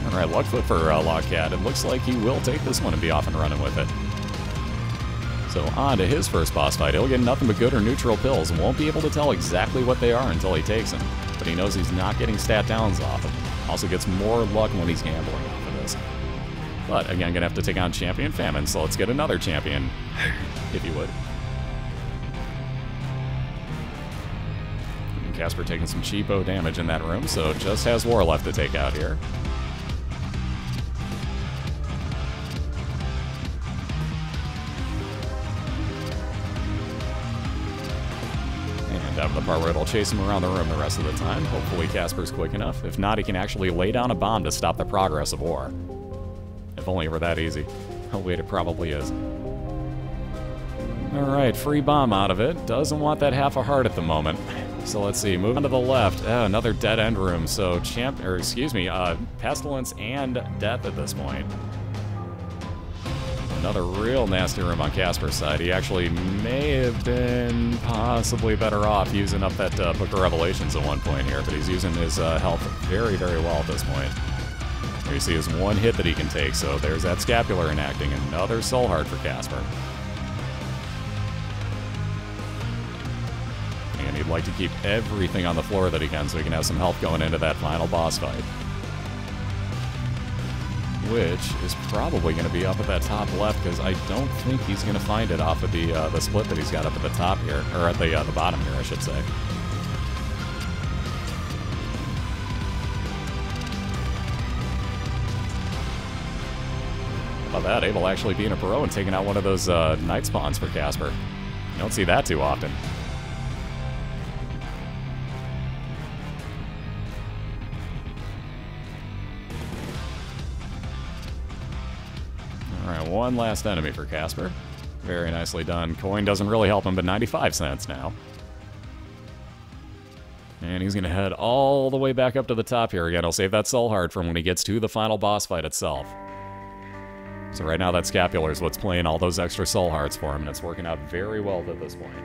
Alright, luck flip for Lockat. It looks like he will take this one and be off and running with it. So on to his first boss fight. He'll get nothing but good or neutral pills and won't be able to tell exactly what they are until he takes them. But he knows he's not getting stat downs off them. Also gets more luck when he's gambling off of this. But again, gonna have to take on Champion Famine, so let's get another champion, if you would. And Casper taking some cheapo damage in that room, so just has War left to take out here. Out of the part where it'll chase him around the room the rest of the time. Hopefully Casper's quick enough. If not, he can actually lay down a bomb to stop the progress of War. If only it were that easy. Oh wait, it probably is. Alright, free bomb out of it. Doesn't want that half a heart at the moment. So let's see, moving to the left. Another dead end room. So Pestilence and Death at this point. Another real nasty room on Casper's side. He actually may have been possibly better off using up that Book of Revelations at one point here, but he's using his health very, very well at this point. There you see his one hit that he can take, so there's that Scapular enacting. Another Soul Heart for Cathedral. And he'd like to keep everything on the floor that he can so he can have some health going into that final boss fight. Which is probably going to be up at that top left, because I don't think he's going to find it off of the split that he's got up at the top here, or at the bottom here, I should say. How about that? Abel actually being a pro and taking out one of those night spawns for Cathedral. You don't see that too often. Alright, one last enemy for Cathedral. Very nicely done. Coin doesn't really help him, but 95 cents now. And he's going to head all the way back up to the top here again. He'll save that Soul Heart from when he gets to the final boss fight itself. So right now that Scapular is what's playing all those extra Soul Hearts for him, and it's working out very well at this point.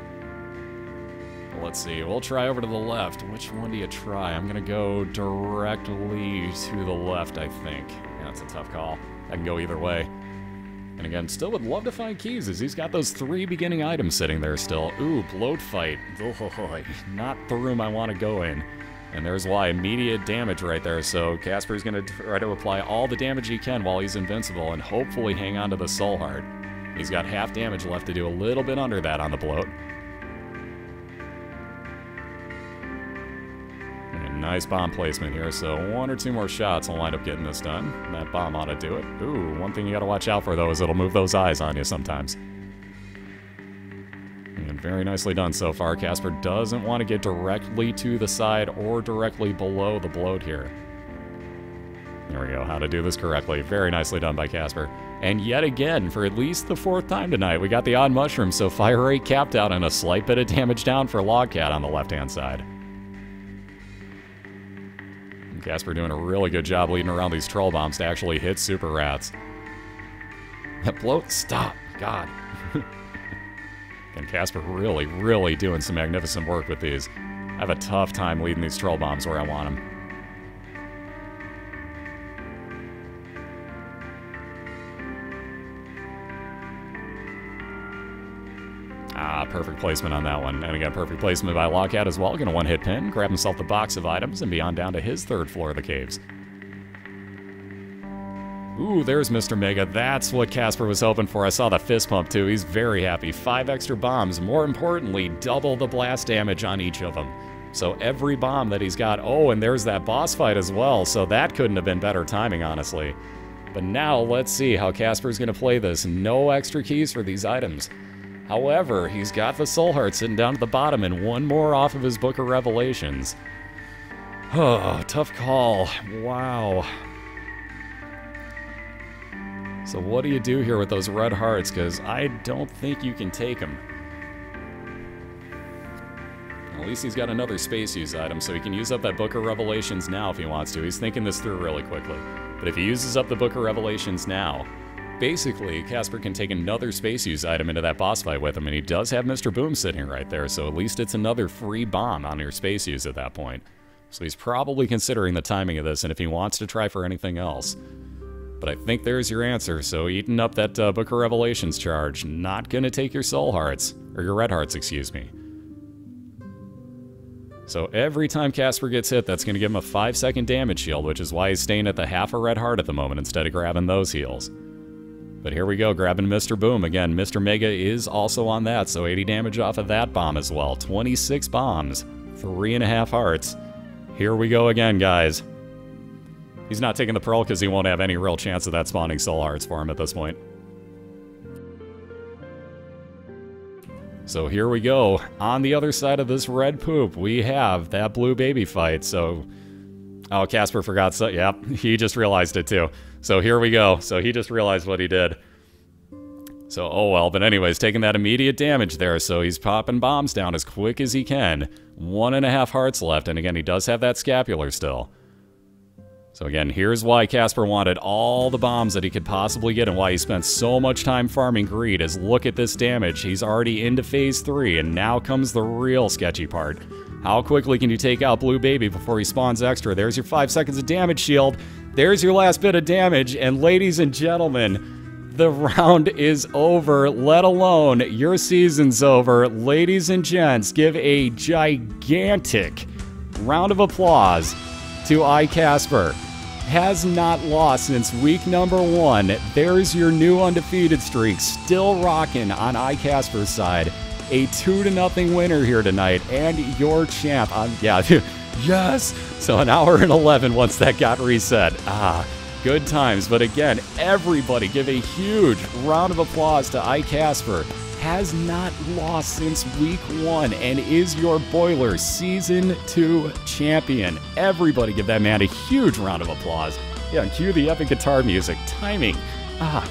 But let's see, we'll try over to the left. Which one do you try? I'm going to go directly to the left, I think. Yeah, that's a tough call. I can go either way. And again, still would love to find keys, as he's got those 3 beginning items sitting there still. Ooh, bloat fight. Oh, not the room I want to go in. And there's why, immediate damage right there. So Casper's going to try to apply all the damage he can while he's invincible and hopefully hang on to the Soul Heart. He's got half damage left to do, a little bit under that on the bloat. And nice bomb placement here, so 1 or 2 more shots will wind up getting this done. That bomb ought to do it. Ooh, one thing you gotta watch out for though is it'll move those eyes on you sometimes. And very nicely done so far. Cathedral doesn't want to get directly to the side or directly below the bloat here. There we go, how to do this correctly. Very nicely done by Cathedral. And yet again, for at least the 4th time tonight, we got the odd mushroom, so fire rate capped out and a slight bit of damage down for Lockat on the left-hand side. Cathedral doing a really good job leading around these troll bombs to actually hit super rats. That bloat, stop, God. And Cathedral really doing some magnificent work with these. I have a tough time leading these troll bombs where I want them. Perfect placement on that one. And again, perfect placement by Lockat as well. Gonna one-hit pin, grab himself the box of items, and be on down to his 3rd floor of the caves. Ooh, there's Mr. Mega. That's what Cathedral was hoping for. I saw the fist pump too. He's very happy. 5 extra bombs. More importantly, double the blast damage on each of them. So every bomb that he's got... Oh, and there's that boss fight as well. So that couldn't have been better timing, honestly. But now, let's see how Casper's gonna play this. No extra keys for these items. However, he's got the Soul Heart sitting down at the bottom and 1 more off of his Book of Revelations. Oh, tough call. Wow. So what do you do here with those red hearts? Because I don't think you can take them. At least he's got another space use item, so he can use up that Book of Revelations now if he wants to. He's thinking this through really quickly. But if he uses up the Book of Revelations now... Basically, Cathedral can take another space use item into that boss fight with him, and he does have Mr. Boom sitting right there, so at least it's another free bomb on your space use at that point. So he's probably considering the timing of this, and if he wants to try for anything else. But I think there's your answer, so eating up that Book of Revelations charge, not gonna take your Soul Hearts, or your Red Hearts, excuse me. So every time Cathedral gets hit, that's gonna give him a 5-second damage shield, which is why he's staying at the half a red heart at the moment instead of grabbing those heals. But here we go, grabbing Mr. Boom. Again, Mr. Mega is also on that, so 80 damage off of that bomb as well. 26 bombs, 3.5 hearts. Here we go again, guys. He's not taking the Pearl because he won't have any real chance of that spawning Soul Hearts for him at this point. So here we go. On the other side of this red poop, we have that blue baby fight, so... Oh, Cathedral forgot, so yep, he just realized it too. So here we go. So he just realized what he did. So, oh well, but anyways, taking that immediate damage there, so he's popping bombs down as quick as he can. 1.5 hearts left, and again, he does have that Scapular still. So again, here's why iKasperr wanted all the bombs that he could possibly get and why he spent so much time farming greed, is look at this damage. He's already into phase 3, and now comes the real sketchy part. How quickly can you take out Blue Baby before he spawns extra? There's your 5 seconds of damage shield. There's your last bit of damage, and ladies and gentlemen, the round is over, let alone your season's over. Ladies and gents, give a gigantic round of applause to iKasperr. Has not lost since week number 1. There's your new undefeated streak, still rocking on iKasperr's side. A 2-0 winner here tonight, and your champ. Yeah, yes! So an hour and 11 once that got reset. Good times. But again, everybody give a huge round of applause to iKasperr. Has not lost since week 1 and is your BOILeR Season 2 champion. Everybody give that man a huge round of applause. Yeah, and cue the epic guitar music. Timing.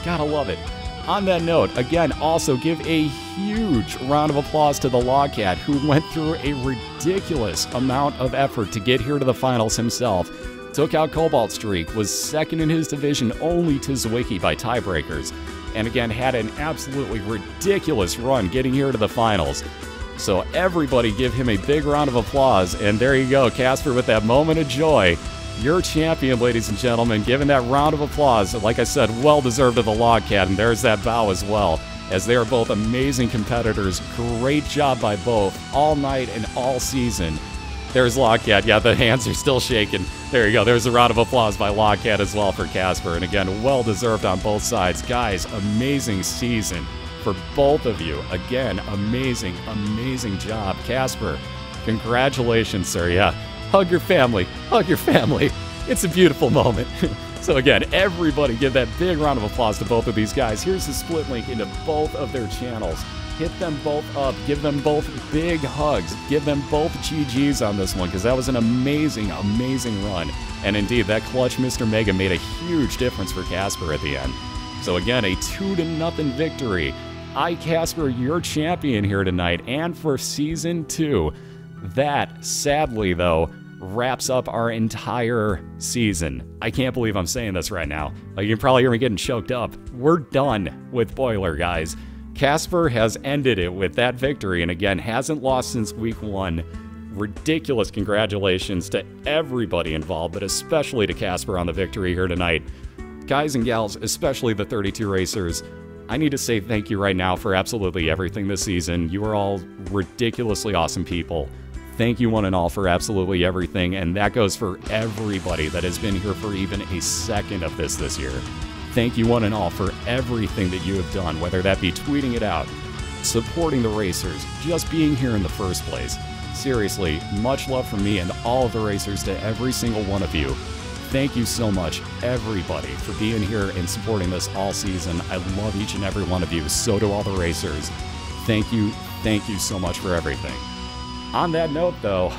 Gotta love it. On that note, again, also give a huge round of applause to TheLogcat, who went through a ridiculous amount of effort to get here to the finals himself. Took out Cobalt Streak, was second in his division only to Zwicky by tiebreakers. And again, had an absolutely ridiculous run getting here to the finals. So everybody give him a big round of applause. And there you go, iKasperr with that moment of joy. Your champion, ladies and gentlemen, given that round of applause. Like I said, well-deserved to TheLogcat, and there's that bow as well, as they are both amazing competitors. Great job by both, all night and all season. There's Lockat. Yeah, the hands are still shaking. There you go. There's a round of applause by Lockat as well for iKasperr. And again, well-deserved on both sides. Guys, amazing season for both of you. Again, amazing, amazing job. iKasperr, congratulations, sir. Yeah, hug your family. Hug your family. It's a beautiful moment. So again, everybody give that big round of applause to both of these guys. Here's the split link into both of their channels. Hit them both up, give them both big hugs, give them both GGs on this one, because that was an amazing, amazing run. And indeed, that clutch Mr. Mega made a huge difference for iKasperr at the end. So again, a 2-0 victory. iKasperr, your champion here tonight, and for Season 2. That, sadly though, wraps up our entire season. I can't believe I'm saying this right now. Like, you can probably hear me getting choked up. We're done with BOILeR, guys. iKasperr has ended it with that victory, and again, hasn't lost since week 1. Ridiculous congratulations to everybody involved, but especially to iKasperr on the victory here tonight. Guys and gals, especially the 32 racers, I need to say thank you right now for absolutely everything this season. You are all ridiculously awesome people. Thank you one and all for absolutely everything, and that goes for everybody that has been here for even a second of this year. Thank you one and all for everything that you have done, whether that be tweeting it out, supporting the racers, just being here in the first place. Seriously, much love from me and all of the racers to every single one of you. Thank you so much, everybody, for being here and supporting this all season. I love each and every one of you. So do all the racers. Thank you so much for everything. On that note, though,